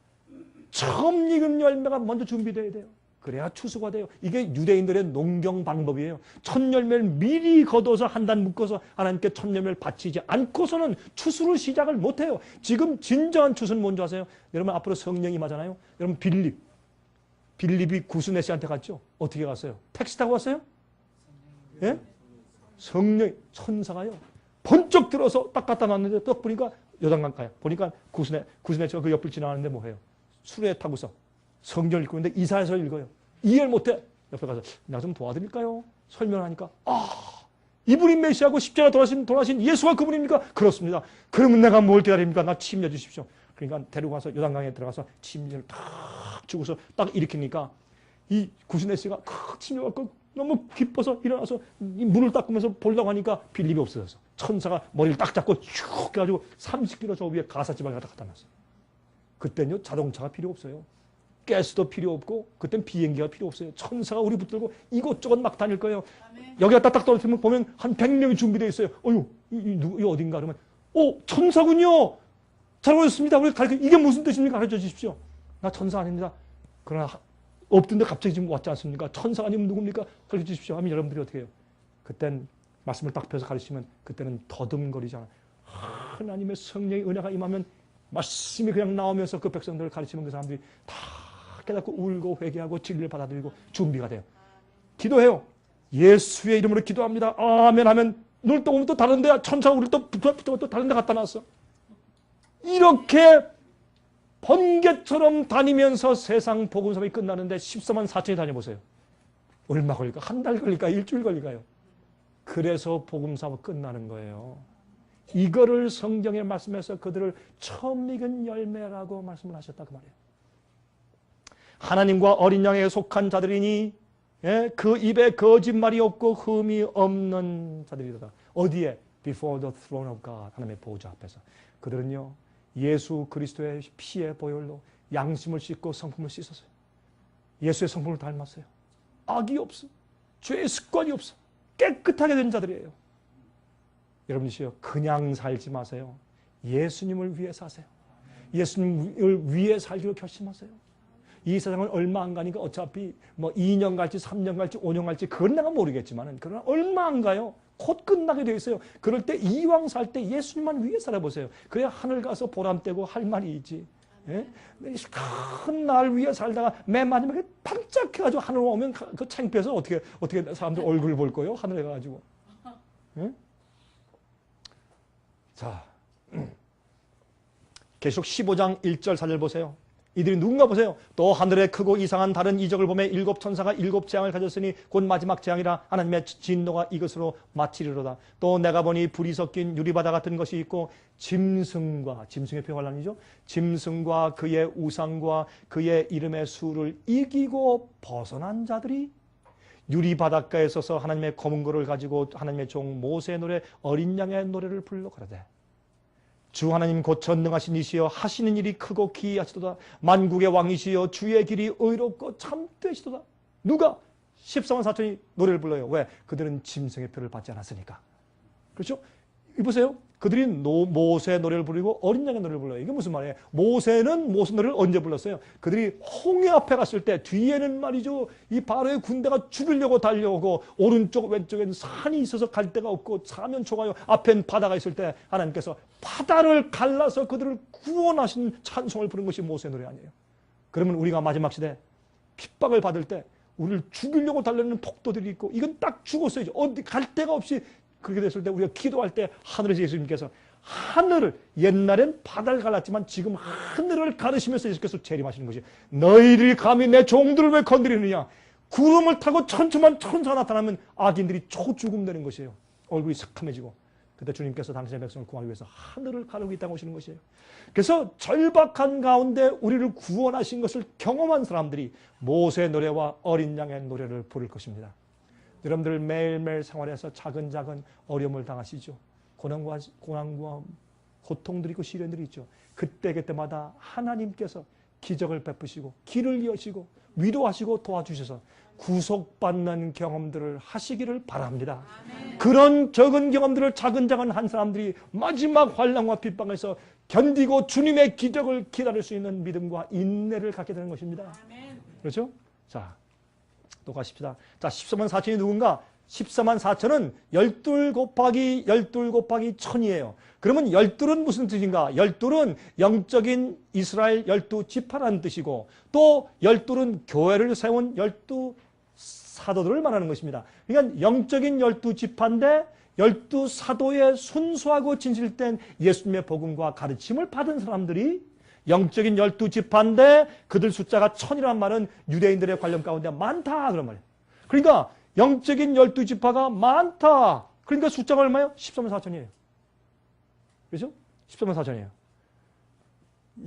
처음 익은 열매가 먼저 준비돼야 돼요. 그래야 추수가 돼요. 이게 유대인들의 농경 방법이에요. 첫 열매를 미리 거둬서 한 단 묶어서 하나님께 첫 열매를 바치지 않고서는 추수를 시작을 못해요. 지금 진정한 추수는 뭔지 아세요? 여러분 앞으로 성령이 임하잖아요. 여러분 빌립이 구스네 씨한테 갔죠. 어떻게 갔어요? 택시 타고 왔어요? 예? 성령 천사가요. 번쩍 들어서 딱 갖다 놨는데 딱 보니까 요단강가요. 보니까 구스네 씨가 그 옆을 지나가는데 뭐해요? 수레 타고서 성경을 읽고 있는데 이사야서를 읽어요. 이해를 못해. 옆에 가서 나 좀 도와드릴까요? 설명하니까 이분이 메시아고 십자가 돌아신 예수가 그분입니까? 그렇습니다. 그러면 내가 뭘 기다립니까? 나 침려 주십시오. 그러니까 데리고 가서 요단강에 들어가서 침례를 탁 주고서 딱 일으키니까 이 구신의 씨가 침려갖고 너무 기뻐서 일어나서 이 문을 닦으면서 보려고 하니까 빌립이 없어졌어. 천사가 머리를 딱 잡고 쭉 해가지고 30km 저 위에 가사지방에 갖다 놨어요. 그때는요 자동차가 필요 없어요. 가스도 필요 없고 그땐 비행기가 필요 없어요. 천사가 우리 붙들고 이곳저곳 막 다닐 거예요. 아멘. 여기가 딱 떨어지면 보면 한 100명이 준비되어 있어요. 어휴 이 어딘가 그러면 천사군요. 잘 오셨습니다. 우리 이게 무슨 뜻입니까? 가르쳐 주십시오. 나 천사 아닙니다. 그러나 없던데 갑자기 지금 왔지 않습니까? 천사가 아니면 누굽니까? 가르쳐 주십시오. 하면 여러분들이 어떻게 해요? 그땐 말씀을 딱 펴서 가르치면 그때는 더듬거리잖아. 하나님의 성령의 은혜가 임하면 말씀이 그냥 나오면서 그 백성들을 가르치면 그 사람들이 다 깨닫고 울고 회개하고 진리를 받아들이고 준비가 돼요. 기도해요. 예수의 이름으로 기도합니다. 아멘 하면 눈을 떠보면 또 다른데 천사가 우리를 또 다른 데 갖다 놨어. 이렇게 번개처럼 다니면서 세상 복음서이 끝나는데 14만 4천이 다녀보세요. 얼마 걸릴까? 한 달 걸릴까? 일주일 걸릴까요? 그래서 복음사가 끝나는 거예요. 이거를 성경에 말씀해서 그들을 처음 익은 열매라고 말씀을 하셨다 그 말이에요. 하나님과 어린 양에 속한 자들이니 그 입에 거짓말이 없고 흠이 없는 자들이다. 어디에? Before the throne of God. 하나님의 보좌 앞에서. 그들은요. 예수 그리스도의 피의 보혈로 양심을 씻고 성품을 씻었어요. 예수의 성품을 닮았어요. 악이 없어. 죄의 습관이 없어. 깨끗하게 된 자들이에요. 여러분이시여 그냥 살지 마세요. 예수님을 위해 사세요. 예수님을 위해 살기로 결심하세요. 이 세상은 얼마 안 가니까 어차피 뭐 2년 갈지 3년 갈지 5년 갈지 그건 내가 모르겠지만 그러나 얼마 안 가요. 곧 끝나게 되어 있어요. 그럴 때 이왕 살 때 예수님만 위해 살아보세요. 그래야 하늘 가서 보람되고 할 말이 있지. 예? 큰 날 위해 살다가 맨 마지막에 반짝해가지고 하늘 오면 그 창피해서 어떻게 사람들 얼굴 볼 거예요? 하늘에 가가지고. 예? 자, 계속 15장 1절 4절 보세요. 이들이 누군가 보세요. 또 하늘에 크고 이상한 다른 이적을 보매 7 천사가 7 재앙을 가졌으니 곧 마지막 재앙이라 하나님의 진노가 이것으로 마치리로다. 또 내가 보니 불이 섞인 유리바다 같은 것이 있고 짐승의 표현란이죠. 짐승과 그의 우상과 그의 이름의 수를 이기고 벗어난 자들이 유리바닷가에 서서 하나님의 검은 고를 가지고 하나님의 종 모세의 노래 어린 양의 노래를 불러 가라되 주 하나님 곧 전능하신 이시여 하시는 일이 크고 기이하시도다. 만국의 왕이시여 주의 길이 의롭고 참되시도다. 누가? 14만 4천이 노래를 불러요. 왜? 그들은 짐승의 표를 받지 않았으니까. 그렇죠? 보세요. 그들이 모세의 노래를 부르고 어린 양의 노래를 불러요. 이게 무슨 말이에요? 모세는 모세 노래를 언제 불렀어요? 그들이 홍해 앞에 갔을 때 뒤에는 말이죠. 이 바로의 군대가 죽이려고 달려오고 오른쪽 왼쪽에는 산이 있어서 갈 데가 없고 사면 초가요. 앞엔 바다가 있을 때 하나님께서 바다를 갈라서 그들을 구원하신 찬송을 부른 것이 모세의 노래 아니에요. 그러면 우리가 마지막 시대 핍박을 받을 때 우리를 죽이려고 달려오는 폭도들이 있고 이건 딱 죽었어야죠. 어디 갈 데가 없이 그렇게 됐을 때 우리가 기도할 때 하늘에서 예수님께서 하늘을 옛날엔 바다를 갈랐지만 지금 하늘을 가르시면서 예수께서 재림하시는 것이 너희들이 감히 내 종들을 왜 건드리느냐. 구름을 타고 천천만 천사가 나타나면 악인들이 초죽음되는 것이에요. 얼굴이 새카매지고 그때 주님께서 당신의 백성을 구하기 위해서 하늘을 가르고 이 땅에 오시는 것이에요. 그래서 절박한 가운데 우리를 구원하신 것을 경험한 사람들이 모세의 노래와 어린 양의 노래를 부를 것입니다. 여러분들 매일매일 생활에서 작은 어려움을 당하시죠. 고난과 고통들이 있고 시련들이 있죠. 그때마다 하나님께서 기적을 베푸시고 길을 여시고 위로하시고 도와주셔서 구속받는 경험들을 하시기를 바랍니다. 아멘. 그런 적은 경험들을 작은 한 사람들이 마지막 환난과 핍박에서 견디고 주님의 기적을 기다릴 수 있는 믿음과 인내를 갖게 되는 것입니다. 아멘. 그렇죠? 자. 또 가십시다. 자, 14만 4천이 누군가? 14만 4천은 12 곱하기 1000이에요. 그러면 12은 무슨 뜻인가? 12은 영적인 이스라엘 12지파라는 뜻이고 또 12은 교회를 세운 12 사도들을 말하는 것입니다. 그러니까 영적인 12지파인데 12사도의 순수하고 진실된 예수님의 복음과 가르침을 받은 사람들이 영적인 12지파인데 그들 숫자가 1000이란 말은 유대인들의 관념 가운데 많다 그런 말이에요. 그러니까 영적인 12지파가 많다. 그러니까 숫자가 얼마예요? 13만 4천이에요. 그렇죠? 13만 4천이에요.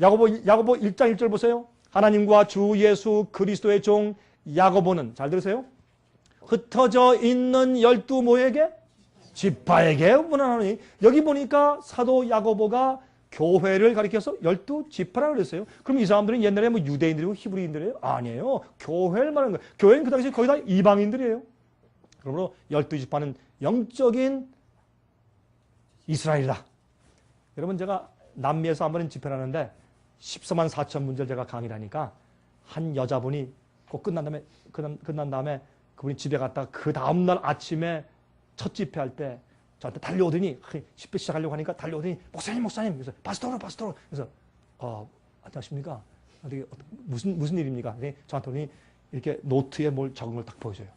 야고보 1장 1절 보세요. 하나님과 주 예수 그리스도의 종 야고보는, 잘 들으세요, 흩어져 있는 12 뭐에게? 지파에게 문안하노니. 여기 보니까 사도 야고보가 교회를 가리켜서 12지파라고 그랬어요. 그럼 이 사람들은 옛날에 뭐 유대인들이고 히브리인들이에요? 아니에요. 교회를 말하는 거예요. 교회는 그 당시에 거의 다 이방인들이에요. 그러므로 12지파는 영적인 이스라엘이다. 여러분, 제가 남미에서 한 번은 집회를 하는데 14만 4천 문제를 제가 강의를 하니까 한 여자분이 꼭 끝난 다음에 그분이 집에 갔다가 그 다음날 아침에 첫 집회할 때 저한테 달려오더니, 10회 시작하려고 하니까 달려오더니, 목사님. 그래서 파스토로. 그래서, 안녕하십니까? 무슨 일입니까? 저한테 오더니 이렇게 노트에 뭘 적은 걸 딱 보여줘요.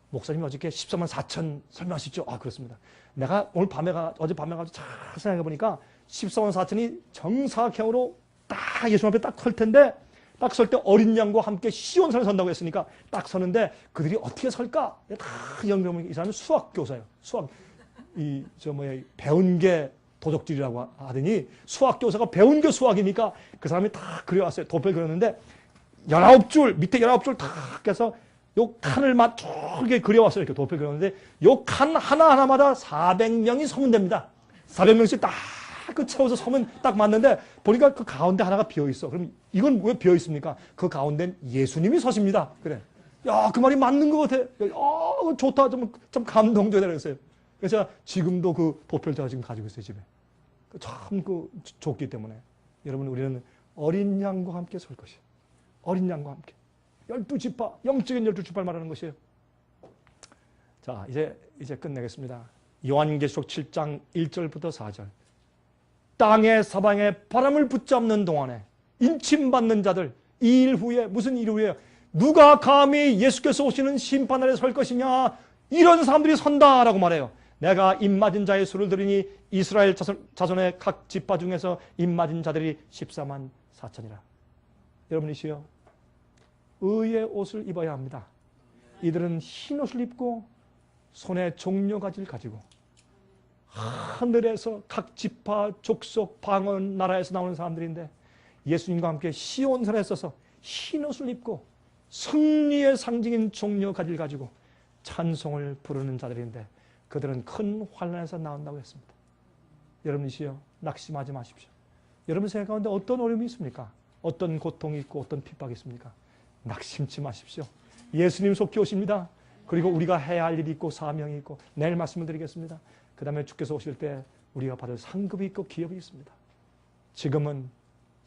목사님이 어저께 14만 4천 설명하시죠? 그렇습니다. 내가 어제 밤에 가서 잘 생각해 보니까 14만 4천이 정사각형으로 딱 예수 앞에 딱 설 텐데, 딱 설 때 어린 양과 함께 시온산에 선다고 했으니까 딱 서는데 그들이 어떻게 설까? 다 연구해보니까 이 사람은 수학 교사예요. 배운 게 도적질이라고 하더니 수학 교사가 배운 게 수학이니까 그 사람이 다 그려왔어요. 도표를 그렸는데 19줄, 밑에 19줄 다 해서 요 칸을 맞추게 그려왔어요. 이렇게 도표를 그렸는데 요 칸 하나하나마다 400명이 서면 됩니다. 400명씩 딱 그 채워서 서면 딱 맞는데 보니까 그 가운데 하나가 비어있어. 그럼 이건 왜 비어있습니까? 그 가운데는 예수님이 서십니다. 그래. 야, 그 말이 맞는 것 같아. 좋다. 좀 감동적이다 그랬어요. 그래서 제가 지금도 그 도표를 제가 지금 가지고 있어요, 집에. 참 좋기 때문에. 여러분, 우리는 어린 양과 함께 설 것이에요. 어린 양과 함께. 12지파, 영적인 12지파를 말하는 것이에요. 자, 이제 끝내겠습니다. 요한계시록 7장 1절부터 4절. 땅의 사방에 바람을 붙잡는 동안에 인침받는 자들, 이 일 후에, 무슨 일 후에 누가 감히 예수께서 오시는 심판날에 설 것이냐, 이런 사람들이 선다라고 말해요. 내가 입맞은 자의 수를 들으니 이스라엘 자손의 각 지파 중에서 입맞은 자들이 14만 4천이라. 여러분이시여, 의의 옷을 입어야 합니다. 이들은 흰 옷을 입고 손에 종려가지를 가지고 하늘에서 각 지파, 족속, 방언, 나라에서 나오는 사람들인데 예수님과 함께 시온산에 서서 흰 옷을 입고 승리의 상징인 종려가지를 가지고 찬송을 부르는 자들인데 그들은 큰 환난에서 나온다고 했습니다. 여러분이시여, 낙심하지 마십시오. 여러분 생각 가운데 어떤 어려움이 있습니까? 어떤 고통이 있고 어떤 핍박이 있습니까? 낙심치 마십시오. 예수님 속히 오십니다. 그리고 우리가 해야 할 일이 있고 사명이 있고, 내일 말씀을 드리겠습니다. 그 다음에 주께서 오실 때 우리가 받을 상급이 있고 기업이 있습니다. 지금은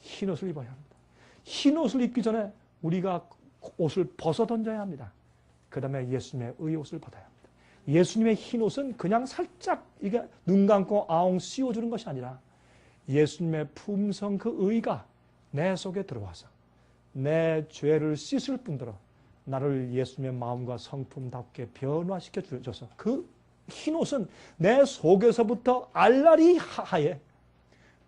흰 옷을 입어야 합니다. 흰 옷을 입기 전에 우리가 옷을 벗어 던져야 합니다. 그 다음에 예수님의 의 옷을 받아야 합니다. 예수님의 흰 옷은 그냥 살짝 이게 눈 감고 아웅 씌워주는 것이 아니라 예수님의 품성, 그 의가 내 속에 들어와서 내 죄를 씻을 뿐더러 나를 예수님의 마음과 성품답게 변화시켜 주셔서 그 흰 옷은 내 속에서부터 알라리 하얘,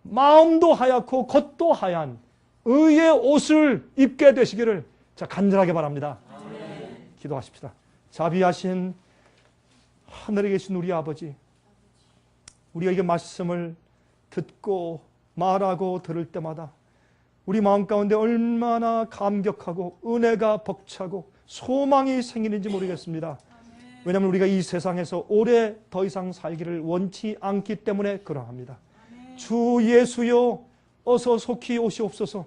마음도 하얗고 겉도 하얀 의의 옷을 입게 되시기를 간절하게 바랍니다. 아멘. 기도하십시다. 자비하신 하늘에 계신 우리 아버지, 우리가 이 말씀을 듣고 말하고 들을 때마다 우리 마음 가운데 얼마나 감격하고 은혜가 벅차고 소망이 생기는지 모르겠습니다. 왜냐하면 우리가 이 세상에서 오래 더 이상 살기를 원치 않기 때문에 그러합니다. 주 예수여, 어서 속히 오시옵소서.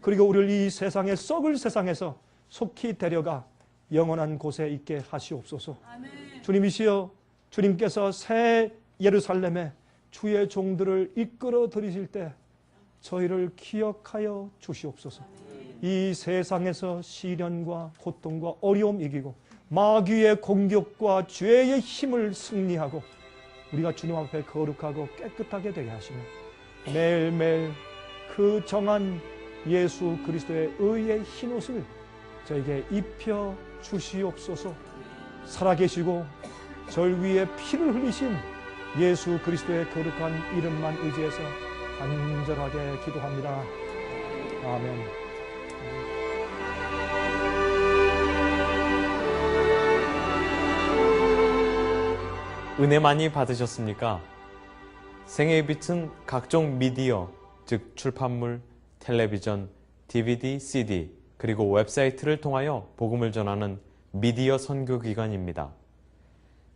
그리고 우리를 이 세상에, 썩을 세상에서 속히 데려가 영원한 곳에 있게 하시옵소서. 주님이시여, 주님께서 새 예루살렘에 주의 종들을 이끌어 들이실 때 저희를 기억하여 주시옵소서. 이 세상에서 시련과 고통과 어려움 이기고 마귀의 공격과 죄의 힘을 승리하고 우리가 주님 앞에 거룩하고 깨끗하게 되게 하시며 매일매일 그 정한 예수 그리스도의 의의 흰옷을 저에게 입혀 주시옵소서. 살아계시고 절 위에 피를 흘리신 예수 그리스도의 거룩한 이름만 의지해서 간절하게 기도합니다. 아멘. 은혜 많이 받으셨습니까? 생애의 빛은 각종 미디어, 즉 출판물, 텔레비전, DVD, CD, 그리고 웹사이트를 통하여 복음을 전하는 미디어 선교기관입니다.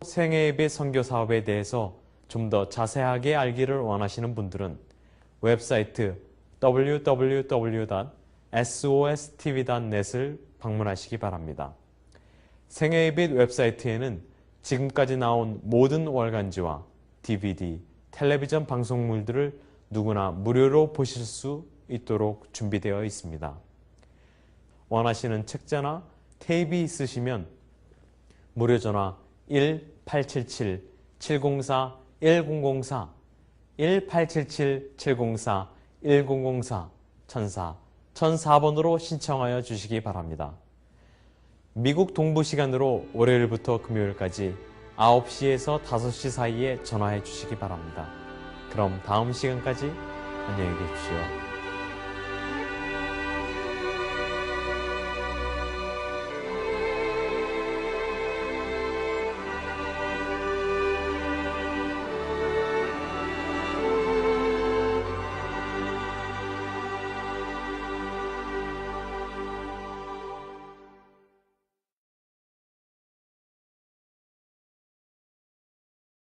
생애의 빛 선교 사업에 대해서 좀 더 자세하게 알기를 원하시는 분들은 웹사이트 www.sostv.net을 방문하시기 바랍니다. 생애의 빛 웹사이트에는 지금까지 나온 모든 월간지와 DVD, 텔레비전 방송물들을 누구나 무료로 보실 수 있도록 준비되어 있습니다. 원하시는 책자나 테이프 있으시면 무료 전화 1-877-704-1004, 1-877-704-1004, 1004번으로 신청하여 주시기 바랍니다. 미국 동부 시간으로 월요일부터 금요일까지 9시에서 5시 사이에 전화해 주시기 바랍니다. 그럼 다음 시간까지 안녕히 계십시오.